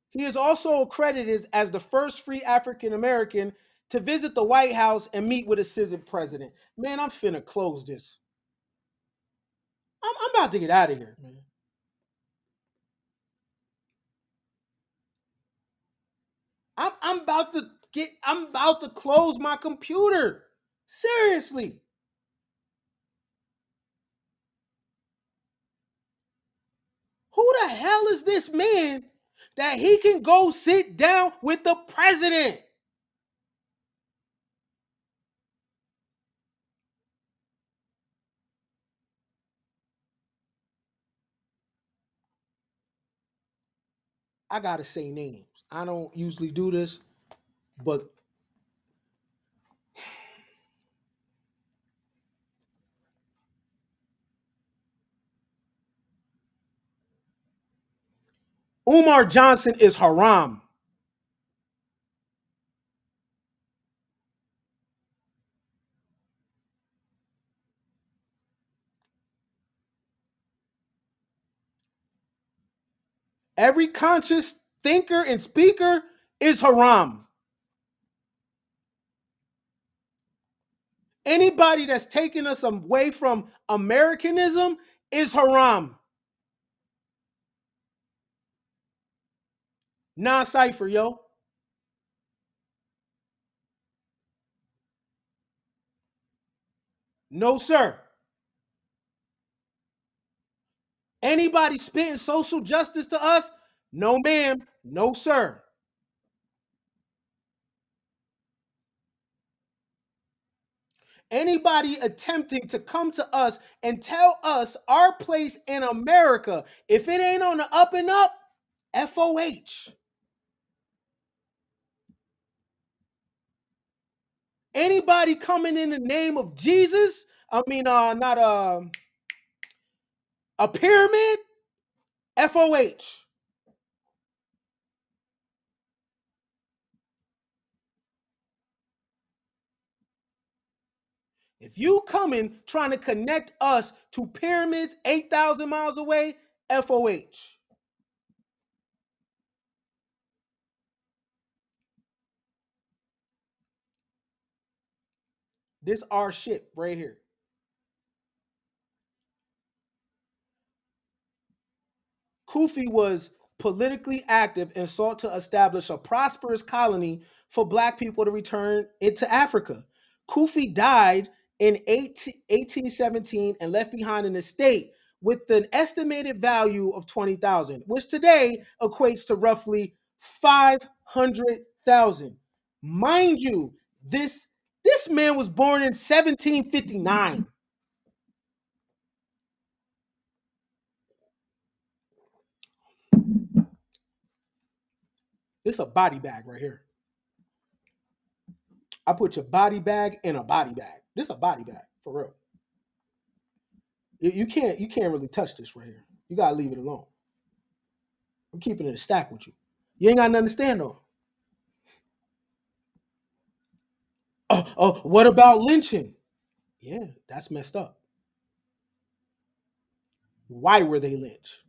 He is also accredited as the first free African American to visit the White House and meet with a sitting president. Man, I'm finna close this. I'm about to get out of here, man. I'm about to I'm about to close my computer. Seriously. Who the hell is this man that he can go sit down with the president? I gotta say names. I don't usually do this, but Umar Johnson is haram. Every conscious thinker and speaker is haram. Anybody that's taking us away from Americanism is haram. Non-cipher, yo. No, sir. Anybody spitting social justice to us? No, ma'am. No, sir. Anybody attempting to come to us and tell us our place in America, if it ain't on the up and up, FOH. Anybody coming in the name of Jesus, I mean, not a pyramid, FOH. If you coming trying to connect us to pyramids 8,000 miles away, FOH. This our shit right here. Kufi was politically active and sought to establish a prosperous colony for black people to return into Africa. Kufi died in 1817 and left behind an estate with an estimated value of 20,000, which today equates to roughly 500,000. Mind you, this man was born in 1759. It's a body bag right here. I put your body bag in a body bag. This is a body bag for real. You can't really touch this right here. You gotta leave it alone. I'm keeping it a stack with you. You ain't got nothing to stand on. Oh, what about lynching? Yeah, that's messed up. Why were they lynched?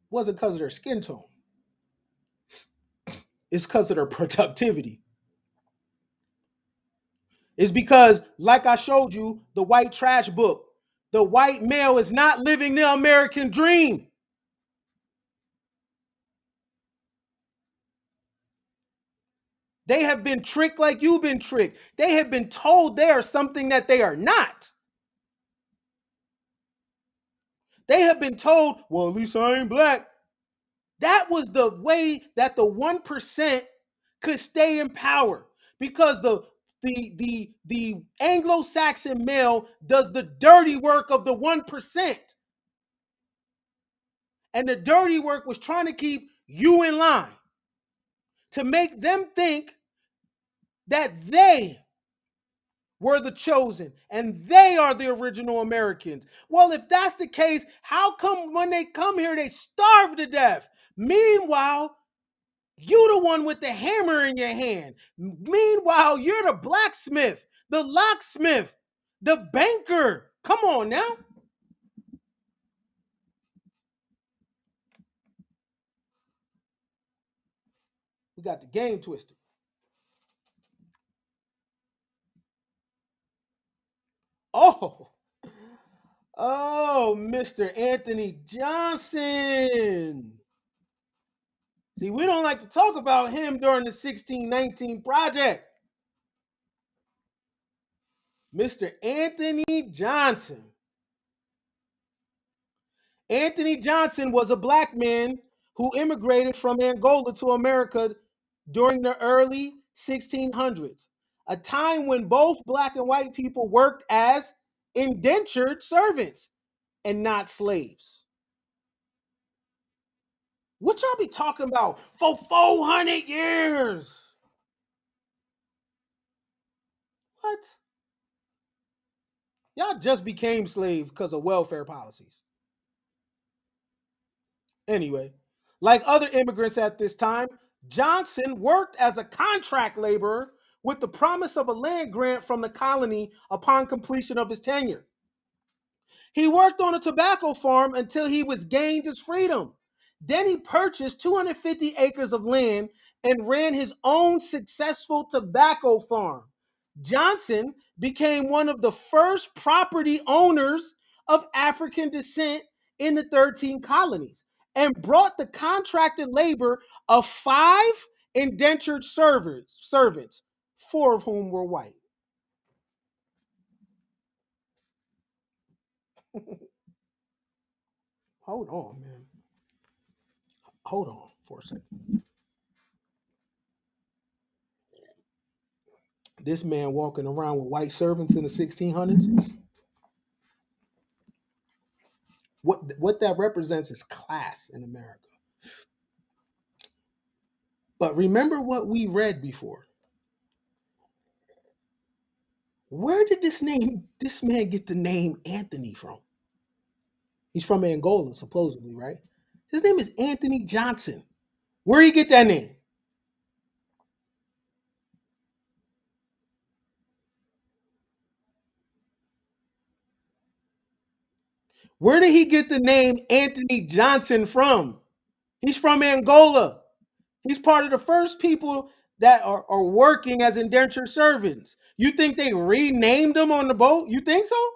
It wasn't because of their skin tone. It's because of their productivity. It's because, like I showed you, the white trash book, the white male is not living the American dream. They have been tricked like you've been tricked. They have been told they are something that they are not. They have been told, well, at least I ain't black. That was the way that the 1% could stay in power because the Anglo-Saxon male does the dirty work of the 1%. And the dirty work was trying to keep you in line to make them think that they were the chosen and they are the original Americans. Well, if that's the case, how come when they come here, they starve to death? Meanwhile, You the one with the hammer in your hand. Meanwhile, you're the blacksmith, the locksmith, the banker. Come on now. We got the game twisted. Oh, oh, Mr. Anthony Johnson. See, we don't like to talk about him during the 1619 project. Mr. Anthony Johnson. Anthony Johnson was a black man who immigrated from Angola to America during the early 1600s, a time when both black and white people worked as indentured servants and not slaves. What y'all be talking about for 400 years? What? Y'all just became slaves because of welfare policies. Anyway, like other immigrants at this time, Johnson worked as a contract laborer with the promise of a land grant from the colony upon completion of his tenure. He worked on a tobacco farm until he was gained his freedom. Then he purchased 250 acres of land and ran his own successful tobacco farm. Johnson became one of the first property owners of African descent in the 13 colonies and brought the contracted labor of 5 indentured servants, 4 of whom were white. Hold on, man. Hold on for a second. This man walking around with white servants in the 1600s. What that represents is class in America. But remember what we read before. Where did this man get the name Anthony from? He's from Angola, supposedly, right? His name is Anthony Johnson. Where did he get that name? Where did he get the name Anthony Johnson from? He's from Angola. He's part of the first people that are working as indentured servants. You think they renamed him on the boat? You think so?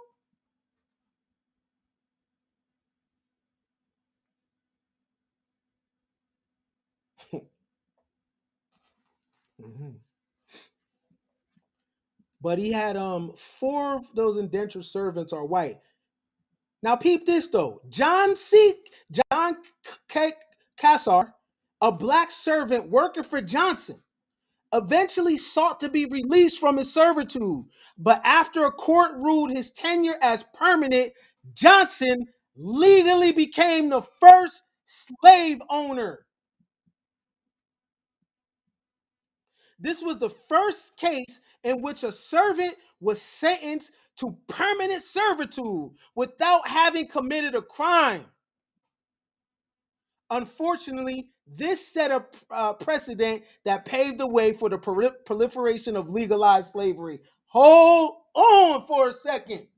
Mhm. But he had 4 of those indentured servants are white. Now peep this though. John K. Cassar, a black servant working for Johnson, eventually sought to be released from his servitude. But after a court ruled his tenure as permanent, Johnson legally became the first slave owner. This was the first case in which a servant was sentenced to permanent servitude without having committed a crime. Unfortunately, this set a precedent that paved the way for the proliferation of legalized slavery. Hold on for a second.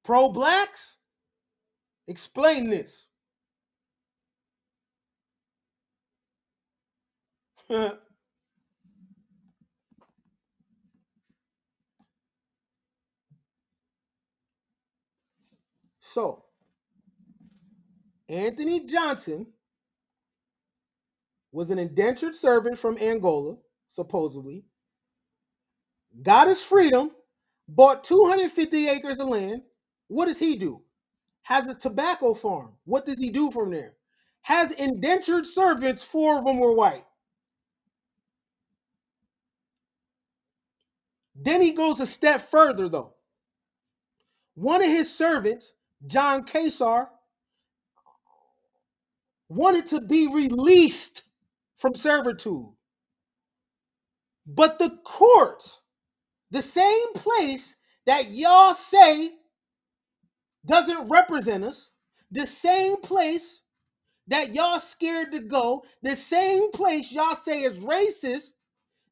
Pro blacks, explain this. So, Anthony Johnson was an indentured servant from Angola, supposedly, got his freedom, bought 250 acres of land. What does he do? Has a tobacco farm. What does he do from there? Has indentured servants, 4 of them were white. Then he goes a step further, though. One of his servants, John Caesar, wanted to be released from servitude. But the court, the same place that y'all say doesn't represent us, The same place that y'all scared to go, the same place y'all say is racist,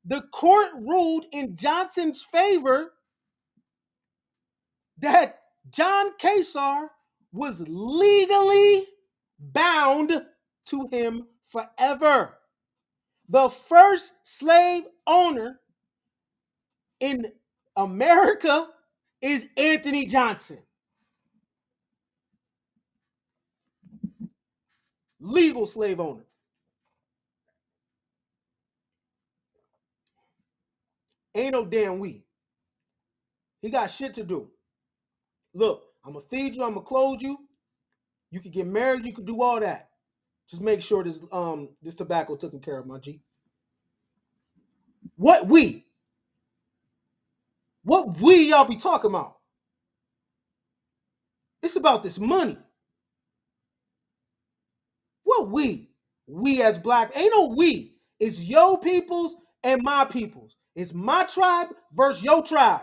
the court ruled in Johnson's favor that John Kasar was legally bound to him forever. The first slave owner in America is Anthony Johnson. Legal slave owner. Ain't no damn we. He got shit to do. Look, I'm gonna feed you, I'm gonna clothe you. You could get married, you could do all that. Just make sure this tobacco taken care of, my G. What we? What we y'all be talking about? It's about this money. What we? We as black, ain't no we. It's your peoples and my peoples. It's my tribe versus your tribe.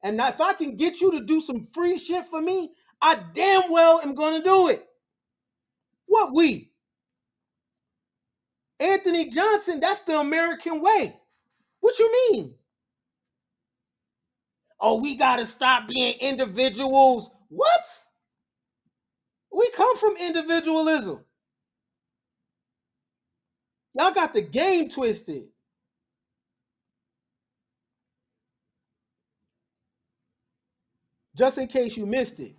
And if I can get you to do some free shit for me, I damn well am gonna do it. What we? Anthony Johnson, that's the American way. What you mean? Oh, we gotta stop being individuals. What? We come from individualism. Y'all got the game twisted. Just in case you missed it,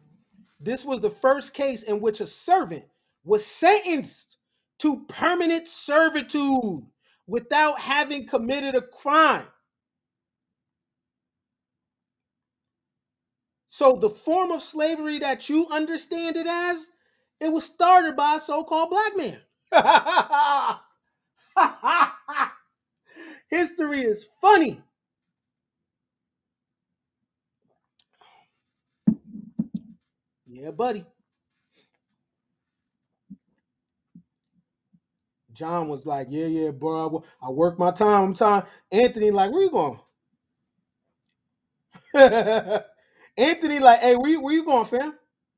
this was the first case in which a servant was sentenced to permanent servitude without having committed a crime. So the form of slavery that you understand it as, it was started by a so-called black man. History is funny. Yeah, buddy. John was like, yeah, bro. I work my time. I'm time. Anthony, like, where you going? Anthony, like, hey, where you going, fam?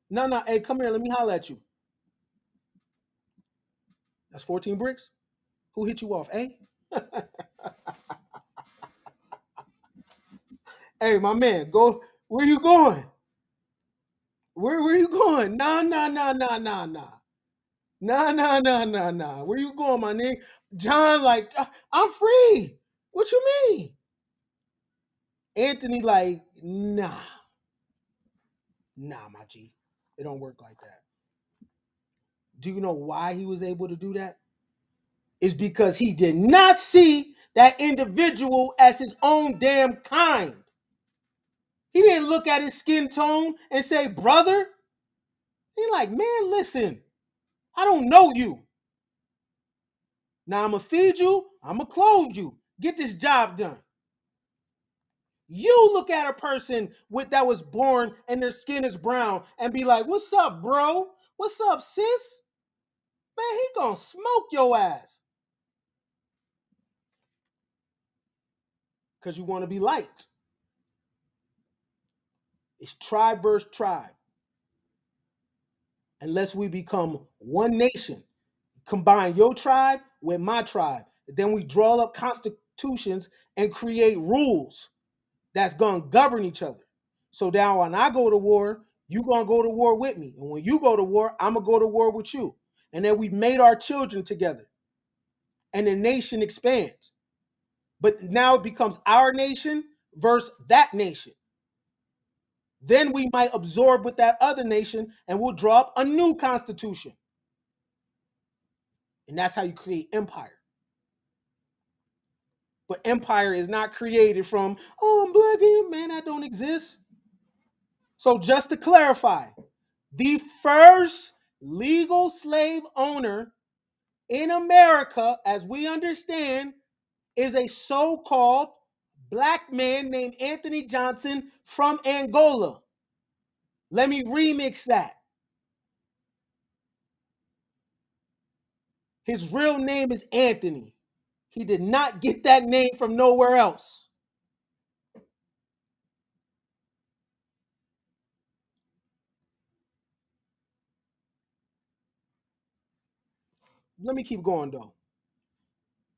No, hey, come here. Let me holler at you. That's 14 bricks. Who hit you off? Eh? Hey, my man, go. Where you going? Where you going? Nah. Nah. Where you going, my nigga? John, like, I'm free. What you mean? Anthony, like, nah, my G. It don't work like that. Do you know why he was able to do that? It's because he did not see that individual as his own damn kind. He didn't look at his skin tone and say, brother. He like, man, listen, I don't know you. Now I'm gonna feed you, I'm gonna clothe you. Get this job done. You look at a person that was born and their skin is brown and be like, what's up, bro? What's up, sis? Man, he gonna smoke your ass. Because you want to be liked. It's tribe versus tribe. Unless we become one nation, combine your tribe with my tribe. Then we draw up constitutions and create rules that's going to govern each other. So now when I go to war, you going to go to war with me. And when you go to war, I'm going to go to war with you. And then we made our children together. And the nation expands. But now it becomes our nation versus that nation. Then we might absorb with that other nation and we'll draw up a new constitution. And that's how you create empire. But empire is not created from, oh, I'm black, man, that don't exist. So just to clarify, the first legal slave owner in America, as we understand, is a so-called black man named Anthony Johnson from Angola. Let me remix that. His real name is Anthony. He did not get that name from nowhere else. let me keep going though.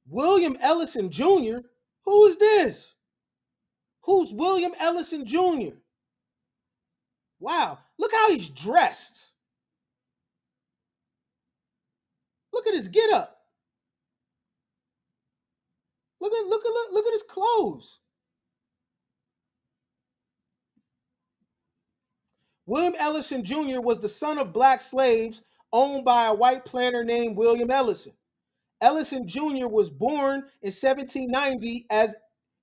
William Ellison Jr. Who is this? Who's William Ellison Jr.? Wow, look how he's dressed. Look at his get up. Look at his clothes. William Ellison Jr. was the son of black slaves owned by a white planter named William Ellison. Ellison Jr. was born in 1790 as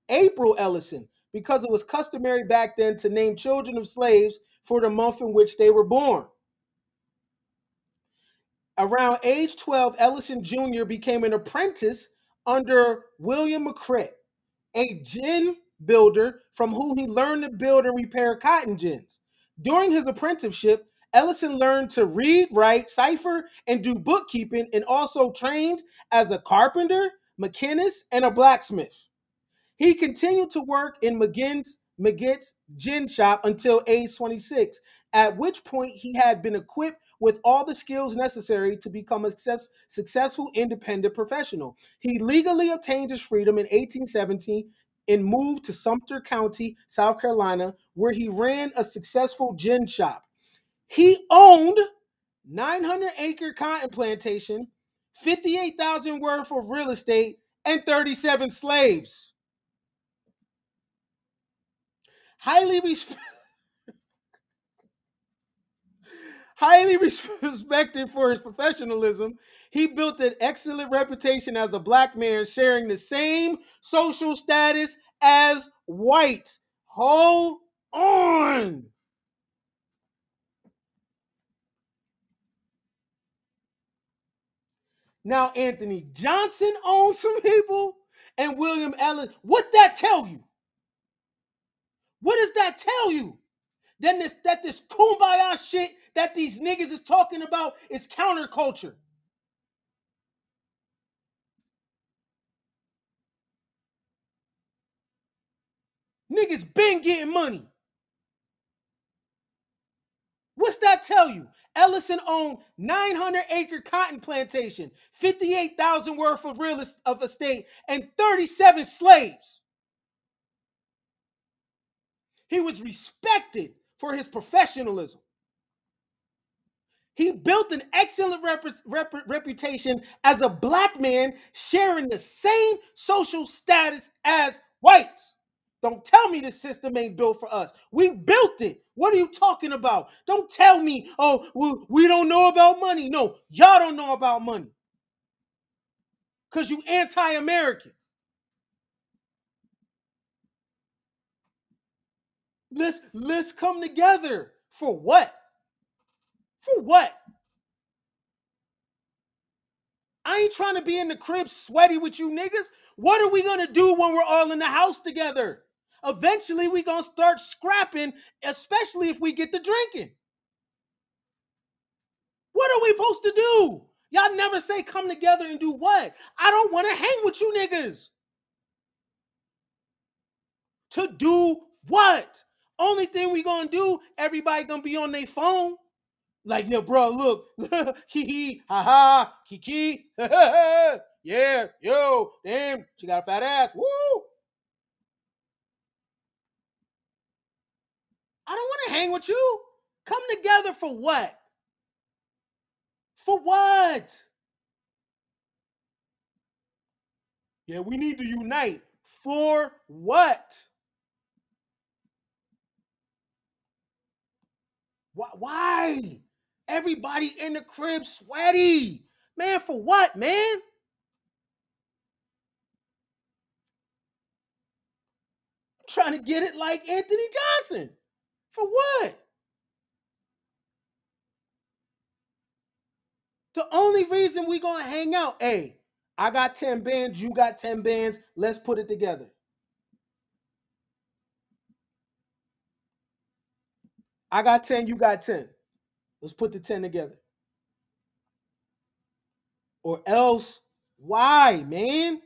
April Ellison because it was customary back then to name children of slaves for the month in which they were born. Around age 12, Ellison Jr. became an apprentice under William McCrea, a gin builder from whom he learned to build and repair cotton gins. During his apprenticeship, Ellison learned to read, write, cipher, and do bookkeeping, and also trained as a carpenter, machinist, and a blacksmith. He continued to work in McGitt's gin shop until age 26, at which point he had been equipped with all the skills necessary to become a successful independent professional. He legally obtained his freedom in 1870 and moved to Sumter County, South Carolina, where he ran a successful gin shop. He owned 900-acre cotton plantation, 58,000 worth of real estate, and 37 slaves. Highly respected. Highly respected for his professionalism, he built an excellent reputation as a black man sharing the same social status as whites. Hold on. Now, Anthony Johnson owns some people and William Allen. What that tell you? What does that tell you? Then this kumbaya shit that these niggas is talking about is counterculture. Niggas been getting money. What's that tell you? Ellison owned 900-acre cotton plantation, 58,000 worth of real estate, and 37 slaves. He was respected for his professionalism. He built an excellent reputation as a black man sharing the same social status as whites. Don't tell me the system ain't built for us. We built it. What are you talking about? Don't tell me, oh, we don't know about money. No, y'all don't know about money. Because you anti-American. Let's come together. For what? For what? I ain't trying to be in the crib sweaty with you niggas. What are we gonna do when we're all in the house together? Eventually, we gonna start scrapping, especially if we get to drinking. What are we supposed to do? Y'all never say come together and do what? I don't want to hang with you niggas. To do what? Only thing we gonna do, everybody gonna be on their phone. Like, yo, bro, look, hee hee, ha ha, kiki, yeah, yo, damn, she got a fat ass, woo. I don't want to hang with you. Come together for what? For what? Yeah, we need to unite. For what? Why? Everybody in the crib sweaty. Man, for what, man? I'm trying to get it like Anthony Johnson. For what? The only reason we gonna hang out, hey, I got 10 bands, you got 10 bands, let's put it together. I got 10, you got 10. Let's put the 10 together. Or else, why, man?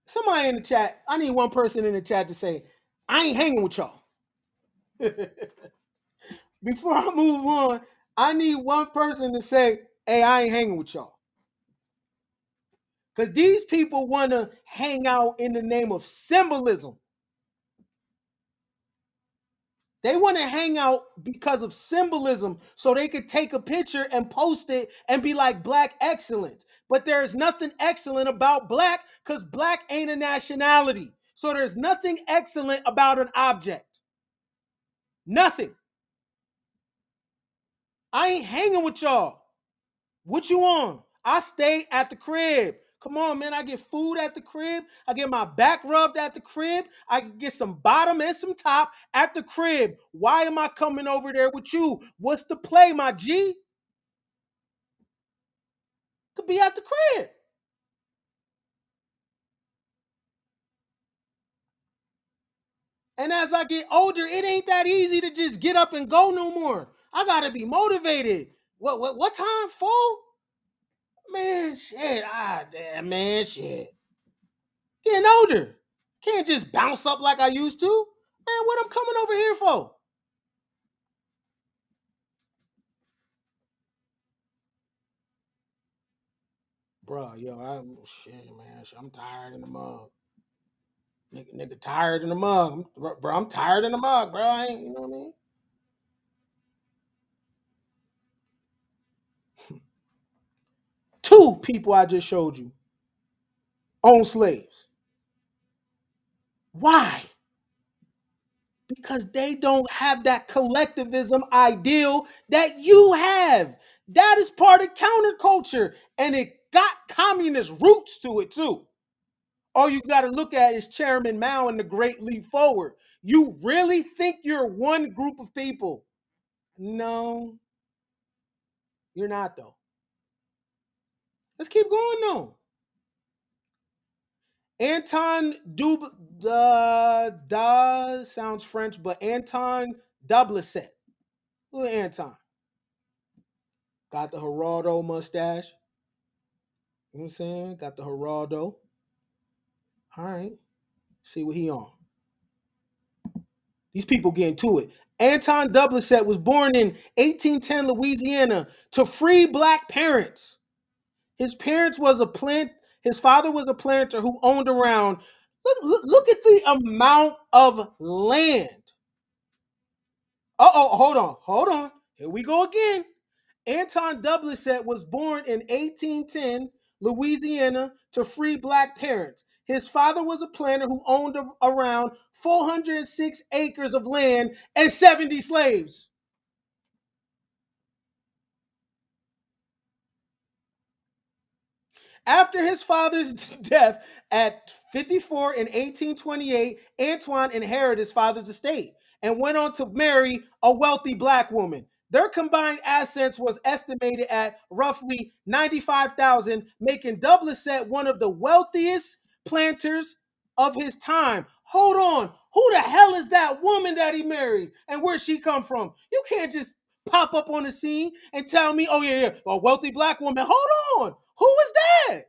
Somebody in the chat, I need one person in the chat to say, I ain't hanging with y'all. Before I move on, I need one person to say, "Hey, I ain't hanging with y'all." Because these people want to hang out in the name of symbolism. They want to hang out because of symbolism so they could take a picture and post it and be like black excellence. But there's nothing excellent about black because black ain't a nationality. So there's nothing excellent about an object. Nothing. I ain't hanging with y'all. What you on? I stay at the crib. Come on, man. I get food at the crib. I get my back rubbed at the crib. I can get some bottom and some top at the crib. Why am I coming over there with you? What's the play, my G? Could be at the crib. And as I get older, it ain't that easy to just get up and go no more. I gotta be motivated. What time, fool? Man, shit. Ah, damn, man, shit. Getting older. Can't just bounce up like I used to. Man, what I'm coming over here for? Bro, yo, I'm shit, man. I'm tired in the mug. Nigga tired in the mug. Bro, I'm tired in the mug, bro. I ain't, you know what I mean? Two people I just showed you own slaves. Why? Because they don't have that collectivism ideal that you have. That is part of counterculture. And it got communist roots to it too. All you got to look at is Chairman Mao and the Great Leap Forward. You really think you're one group of people? No, you're not, though. Let's keep going, though. Anton Dub da sounds French, but Anton Doublecet. Who is Anton? Got the Geraldo mustache. You know what I'm saying? Got the Geraldo. All right. See what he on. These people getting to it. Anton Doublecet was born in 1810 Louisiana to free black parents. His parents was a plant. His father was a planter who owned around. Look at the amount of land. Hold on. Here we go again. Anton Doublecet was born in 1810, Louisiana, to free black parents. His father was a planter who owned around 406 acres of land and 70 slaves. After his father's death at 54 in 1828, Antoine inherited his father's estate and went on to marry a wealthy black woman. Their combined assets was estimated at roughly 95,000, making Doublecet one of the wealthiest planters of his time. Hold on. Who the hell is that woman that he married and where she come from? You can't just pop up on the scene and tell me, "Oh yeah, a wealthy black woman." Hold on. Who is that?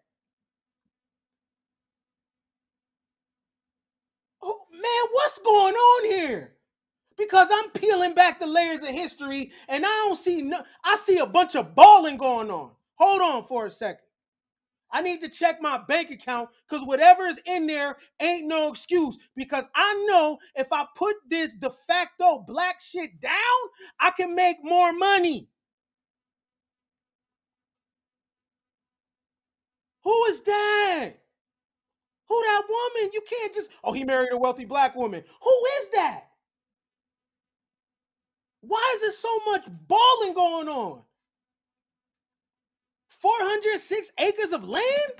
Oh, man, what's going on here? Because I'm peeling back the layers of history and I don't see no, I see a bunch of balling going on. Hold on for a second. I need to check my bank account because whatever is in there ain't no excuse. Because I know if I put this de facto black shit down, I can make more money. Who is that? Who that woman? You can't just, oh, he married a wealthy black woman. Who is that? Why is there so much balling going on? 406 acres of land?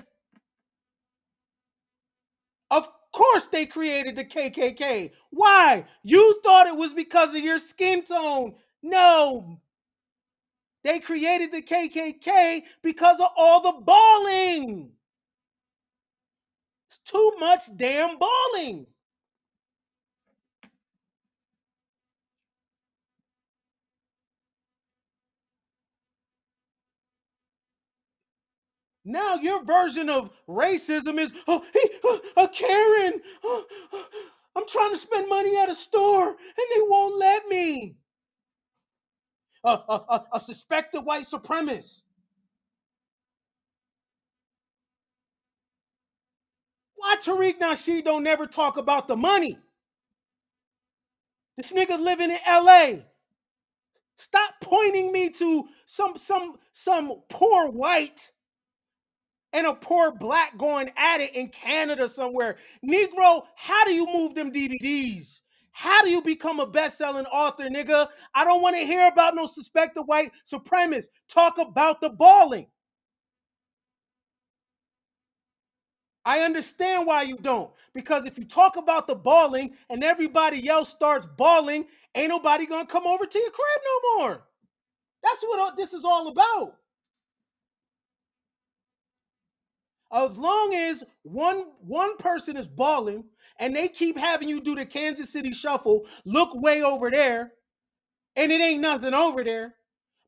Of course they created the KKK. Why? You thought it was because of your skin tone. No. They created the KKK because of all the balling. It's too much damn balling. Now your version of racism is, oh, a Karen. I'm trying to spend money at a store and they won't let me. A suspected white supremacist. Why Tariq Nasheed don't never talk about the money? This nigga living in LA. Stop pointing me to some poor white and a poor black going at it in Canada somewhere. Negro, how do you move them DVDs? How do you become a best-selling author, nigga? I don't want to hear about no suspected white supremacists. Talk about the balling. I understand why you don't. Because if you talk about the balling and everybody else starts balling, ain't nobody gonna come over to your crib no more. That's what this is all about. As long as one person is balling and they keep having you do the Kansas City shuffle, look way over there, and it ain't nothing over there.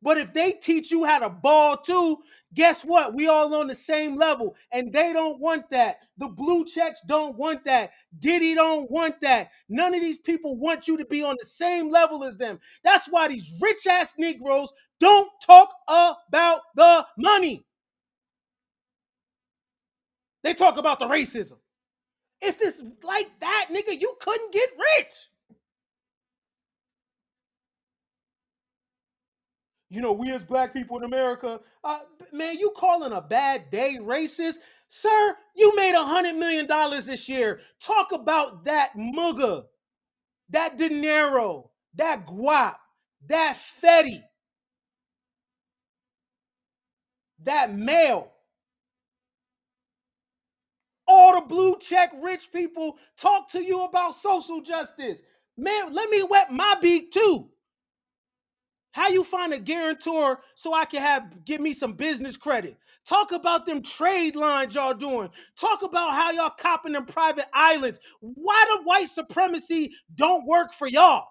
But if they teach you how to ball too, guess what? We all on the same level, and they don't want that. The blue checks don't want that. Diddy don't want that. None of these people want you to be on the same level as them. That's why these rich ass Negroes don't talk about the money. They talk about the racism. If it's like that, nigga, you couldn't get rich. You know, we as black people in America, man, you calling a bad day racist? Sir, you made $100 million this year. Talk about that mugga, that dinero, that guap, that fetty, that male. All the blue check rich people talk to you about social justice. Man, let me wet my beak too. How you find a guarantor so I can give me some business credit? Talk about them trade lines y'all doing. Talk about how y'all copping them private islands. Why the white supremacy don't work for y'all?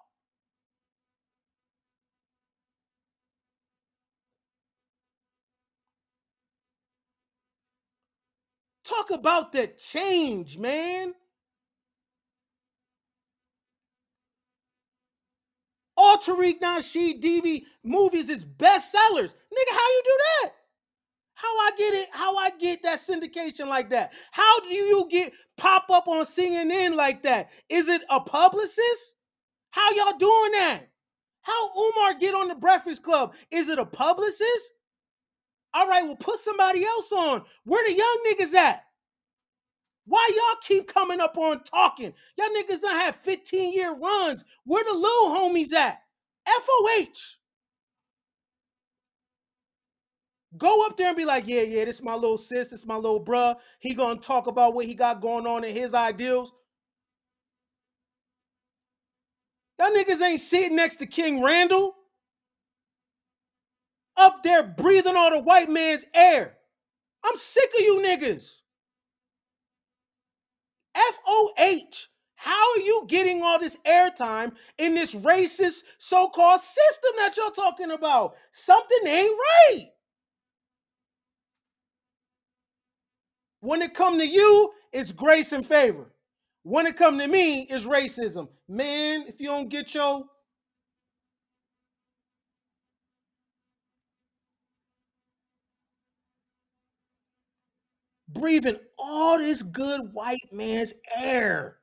Talk about the change, man. All Tariq Nasheed DV movies is bestsellers. Nigga, how you do that? How I get it? How I get that syndication like that? How do you get pop up on CNN like that? Is it a publicist? How y'all doing that? How Umar get on the Breakfast Club? Is it a publicist? All right, well, put somebody else on. Where the young niggas at? Why y'all keep coming up on talking? Y'all niggas done have 15-year runs. Where the little homies at? FOH. Go up there and be like, yeah, this is my little sis, this is my little bruh. He gonna talk about what he got going on in his ideals. Y'all niggas ain't sitting next to King Randall. Up there breathing all the white man's air. I'm sick of you niggas. FOH. How are you getting all this airtime in this racist so-called system that you're talking about? Something ain't right. When it come to you, it's grace and favor. When it come to me, it's racism. Man, if you don't get your breathing all this good white man's air.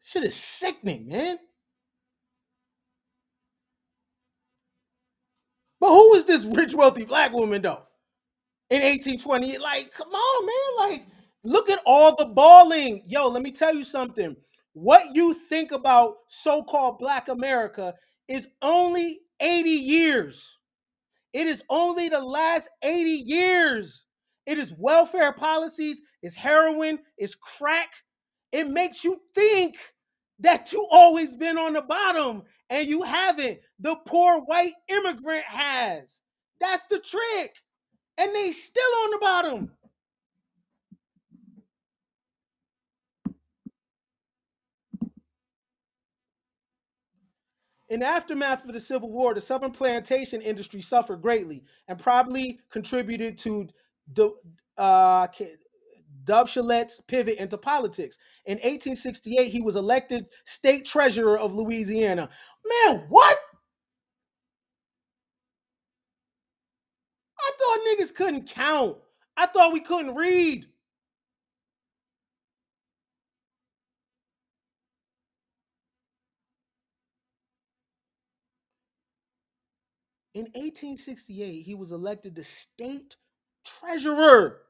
Shit is sickening, man. But who was this rich, wealthy black woman, though? In 1820, like, come on, man. Like, look at all the balling. Yo, let me tell you something. What you think about so-called black America is only 80 years. It is only the last 80 years. It is welfare policies, it's heroin, it's crack. It makes you think that you always been on the bottom and you haven't. The poor white immigrant has. That's the trick. And they still on the bottom. In the aftermath of the Civil War, the Southern plantation industry suffered greatly and probably contributed to Dove Chalette's pivot into politics. In 1868, he was elected state treasurer of Louisiana. Man, what? niggas couldn't count. I thought we couldn't read. In 1868, he was elected the state treasurer.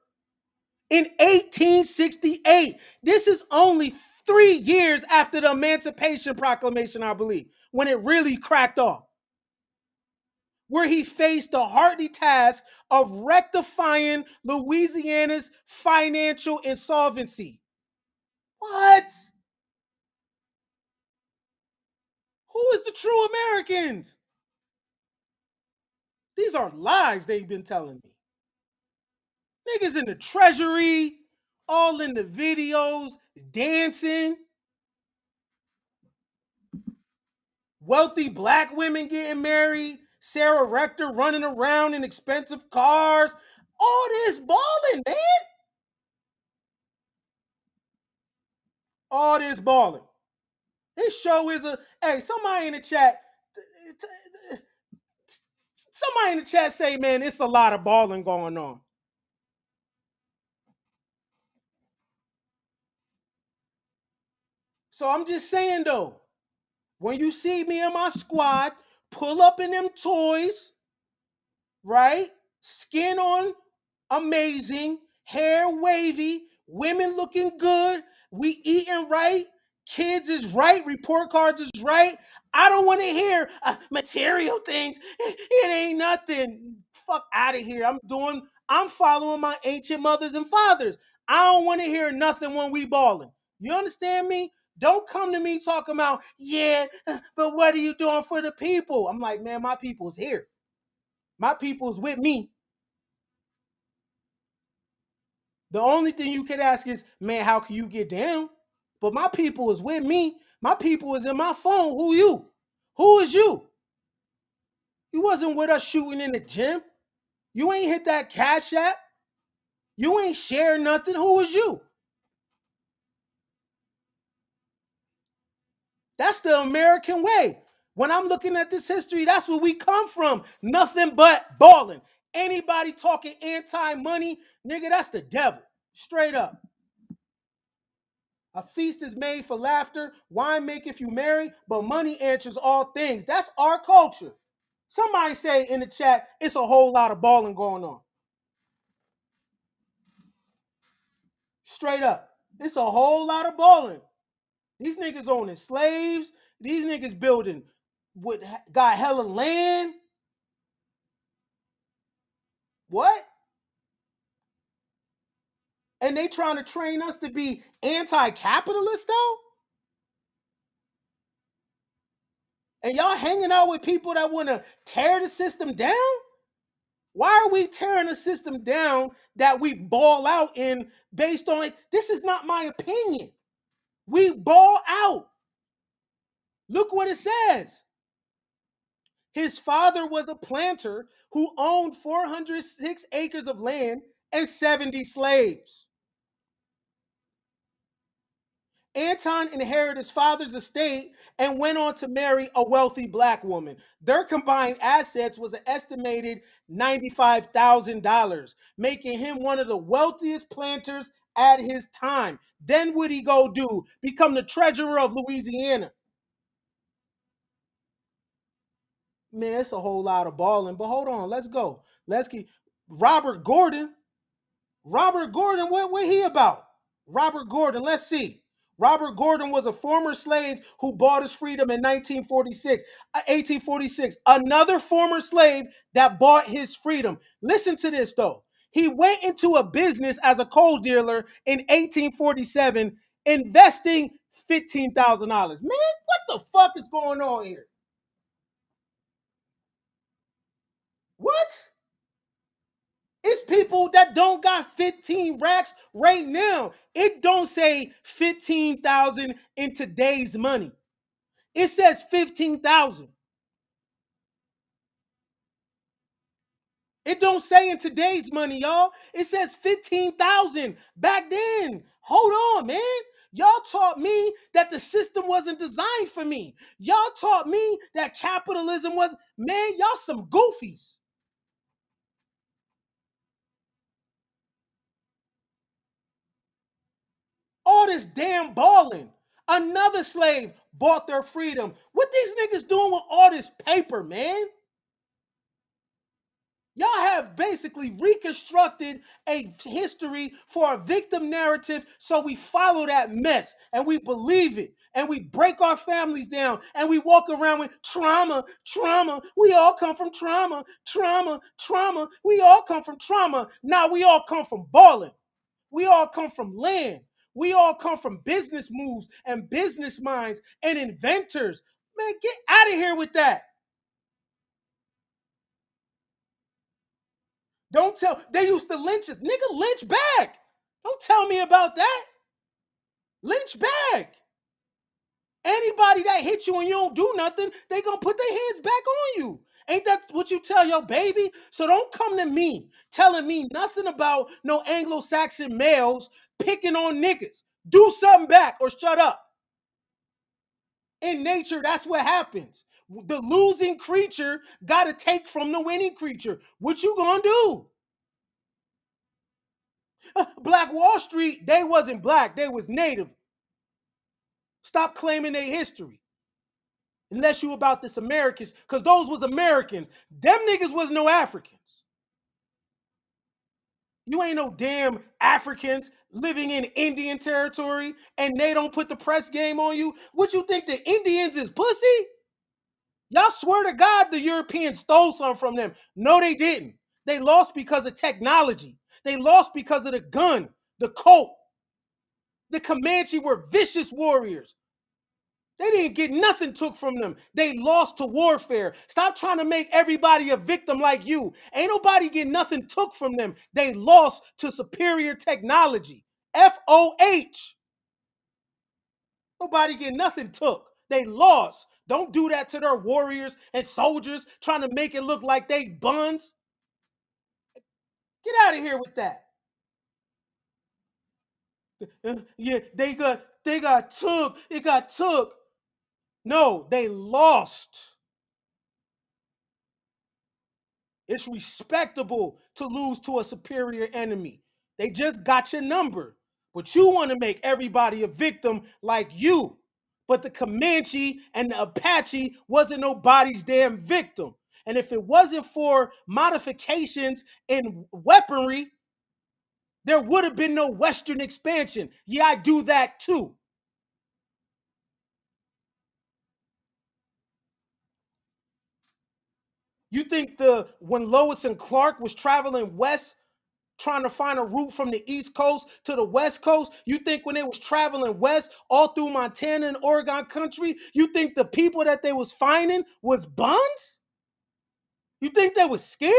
In 1868. This is only 3 years after the Emancipation Proclamation, I believe, when it really cracked off, where he faced the hardy task of rectifying Louisiana's financial insolvency. What? Who is the true Americans? These are lies they've been telling me. Niggas in the treasury, all in the videos, dancing. Wealthy black women getting married. Sarah Rector running around in expensive cars. All this balling, man. All this balling. This show is a. Hey, somebody in the chat. Somebody in the chat say, man, it's a lot of balling going on. So I'm just saying though, when you see me and my squad pull up in them toys, right? Skin on amazing, hair wavy, women looking good, we eating right, kids is right, report cards is right. I don't want to hear material things. It ain't nothing. Fuck out of here. I'm following my ancient mothers and fathers. I don't want to hear nothing when we balling. You understand me? Don't come to me talking about, yeah, but what are you doing for the people? I'm like, man, my people's here. My people's with me. The only thing you could ask is, man, how can you get down? But my people is with me. My people is in my phone. Who you? Who is you? You wasn't with us shooting in the gym. You ain't hit that cash app. You ain't share nothing. Who is you? That's the American way. When I'm looking at this history, that's where we come from. Nothing but balling. Anybody talking anti-money, nigga, that's the devil. Straight up. A feast is made for laughter, wine maketh you merry, but money answers all things. That's our culture. Somebody say in the chat, it's a whole lot of balling going on. Straight up. It's a whole lot of balling. These niggas owning slaves. These niggas building what got hella land. What? And they trying to train us to be anti-capitalist though? And y'all hanging out with people that want to tear the system down? Why are we tearing a system down that we ball out in based on it? This is not my opinion. We ball out. Look what it says. His father was a planter who owned 406 acres of land and 70 slaves. Anton inherited his father's estate and went on to marry a wealthy black woman. Their combined assets was an estimated $95,000, making him one of the wealthiest planters at his time. Then what he go do? Become the treasurer of Louisiana. Man, it's a whole lot of balling. But hold on, let's go. Let's keep Robert Gordon. Robert Gordon, what he about? Robert Gordon, let's see. Robert Gordon was a former slave who bought his freedom in 1846. Another former slave that bought his freedom. Listen to this though. He went into a business as a coal dealer in 1847, investing $15,000. Man, what the fuck is going on here? What? It's people that don't got 15 racks right now. It don't say 15,000 in today's money. It says 15,000. It don't say in today's money, y'all. It says 15,000 back then. Hold on, man. Y'all taught me that the system wasn't designed for me. Y'all taught me that capitalism was, man, y'all some goofies. All this damn balling. Another slave bought their freedom. What these niggas doing with all this paper, man? Y'all have basically reconstructed a history for a victim narrative, so we follow that mess and we believe it and we break our families down and we walk around with trauma, trauma. We all come from trauma, trauma, trauma. We all come from trauma. Now we all come from balling. We all come from land. We all come from business moves and business minds and inventors. Man, get out of here with that. Don't tell. They used to lynch us. Nigga, lynch back. Don't tell me about that. Lynch back. Anybody that hit you and you don't do nothing, they gonna put their hands back on you. Ain't that what you tell your baby? So don't come to me telling me nothing about no Anglo-Saxon males picking on niggas. Do something back or shut up. In nature, that's what happens. The losing creature gotta take from the winning creature. What you gonna do? Black Wall Street, they wasn't black, they was native. Stop claiming their history. Unless you about this Americans, because those was Americans. Them niggas was no Africans. You ain't no damn Africans living in Indian territory and they don't put the press game on you. What you think the Indians is pussy? Y'all swear to God the Europeans stole some from them. No, they didn't. They lost because of technology. They lost because of the gun, the Colt. The Comanche were vicious warriors. They didn't get nothing took from them. They lost to warfare. Stop trying to make everybody a victim like you. Ain't nobody get nothing took from them. They lost to superior technology. FOH. Nobody get nothing took. They lost. Don't do that to their warriors and soldiers trying to make it look like they buns. Get out of here with that. Yeah, they got took. It got took. No, they lost. It's respectable to lose to a superior enemy. They just got your number. But you want to make everybody a victim like you. But the Comanche and the Apache wasn't nobody's damn victim. And if it wasn't for modifications in weaponry, there would have been no Western expansion. Yeah, I do that too. You think the when Lois and Clark was traveling west trying to find a route from the East Coast to the West Coast, you think when they was traveling west all through Montana and Oregon country, you think the people that they was finding was buns? You think they was scared?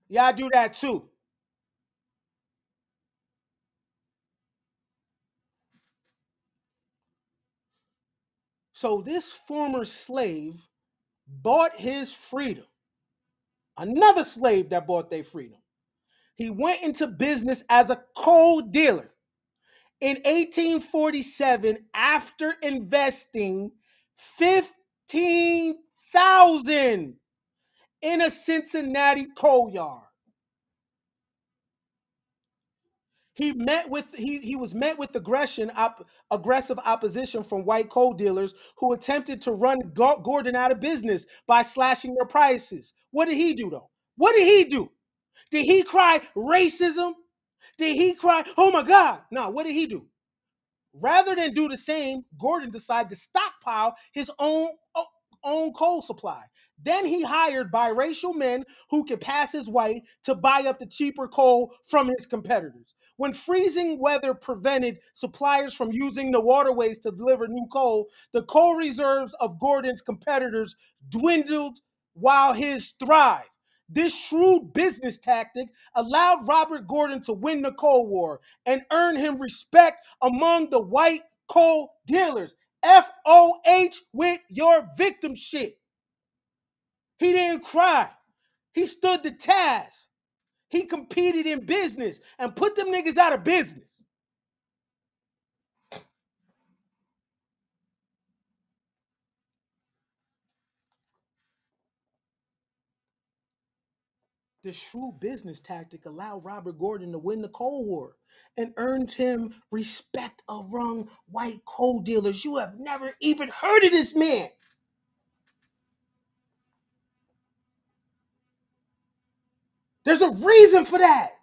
Yeah, I do that too. So this former slave bought his freedom. Another slave that bought their freedom. He went into business as a coal dealer. In 1847, after investing 15,000 in a Cincinnati coal yard, he was met with aggressive opposition from white coal dealers who attempted to run Gordon out of business by slashing their prices. What did he do though? What did he do? Did he cry racism? Did he cry, oh my God? No, what did he do? Rather than do the same, Gordon decided to stockpile his own coal supply. Then he hired biracial men who could pass as white to buy up the cheaper coal from his competitors. When freezing weather prevented suppliers from using the waterways to deliver new coal, the coal reserves of Gordon's competitors dwindled while his thrived. This shrewd business tactic allowed Robert Gordon to win the Coal War and earn him respect among the white coal dealers. FOH with your victim shit. He didn't cry. He stood the task. He competed in business and put them niggas out of business. The shrewd business tactic allowed Robert Gordon to win the Cold War and earned him respect among white coal dealers. You have never even heard of this man. There's a reason for that.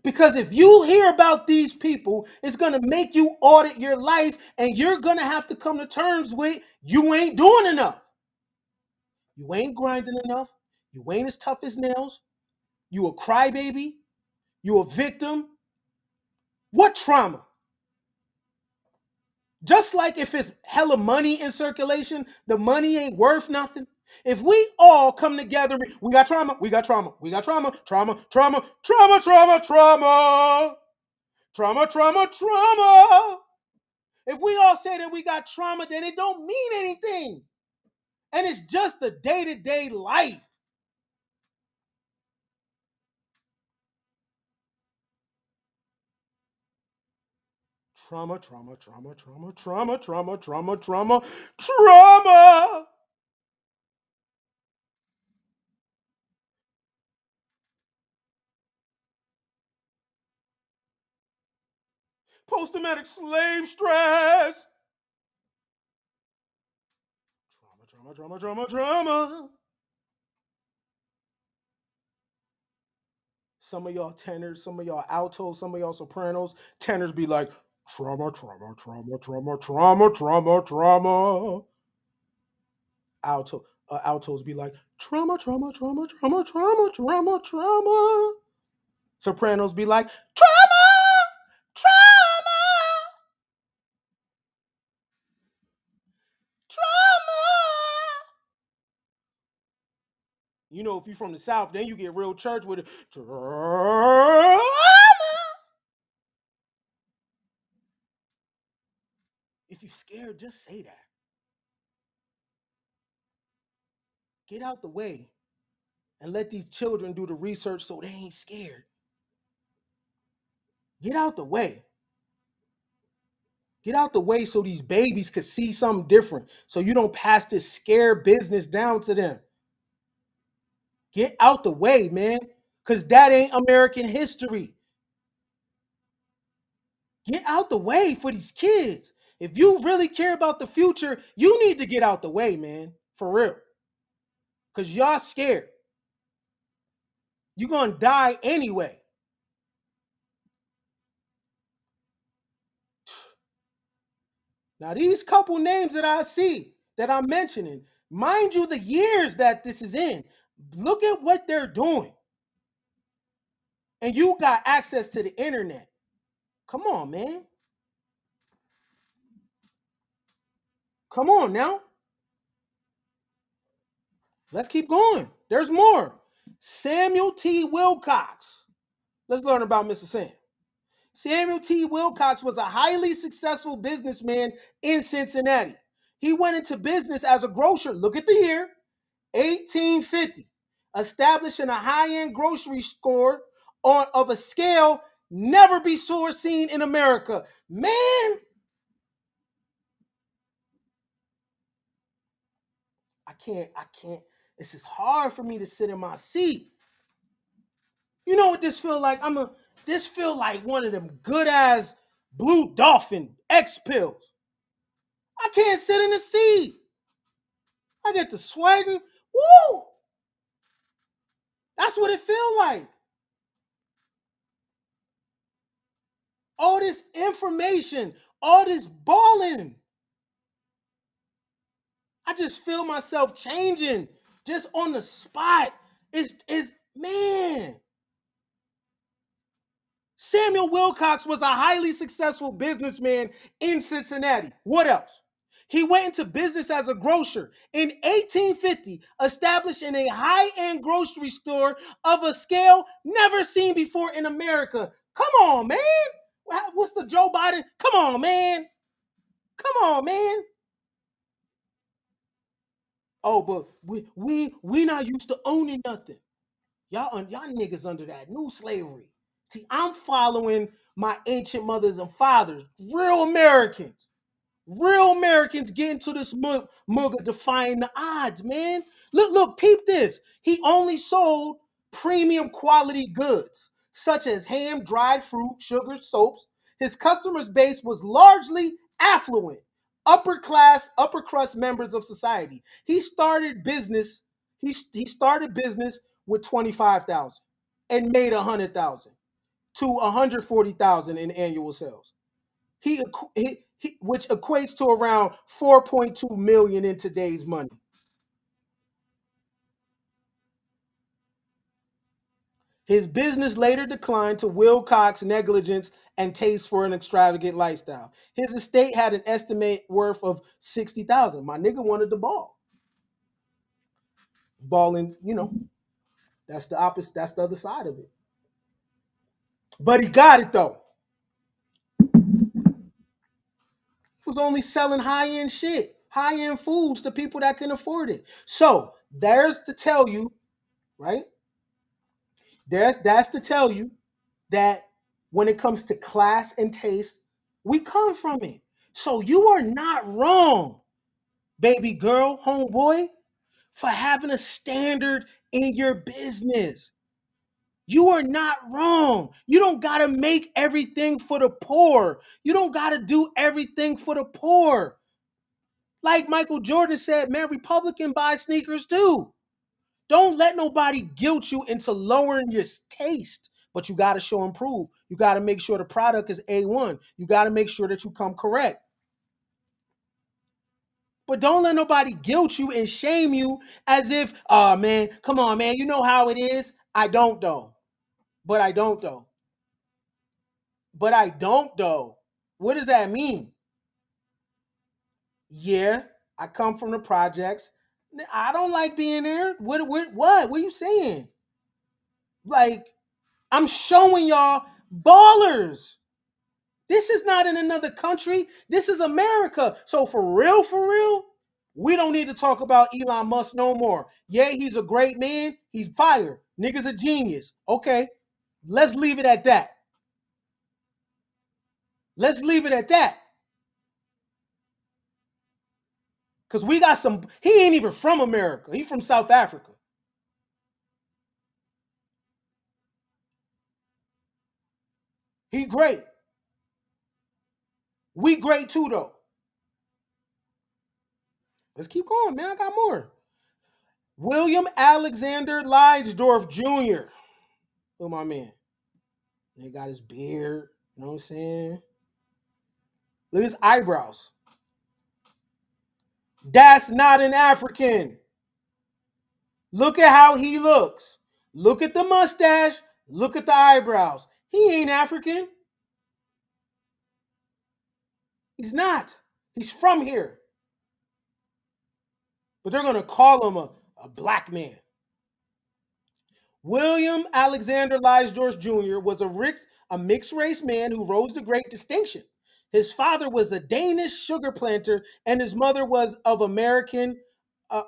Because if you hear about these people, it's going to make you audit your life, and you're going to have to come to terms with you ain't doing enough. You ain't grinding enough. You ain't as tough as nails. You a crybaby. You a victim. What trauma? Just like if it's hella money in circulation, the money ain't worth nothing. If we all come together, we got trauma, we got trauma, we got trauma, trauma, trauma, trauma, trauma, trauma, trauma, trauma, trauma. If we all say that we got trauma, then it don't mean anything. And it's just the day-to-day life. Trauma, trauma, trauma, trauma, trauma, trauma, trauma, trauma, trauma. Post-traumatic slave stress. Trauma, trauma, trauma, trauma, trauma. Some of y'all tenors, some of y'all altos, some of y'all sopranos, tenors be like, trauma, trauma, trauma, trauma, trauma, trauma, trauma. Altos be like, trauma, trauma, trauma, trauma, trauma, trauma, trauma. Sopranos be like, trauma, trauma, trauma. You know, if you're from the South, then you get real church with it. Trauma. If you're scared, just say that. Get out the way and let these children do the research so they ain't scared. Get out the way. Get out the way so these babies could see something different. So you don't pass this scare business down to them. Get out the way, man. Because that ain't American history. Get out the way for these kids. If you really care about the future, you need to get out the way, man. For real. Because y'all scared. You're going to die anyway. Now, these couple names that I see, that I'm mentioning, mind you, the years that this is in, look at what they're doing. And you got access to the internet. Come on, man. Come on now. Let's keep going. There's more. Samuel T. Wilcox. Let's learn about Mr. Sam. Samuel T. Wilcox was a highly successful businessman in Cincinnati. He went into business as a grocer. Look at the year, 1850, establishing a high-end grocery store of a scale never before seen in America. Man, I can't. This is hard for me to sit in my seat. You know what this feel like? This feel like one of them good ass Blue Dolphin X pills. I can't sit in the seat. I get to sweating. Woo! That's what it feel like. All this information, all this balling. I just feel myself changing just on the spot. Is man. Samuel Wilcox was a highly successful businessman in Cincinnati. What else? He went into business as a grocer in 1850, establishing a high-end grocery store of a scale never seen before in America. Come on, man. What's the Joe Biden? Come on, man. Come on, man. Oh, but we not used to owning nothing. Y'all niggas under that new slavery. See, I'm following my ancient mothers and fathers, real Americans. Real Americans get into this mugger defying the odds, man. Look, peep this. He only sold premium quality goods, such as ham, dried fruit, sugar, soaps. His customers base was largely affluent, upper crust members of society. He started business with 25,000 and made 100,000 to 140,000 in annual sales. Which equates to around 4.2 million in today's money. His business later declined to Wilcox's negligence and taste for an extravagant lifestyle. His estate had an estimate worth of 60,000. My nigga wanted the ball. Balling, that's the opposite. That's the other side of it. But he got it though. He was only selling high end shit, high end foods to people that can afford it. So there's to tell you, right? That's to tell you that when it comes to class and taste, we come from it. So you are not wrong, baby girl, homeboy, for having a standard in your business. You are not wrong. You don't got to make everything for the poor. You don't got to do everything for the poor. Like Michael Jordan said, man, Republican buy sneakers too. Don't let nobody guilt you into lowering your taste, but you got to show and prove. You got to make sure the product is A1. You got to make sure that you come correct. But don't let nobody guilt you and shame you as if, oh man, come on, man, you know how it is. I don't though. But I don't though. But I don't though. What does that mean? Yeah, I come from the projects. I don't like being there. What are you saying? Like, I'm showing y'all ballers. This is not in another country. This is America. So for real, we don't need to talk about Elon Musk no more. Yeah, he's a great man. He's fire. Nigga's a genius. Okay, let's leave it at that. Let's leave it at that. Because we got some, he ain't even from America. He from South Africa. He great. We great too, though. Let's keep going, man. I got more. William Alexander Leidesdorf Jr. Oh, my man. He got his beard. You know what I'm saying? Look at his eyebrows. That's not an African. Look at how he looks. Look at the mustache. Look at the eyebrows. He ain't African. He's not. He's from here. But they're going to call him a black man. William Alexander Leidesdorf Jr. was a mixed race man who rose to great distinction. His father was a Danish sugar planter, and his mother was American of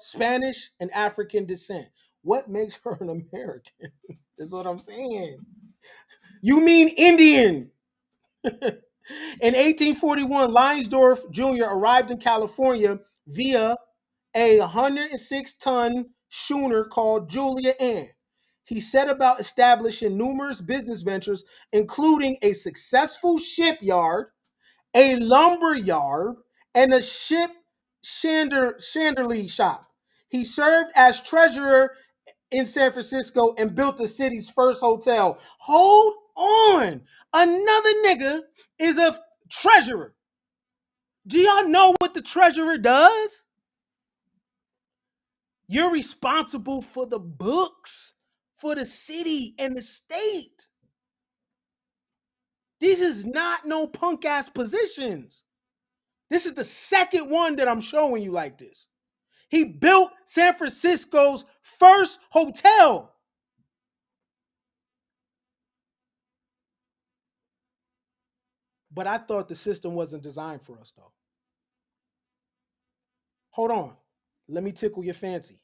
Spanish and African descent. What makes her an American? That's what I'm saying. You mean Indian? In 1841, Leinsdorf Jr. arrived in California via a 106-ton schooner called Julia Ann. He set about establishing numerous business ventures, including a successful shipyard, a lumber yard, and a ship chandlery shop. He served as treasurer in San Francisco and built the city's first hotel. Hold on. Another nigga is a treasurer. Do y'all know what the treasurer does? You're responsible for the books for the city and the state. This is not no punk ass positions. This is the second one that I'm showing you like this. He built San Francisco's first hotel. But I thought the system wasn't designed for us though. Hold on. Let me tickle your fancy.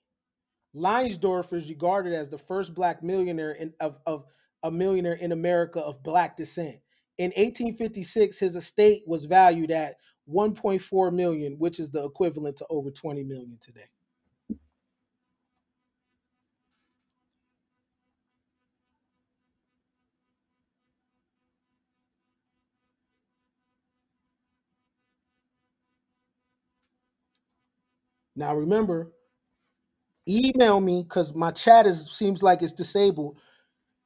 Leinsdorf is regarded as the first black millionaire of a millionaire in America of black descent. In 1856, his estate was valued at 1.4 million, which is the equivalent to over 20 million today. Now remember, email me because my chat seems like it's disabled.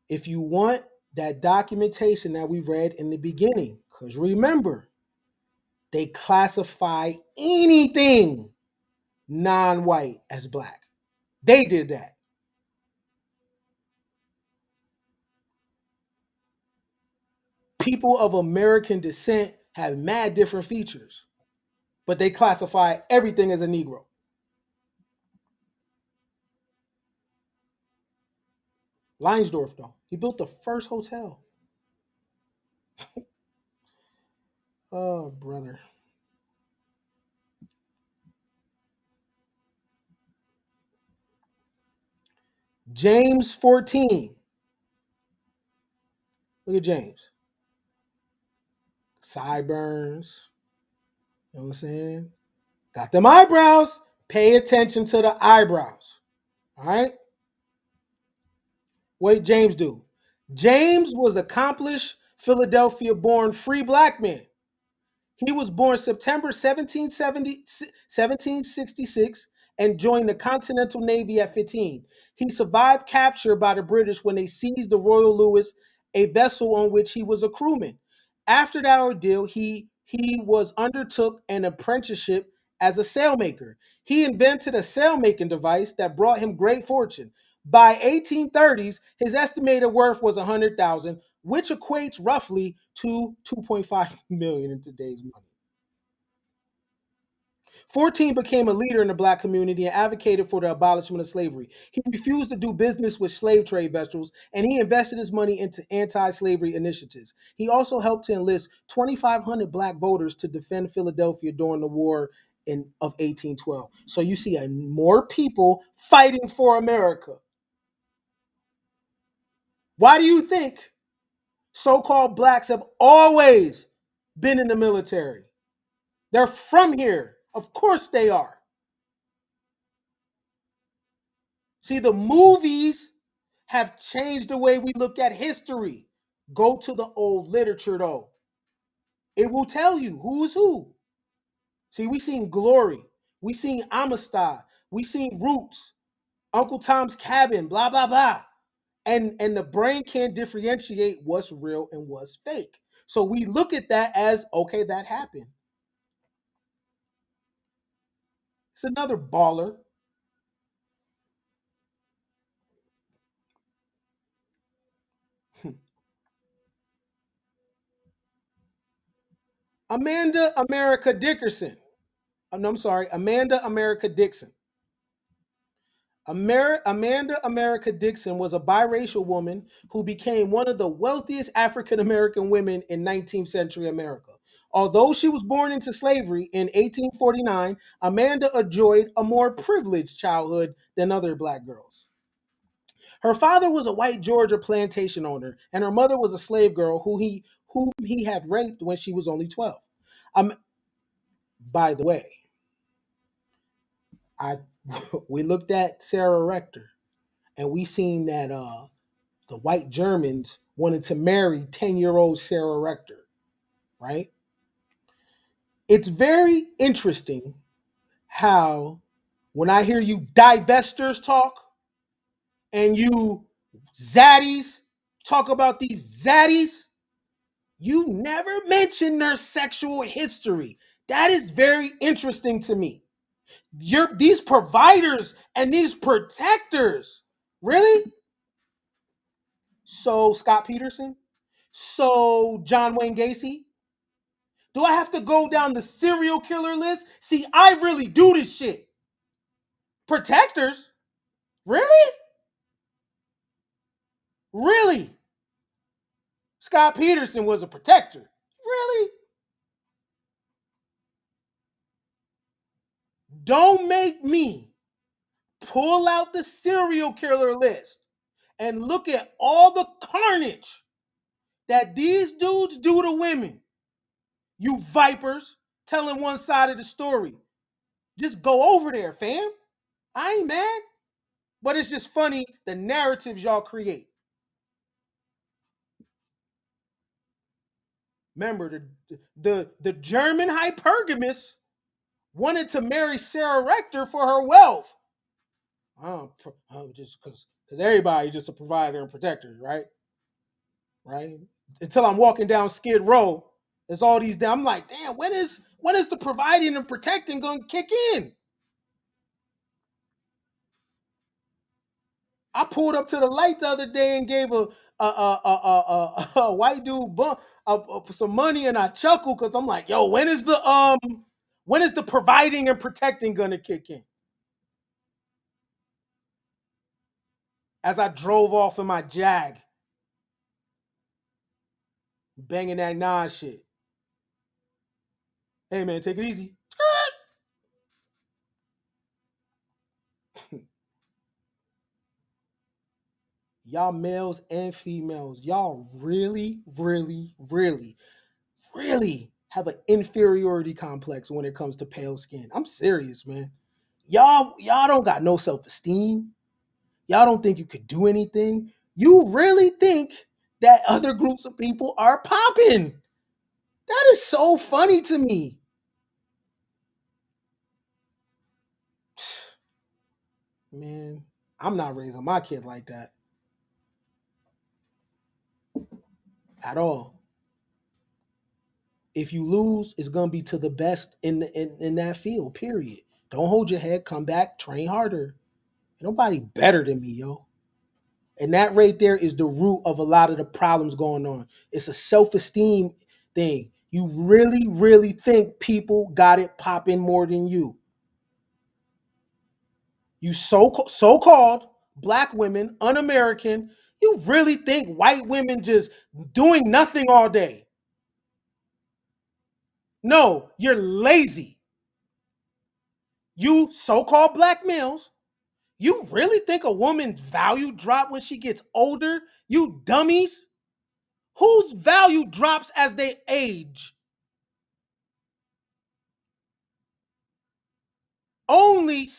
If you want that documentation that we read in the beginning, because remember, they classify anything non-white as black. They did that. People of American descent have mad different features, but they classify everything as a Negro. Leinsdorf, though, he built the first hotel. Oh, brother. James 14. Look at James. Sideburns. You know what I'm saying? Got them eyebrows. Pay attention to the eyebrows. All right? What did James do? James was accomplished Philadelphia born free black man. He was born September 1766 and joined the Continental Navy at 15. He survived capture by the British when they seized the Royal Louis, a vessel on which he was a crewman. After that ordeal, he was undertook an apprenticeship as a sailmaker. He invented a sailmaking device that brought him great fortune. By 1830s, his estimated worth was 100,000, which equates roughly to 2.5 million in today's money. 14 became a leader in the black community and advocated for the abolishment of slavery. He refused to do business with slave trade vessels, and he invested his money into anti-slavery initiatives. He also helped to enlist 2,500 black voters to defend Philadelphia during the war of 1812. So you see more people fighting for America. Why do you think so-called blacks have always been in the military? They're from here. Of course they are. See, the movies have changed the way we look at history. Go to the old literature, though. It will tell you who is who. See, we seen Glory. We seen Amistad. We seen Roots. Uncle Tom's Cabin, blah, blah, blah. And the brain can't differentiate what's real and what's fake. So we look at that as, okay, that happened. It's another baller. Amanda America Dickerson. No, I'm sorry, Amanda America Dixon. Amanda America Dixon was a biracial woman who became one of the wealthiest African American women in 19th century America. Although she was born into slavery in 1849, Amanda enjoyed a more privileged childhood than other black girls. Her father was a white Georgia plantation owner, and her mother was a slave girl whom he had raped when she was only 12. Um, by the way, I we looked at Sarah Rector, and we seen that the white Germans wanted to marry 10-year-old Sarah Rector, right? It's very interesting how when I hear you divestors talk and you zaddies talk about these zaddies, you never mention their sexual history. That is very interesting to me. These providers and these protectors, really? So Scott Peterson? So John Wayne Gacy? Do I have to go down the serial killer list? See, I really do this shit. Protectors? Really? Really? Scott Peterson was a protector. Really? Don't make me pull out the serial killer list and look at all the carnage that these dudes do to women. You vipers telling one side of the story. Just go over there, fam. I ain't mad. But it's just funny the narratives y'all create. Remember, the German hypergamous wanted to marry Sarah Rector for her wealth. Just because everybody just a provider and protector, right? Right? Until I'm walking down Skid Row, there's all these. I'm like, damn, when is the providing and protecting going to kick in? I pulled up to the light the other day and gave a white dude some money, and I chuckled because I'm like, yo, when is the providing and protecting gonna kick in? As I drove off in my Jag, banging that non shit. Hey man, take it easy. Y'all males and females, y'all really, really, really, really have an inferiority complex when it comes to pale skin. I'm serious, man. Y'all don't got no self-esteem. Y'all don't think you could do anything. You really think that other groups of people are popping. That is so funny to me. Man, I'm not raising my kid like that at all. If you lose, it's gonna be to the best in that field. Period. Don't hold your head. Come back. Train harder. Ain't nobody better than me, yo. And that right there is the root of a lot of the problems going on. It's a self-esteem thing. You really, really think people got it popping more than you. You so-called black women, un-American, you really think white women just doing nothing all day. No, you're lazy. You so-called black males, you really think a woman's value drop when she gets older? You dummies. Whose value drops as they age? Only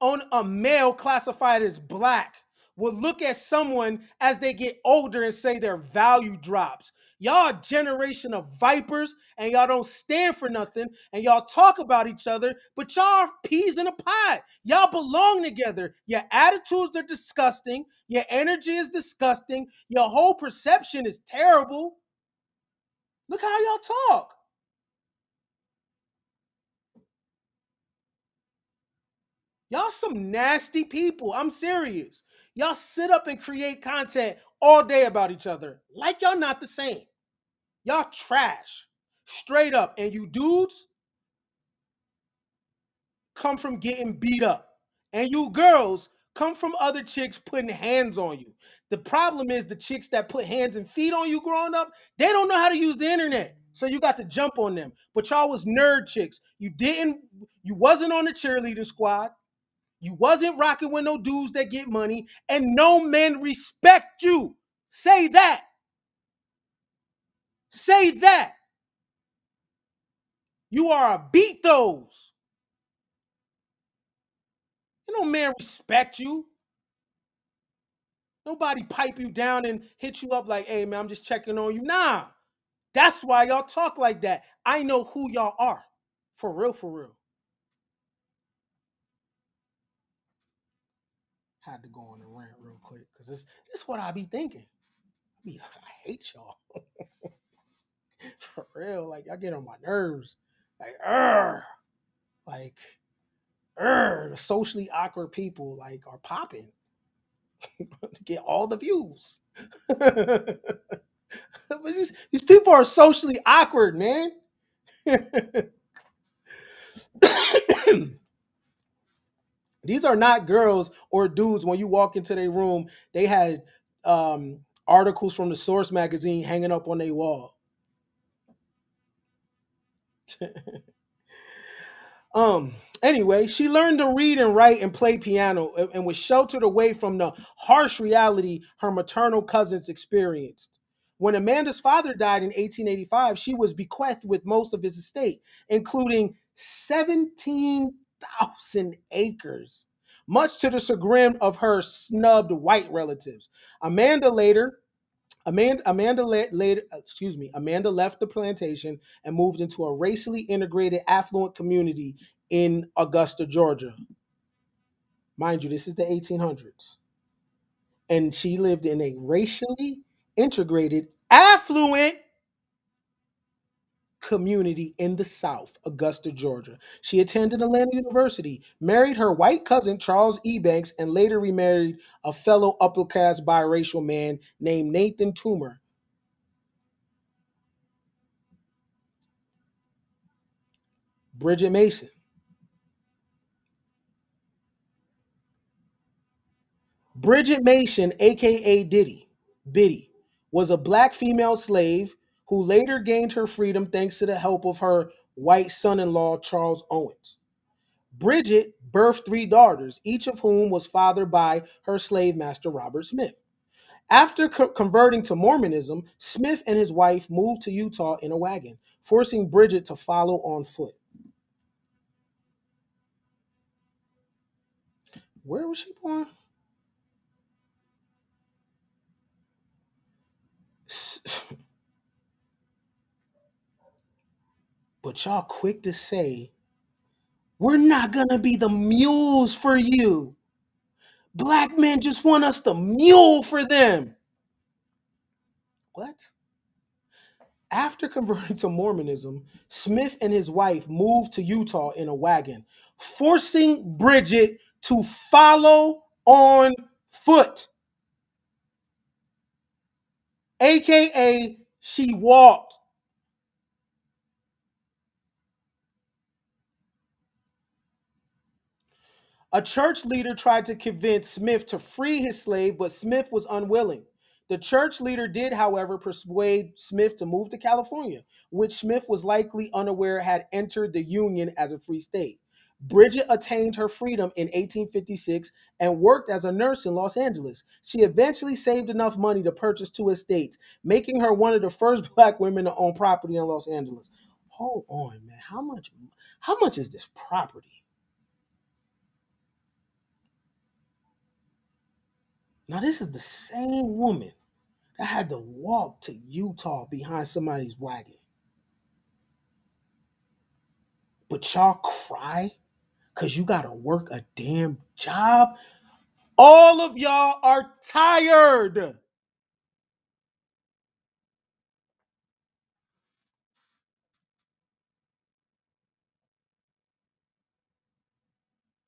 on a male classified as black will look at someone as they get older and say their value drops. Y'all a generation of vipers, and y'all don't stand for nothing, and y'all talk about each other, but y'all are peas in a pod. Y'all belong together. Your attitudes are disgusting. Your energy is disgusting. Your whole perception is terrible. Look how y'all talk. Y'all some nasty people. I'm serious. Y'all sit up and create content all day about each other like y'all not the same. Y'all trash. Straight up. And you dudes come from getting beat up. And you girls come from other chicks putting hands on you. The problem is the chicks that put hands and feet on you growing up, they don't know how to use the internet. So you got to jump on them. But y'all was nerd chicks. You wasn't on the cheerleader squad. You wasn't rocking with no dudes that get money, and no men respect you. Say that. Say that. You are a beat those. No man respect you. Nobody pipe you down and hit you up like, hey man, I'm just checking on you. Nah. That's why y'all talk like that. I know who y'all are. For real, for real. Had to go on a rant real quick because this what I be thinking. I hate y'all. For real. Like, I get on my nerves. Like, like, the socially awkward people like are popping to get all the views. But these people are socially awkward, man. These are not girls or dudes. When you walk into their room, they had articles from the Source magazine hanging up on their wall. Anyway, she learned to read and write and play piano and was sheltered away from the harsh reality her maternal cousins experienced. When Amanda's father died in 1885, she was bequeathed with most of his estate, including 17,000 acres, much to the chagrin of her snubbed white relatives. Amanda later Amanda left the plantation and moved into a racially integrated, affluent community in Augusta, Georgia. Mind you, this is the 1800s. And she lived in a racially integrated, affluent community in the South, Augusta, Georgia. She attended Atlanta University, married her white cousin, Charles E. Banks, and later remarried a fellow upper class biracial man named Nathan Toomer. Bridget Mason. Bridget Mason, aka Biddy, was a black female slave who later gained her freedom thanks to the help of her white son in law, Charles Owens. Bridget birthed three daughters, each of whom was fathered by her slave master, Robert Smith. After converting to Mormonism, Smith and his wife moved to Utah in a wagon, forcing Bridget to follow on foot. Where was she born? But y'all quick to say, we're not going to be the mules for you. Black men just want us to mule for them. What? After converting to Mormonism, Smith and his wife moved to Utah in a wagon, forcing Bridget to follow on foot, aka she walked. A church leader tried to convince Smith to free his slave, but Smith was unwilling. The church leader did, however, persuade Smith to move to California, which Smith was likely unaware had entered the Union as a free state. Bridget attained her freedom in 1856 and worked as a nurse in Los Angeles. She eventually saved enough money to purchase two estates, making her one of the first black women to own property in Los Angeles. Hold on, man. How much is this property? Now, this is the same woman that had to walk to Utah behind somebody's wagon. But y'all cry because you got to work a damn job. All of y'all are tired.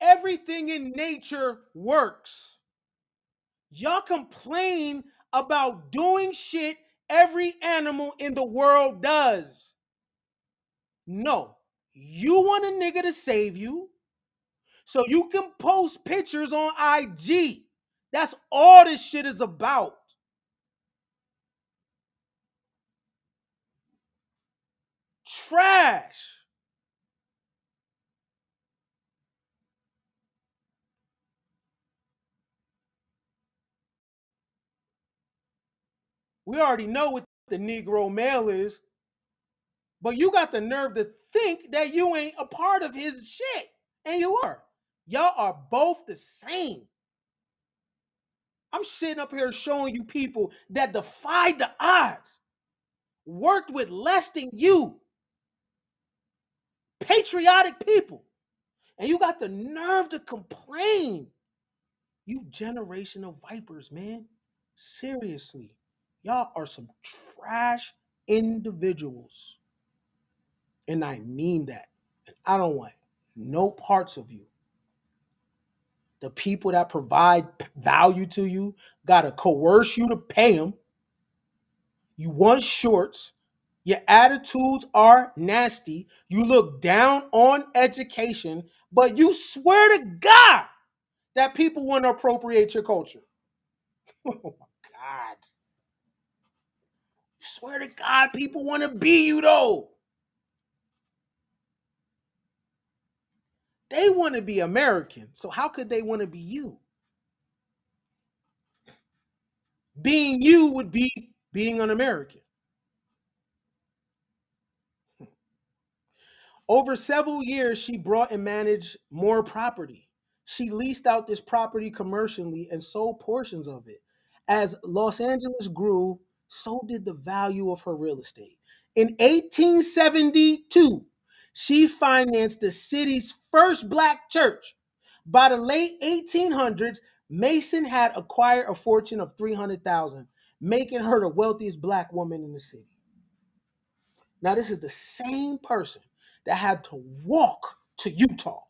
Everything in nature works. Y'all complain about doing shit every animal in the world does. No, you want a nigga to save you so you can post pictures on IG. That's all this shit is about. Trash. We already know what the Negro male is, but you got the nerve to think that you ain't a part of his shit. And you are. Y'all are both the same. I'm sitting up here showing you people that defied the odds, worked with less than you, patriotic people. And you got the nerve to complain. You generational vipers, man. Seriously. Y'all are some trash individuals. And I mean that. And I don't want no parts of you. The people that provide value to you got to coerce you to pay them. You want shorts. Your attitudes are nasty. You look down on education, but you swear to God that people want to appropriate your culture. Oh my God. You swear to God people want to be you though. They want to be American. So how could they want to be you? Being you would be being an American. Over several years, she brought and managed more property. She leased out this property commercially and sold portions of it. As Los Angeles grew, so did the value of her real estate. In 1872, she financed the city's first black church. By the late 1800s, Mason had acquired a fortune of 300,000, making her the wealthiest black woman in the city. Now, this is the same person that had to walk to Utah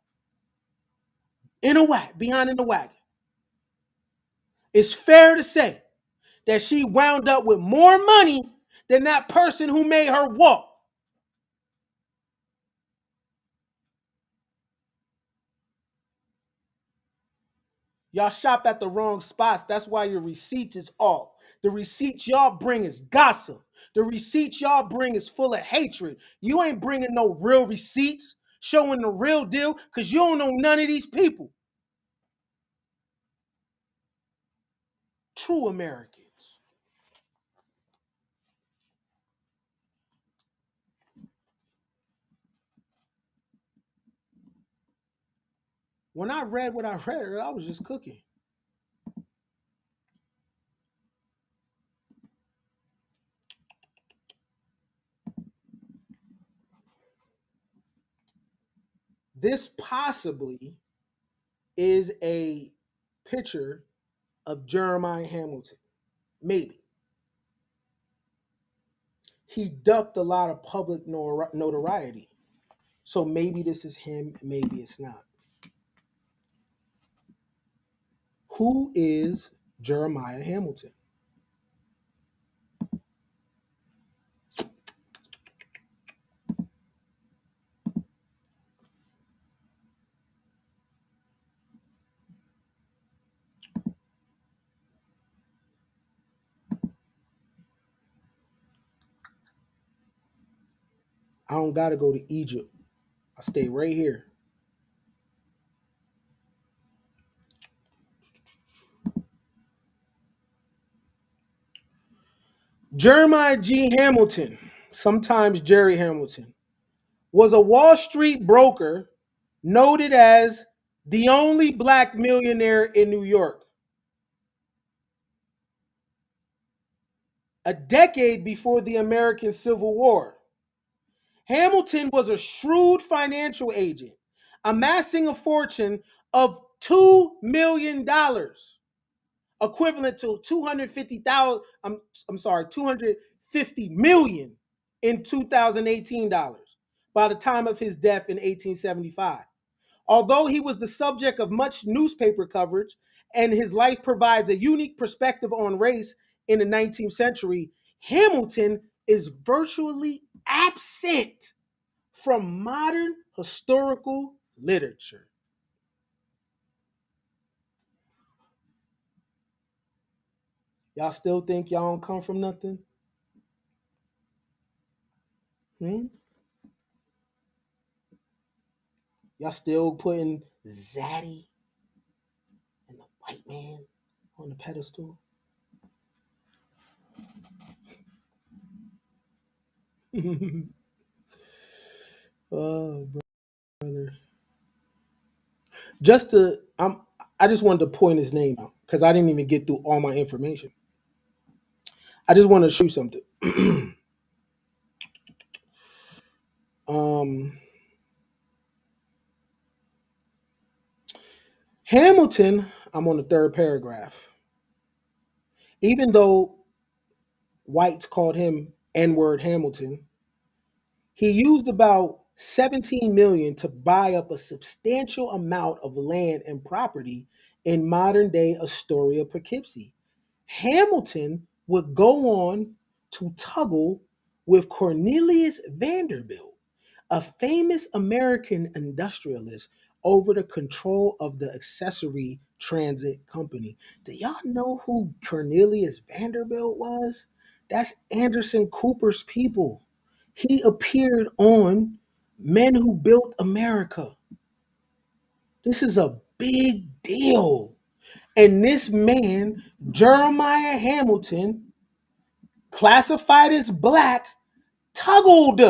in a wagon, behind in the wagon. It's fair to say that she wound up with more money than that person who made her walk. Y'all shop at the wrong spots. That's why your receipt is off. The receipts y'all bring is gossip. The receipts y'all bring is full of hatred. You ain't bringing no real receipts showing the real deal because you don't know none of these people. True Americans. When I read what I read, I was just cooking. This possibly is a picture of Jeremiah Hamilton. Maybe. He ducked a lot of public notoriety. So maybe this is him, maybe it's not. Who is Jeremiah Hamilton? I don't got to go to Egypt. I stay right here. Jeremiah G. Hamilton, sometimes Jerry Hamilton, was a Wall Street broker noted as the only black millionaire in New York. A decade before the American Civil War, Hamilton was a shrewd financial agent, amassing a fortune of $2 million, equivalent to 250,000. I'm sorry, 250 million in 2018 dollars by the time of his death in 1875. Although he was the subject of much newspaper coverage and his life provides a unique perspective on race in the 19th century, Hamilton is virtually absent from modern historical literature. Y'all still think y'all don't come from nothing? Hmm? Y'all still putting Zaddy and the white man on the pedestal? Oh, brother. Just to, I just wanted to point his name out because I didn't even get through all my information. I just want to show you something. um, Hamilton, I'm on the third paragraph. Even though whites called him N-word Hamilton, he used about 17 million to buy up a substantial amount of land and property in modern day Astoria, Poughkeepsie. Hamilton would go on to tuggle with Cornelius Vanderbilt, a famous American industrialist, over the control of the accessory transit company. Do y'all know who Cornelius Vanderbilt was? That's Anderson Cooper's people. He appeared on Men Who Built America. This is a big deal. And this man, Jeremiah Hamilton, classified as black, tuggled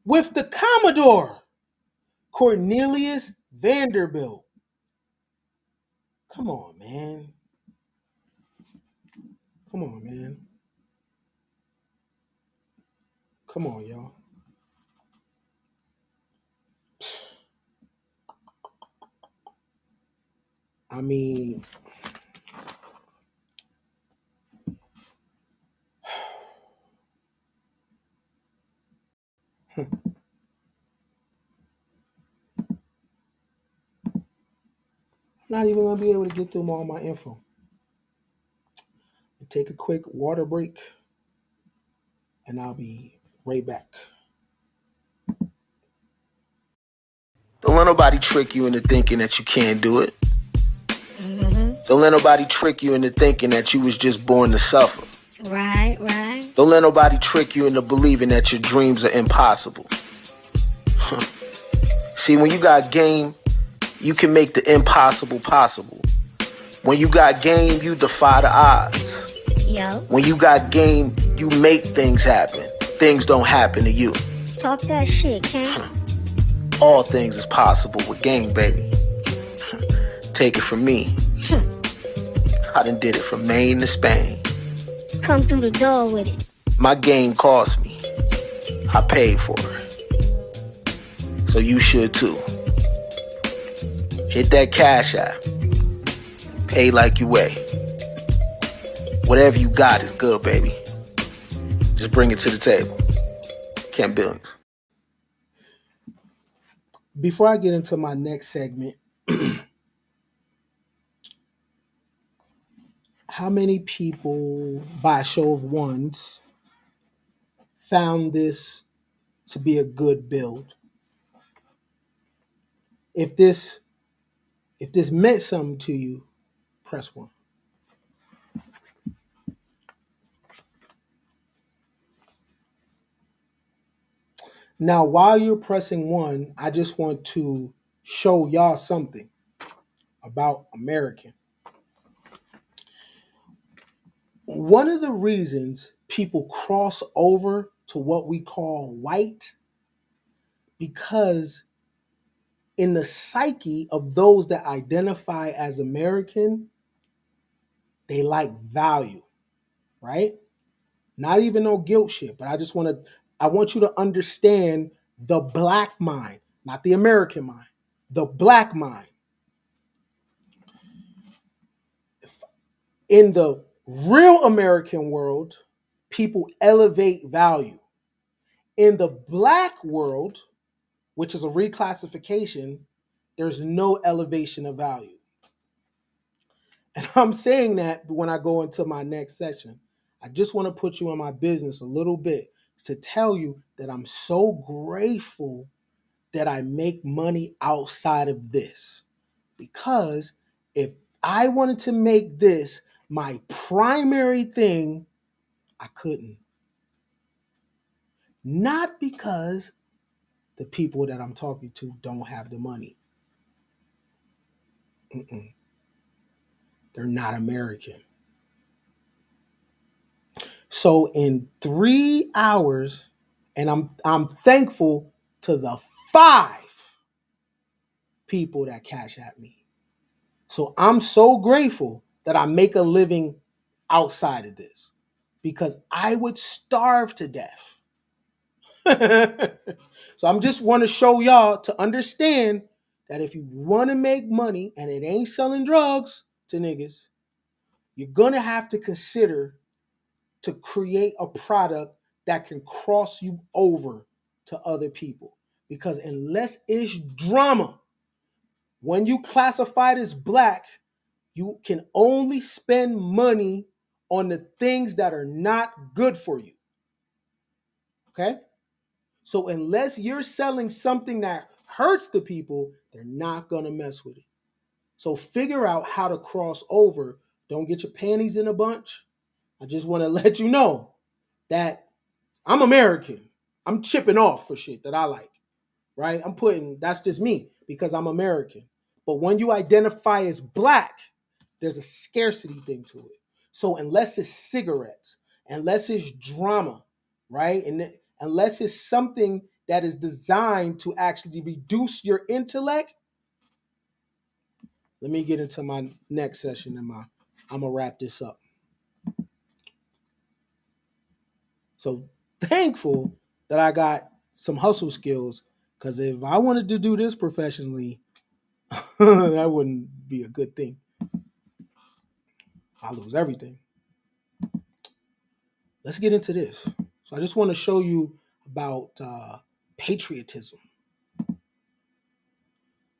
with the Commodore, Cornelius Vanderbilt. Come on, man. Come on, man. Come on, y'all. I mean, I'm not even gonna be able to get through all my info. Take a quick water break, and I'll be right back. Don't let nobody trick you into thinking that you can't do it. Don't let nobody trick you into thinking that you was just born to suffer. Right, right. Don't let nobody trick you into believing that your dreams are impossible. See, when you got game, you can make the impossible possible. When you got game, you defy the odds. Yo, When you got game, you make things happen. Things don't happen to you. talk that shit, Ken. All things is possible with game, baby. Take it from me. I done did it from Maine to Spain. Come through the door with it. My game cost me. I paid for it. So you should too. Hit that cash app. Pay like you weigh. Whatever you got is good, baby. Just bring it to the table. Can't billions. Before I get into my next segment, how many people, by a show of ones, found this to be a good build? If this meant something to you, press one. Now, while you're pressing one, I just want to show y'all something about American. One of the reasons people cross over to what we call white, because in the psyche of those that identify as American, they like value, right? Not even no guilt shit, but I want you to understand the black mind, not the American mind, the black mind. In the real American world, people elevate value. In the black world, which is a reclassification, there's no elevation of value. And I'm saying that when I go into my next session. I just want to put you in my business a little bit to tell you that I'm so grateful that I make money outside of this. Because if I wanted to make this my primary thing, I couldn't. Not because the people that I'm talking to don't have the money. Mm-mm. They're not American. So in 3 hours, and I'm thankful to the 5 people that cash at me. So I'm so grateful that I make a living outside of this because I would starve to death. So I'm just want to show y'all to understand that if you want to make money and it ain't selling drugs to niggas, you're going to have to consider to create a product that can cross you over to other people. Because unless it's drama, when you classify it as black, you can only spend money on the things that are not good for you. Okay? So unless you're selling something that hurts the people, they're not going to mess with it. So figure out how to cross over. Don't get your panties in a bunch. I just want to let you know that I'm American. I'm chipping off for shit that I like, right? That's just me because I'm American. But when you identify as black, there's a scarcity thing to it. So unless it's cigarettes, unless it's drama, right? And unless it's something that is designed to actually reduce your intellect, let me get into my next session and I'm gonna wrap this up. So thankful that I got some hustle skills. Because if I wanted to do this professionally, that wouldn't be a good thing. I lose everything. Let's get into this. So I just want to show you about patriotism.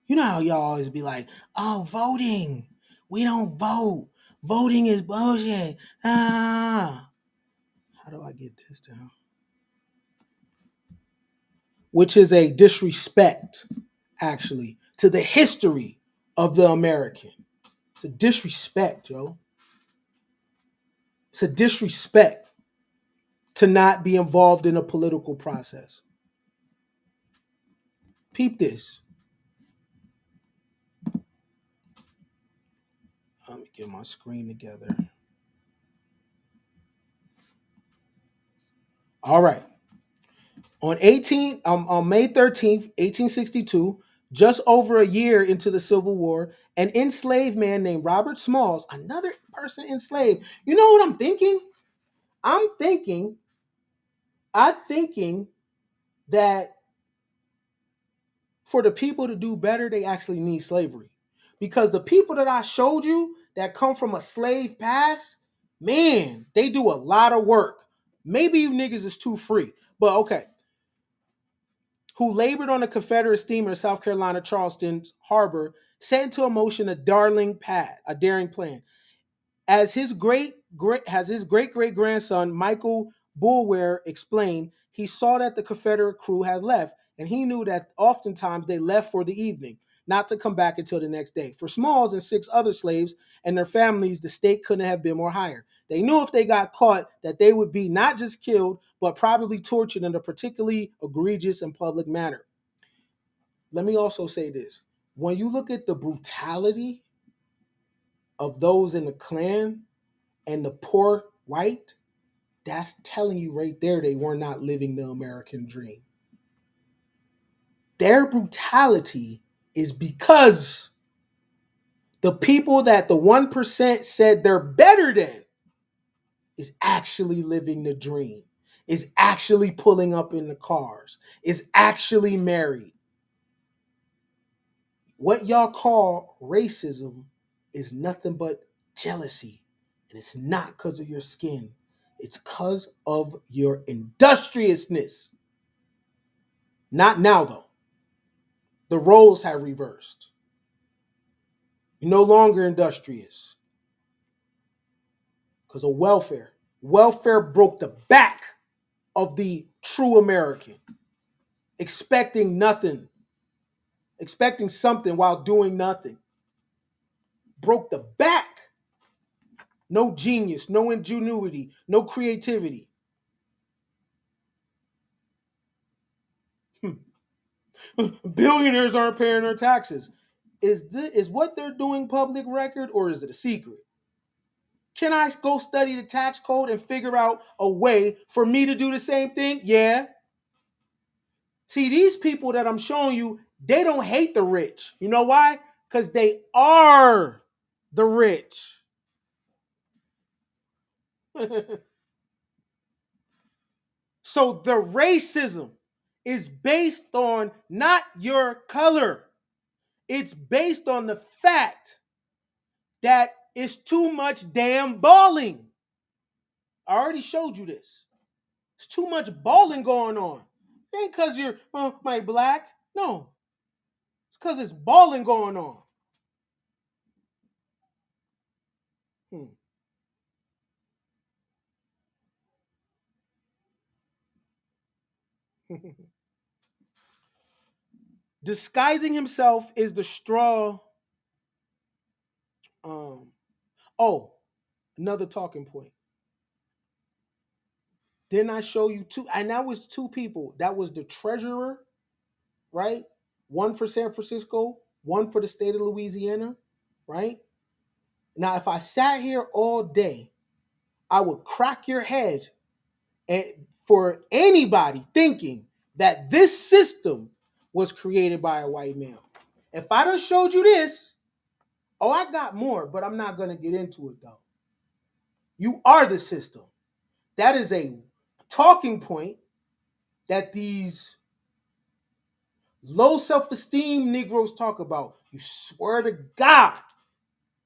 You know how y'all always be like, "Oh, voting. We don't vote. Voting is bullshit." Ah, how do I get this down? Which is a disrespect, actually, to the history of the American. It's a disrespect, yo. It's a disrespect to not be involved in a political process. Peep this. Let me get my screen together. All right. On May 13th, 1862, just over a year into the Civil War, an enslaved man named Robert Smalls, another person enslaved. You know what I'm thinking? I'm thinking that for the people to do better, they actually need slavery. Because the people that I showed you that come from a slave past, man, they do a lot of work. Maybe you niggas is too free, but okay. Who labored on a Confederate steamer in South Carolina, Charleston's harbor, set into motion a daring plan. As his great great grandson Michael Bulwer explained, he saw that the Confederate crew had left, and he knew that oftentimes they left for the evening, not to come back until the next day. For Smalls and 6 other slaves and their families, the stake couldn't have been more higher. They knew if they got caught that they would be not just killed, but probably tortured in a particularly egregious and public manner. Let me also say this. When you look at the brutality of those in the Klan and the poor white, that's telling you right there they were not living the American dream. Their brutality is because the people that the 1% said they're better than is actually living the dream, is actually pulling up in the cars, is actually married. What y'all call racism is nothing but jealousy. And it's not because of your skin. It's because of your industriousness. Not now, though. The roles have reversed. You're no longer industrious because of welfare. Welfare broke the back of the true American, expecting nothing, expecting something while doing nothing. Broke the back. No genius, no ingenuity, no creativity. Billionaires aren't paying their taxes. Is what they're doing public record, or is it a secret? Can I go study the tax code and figure out a way for me to do the same thing? Yeah. See, these people that I'm showing you, they don't hate the rich. You know why? Because they are the rich. So the racism is based on not your color. It's based on the fact that it's too much damn balling. I already showed you this. It's too much balling going on. It ain't because you're my black. No. It's because it's balling going on. Disguising himself is the straw. Oh, another talking point. Didn't I show you two? And that was 2 people. That was the treasurer, right? One for San Francisco, one for the state of Louisiana, right? Now, if I sat here all day, I would crack your head and for anybody thinking that this system was created by a white man. If I done showed you this, oh, I got more, but I'm not going to get into it though. You are the system. That is a talking point that these low self-esteem Negroes talk about, you swear to God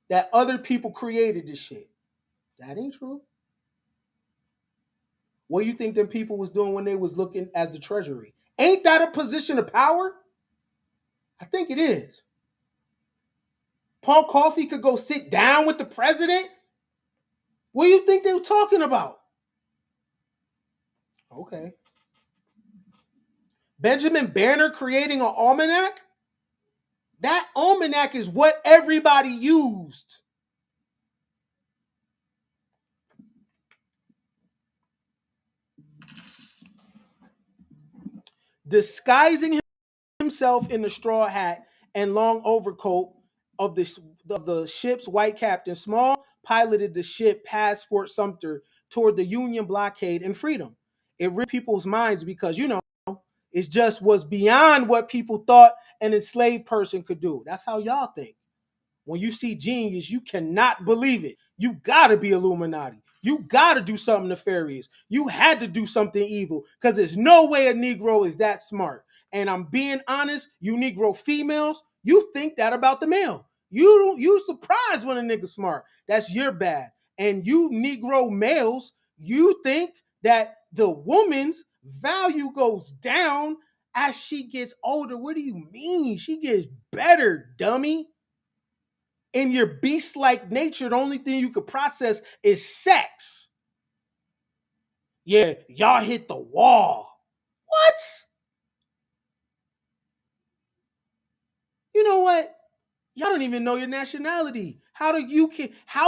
that other people created this shit. That ain't true. What do you think them people was doing when they was looking as the treasury? Ain't that a position of power? I think it is. Paul Coffey could go sit down with the president. What do you think they were talking about? Okay. Benjamin Banner creating an almanac? That almanac is what everybody used. Disguising himself in the straw hat and long overcoat of the ship's white captain, Small piloted the ship past Fort Sumter toward the Union blockade and freedom. It ripped people's minds because, it just was beyond what people thought an enslaved person could do. That's how y'all think. When you see genius, you cannot believe it. You gotta be Illuminati. You gotta do something nefarious. You had to do something evil because there's no way a Negro is that smart. And I'm being honest, you Negro females, you think that about the male. You surprised when a nigga smart. That's your bad. And you Negro males, you think that the woman's value goes down as she gets older. What do you mean? She gets better, dummy. In your beast-like nature, the only thing you could process is sex. Yeah, y'all hit the wall. What? You know what? Y'all don't even know your nationality. How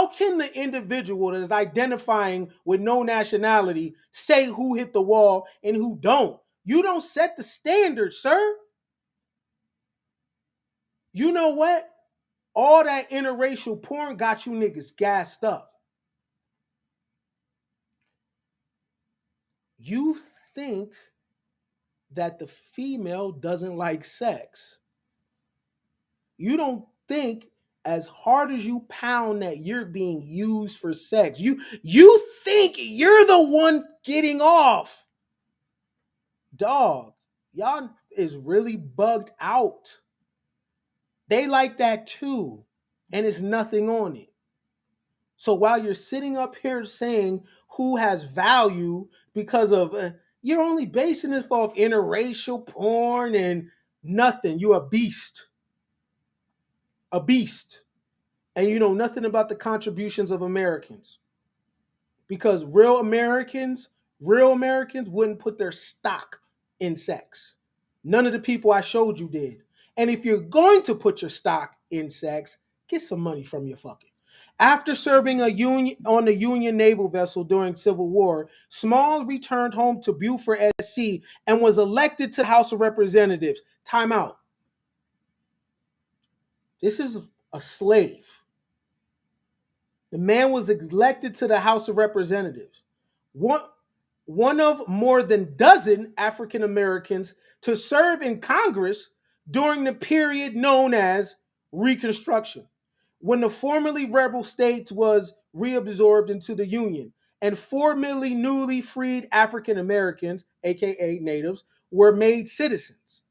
can the individual that is identifying with no nationality say who hit the wall and who don't? You don't set the standard, sir. You know what? All that interracial porn got you niggas gassed up. You think that the female doesn't like sex. You don't think as hard as you pound that you're being used for sex. You think you're the one getting off. Dog, y'all is really bugged out. They like that too, and it's nothing on it. So while you're sitting up here saying who has value because of you're only basing it off interracial porn and nothing. You're a beast. A beast. And you know nothing about the contributions of Americans. Because real Americans wouldn't put their stock in sex. None of the people I showed you did. And if you're going to put your stock in sex, get some money from your fucking. After serving on a Union naval vessel during Civil War, Small returned home to Beaufort, SC, and was elected to the House of Representatives. Time out. This is a slave. The man was elected to the House of Representatives. One of more than dozen African Americans to serve in Congress during the period known as Reconstruction, when the formerly rebel states was reabsorbed into the Union, and 4 million newly freed African Americans, aka natives, were made citizens.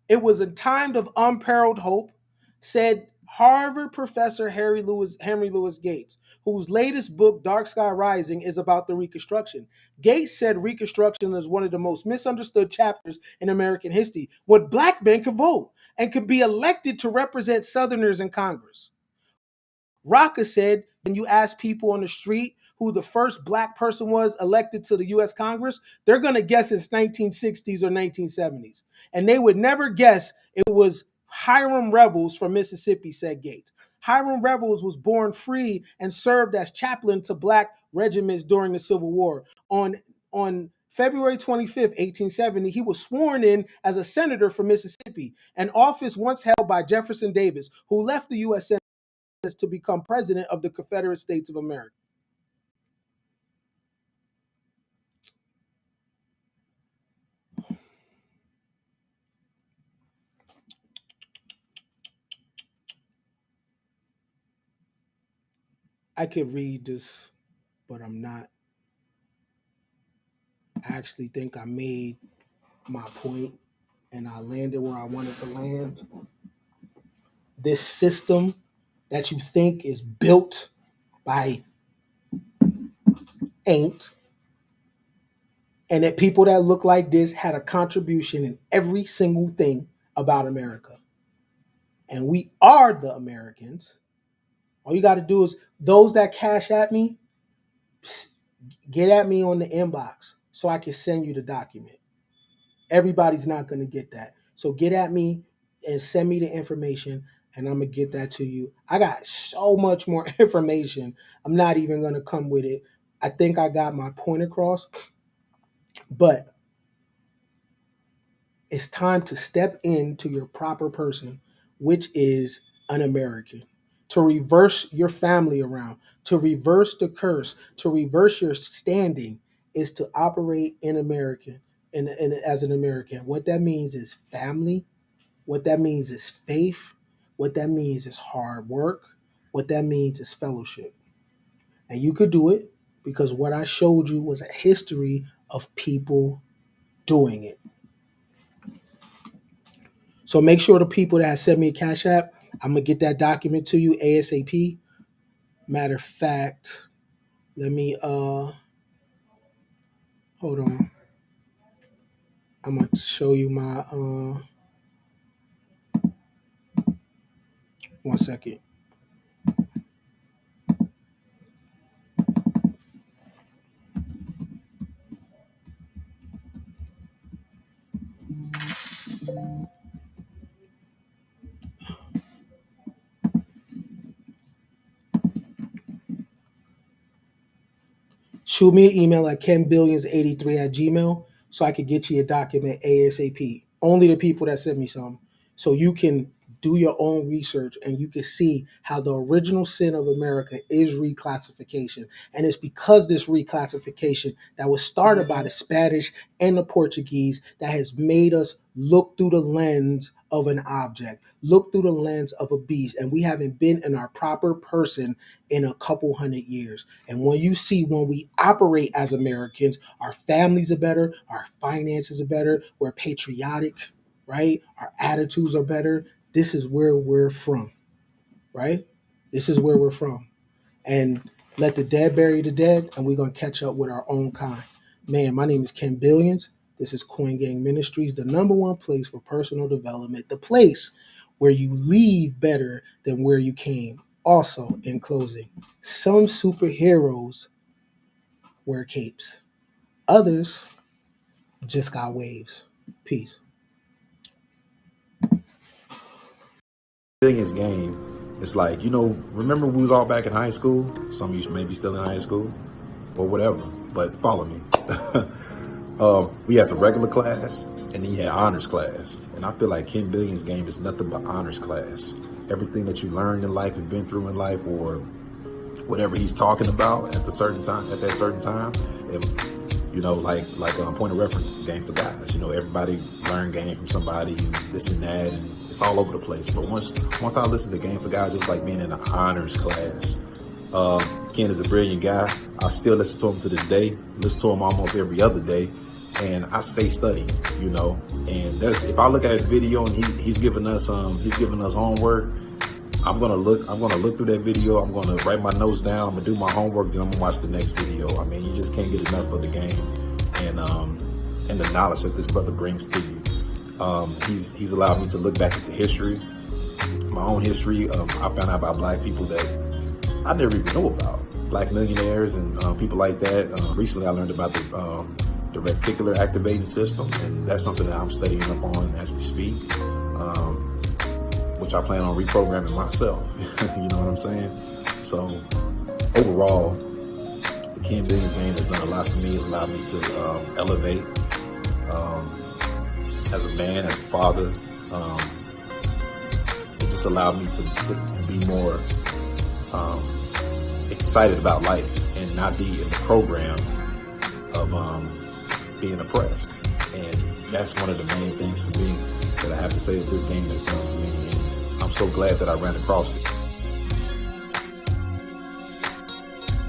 It was a time of unparalleled hope, said Harvard professor Henry Louis Gates, whose latest book, Dark Sky Rising, is about the Reconstruction. Gates said Reconstruction is one of the most misunderstood chapters in American history, when black men could vote and could be elected to represent Southerners in Congress. Rocca said, when you ask people on the street who the first black person was elected to the U.S. Congress, they're going to guess it's 1960s or 1970s. And they would never guess it was Hiram Revels from Mississippi, said Gates. Hiram Revels was born free and served as chaplain to black regiments during the Civil War. On February 25th, 1870, he was sworn in as a senator from Mississippi, an office once held by Jefferson Davis, who left the U.S. Senate to become president of the Confederate States of America. I could read this, but I'm not. I actually think I made my point and I landed where I wanted to land. This system that you think is built by ain't, and that people that look like this had a contribution in every single thing about America. And we are the Americans. All you got to do is those that cash at me, get at me on the inbox so I can send you the document. Everybody's not going to get that. So get at me and send me the information and I'm going to get that to you. I got so much more information. I'm not even going to come with it. I think I got my point across. But it's time to step into your proper person, which is an American. To reverse your family around, to reverse the curse, to reverse your standing is to operate in American and as an American. What that means is family. What that means is faith. What that means is hard work. What that means is fellowship. And you could do it because what I showed you was a history of people doing it. So make sure the people that sent me a Cash App, I'm going to get that document to you ASAP. Matter of fact, let me, hold on. I'm going to show you my, 1 second. Shoot me an email at kenbillions83@gmail so I could get you a document ASAP. Only the people that sent me some. So you can do your own research and you can see how the original sin of America is reclassification. And it's because this reclassification that was started by the Spanish and the Portuguese that has made us look through the lens of an object, look through the lens of a beast. And we haven't been in our proper person in a couple hundred years. And when you see when we operate as Americans, our families are better, our finances are better, we're patriotic, right? Our attitudes are better. This is where we're from, right? This is where we're from. And let the dead bury the dead, and we're going to catch up with our own kind. Man, my name is Ken Billions. This is Coin Gang Ministries, the #1 place for personal development, the place where you leave better than where you came. Also, in closing, some superheroes wear capes. Others just got waves. Peace. Biggest game, it's like, remember we was all back in high school? Some of you may be still in high school or whatever, but follow me. We had the regular class and then you had honors class. And I feel like Ken Billions' game is nothing but honors class. Everything that you learned in life and been through in life, or whatever he's talking about at that certain time, and, point of reference, game for guys. Everybody learn game from somebody and this and that, and it's all over the place. But once I listened to Game for Guys, it was like being in an honors class. Ken is a brilliant guy. I still listen to him to this day. Listen to him almost every other day, and I stay studying. And if I look at his video and he's giving us homework, I'm gonna look through that video. I'm gonna write my notes down. I'm gonna do my homework. Then I'm gonna watch the next video. I mean, you just can't get enough of the game and the knowledge that this brother brings to you. He's allowed me to look back into history, my own history. I found out about black people that I never even knew about, black millionaires and people like that. Recently, I learned about the reticular activating system, and that's something that I'm studying up on as we speak. Which I plan on reprogramming myself. You know what I'm saying? So overall, the Ken Billions game has done a lot for me. It's allowed me to elevate as a man, as a father. It just allowed me to be more excited about life and not be in the program of being oppressed. And that's one of the main things for me that I have to say that this game has done for me. I'm so glad that I ran across it.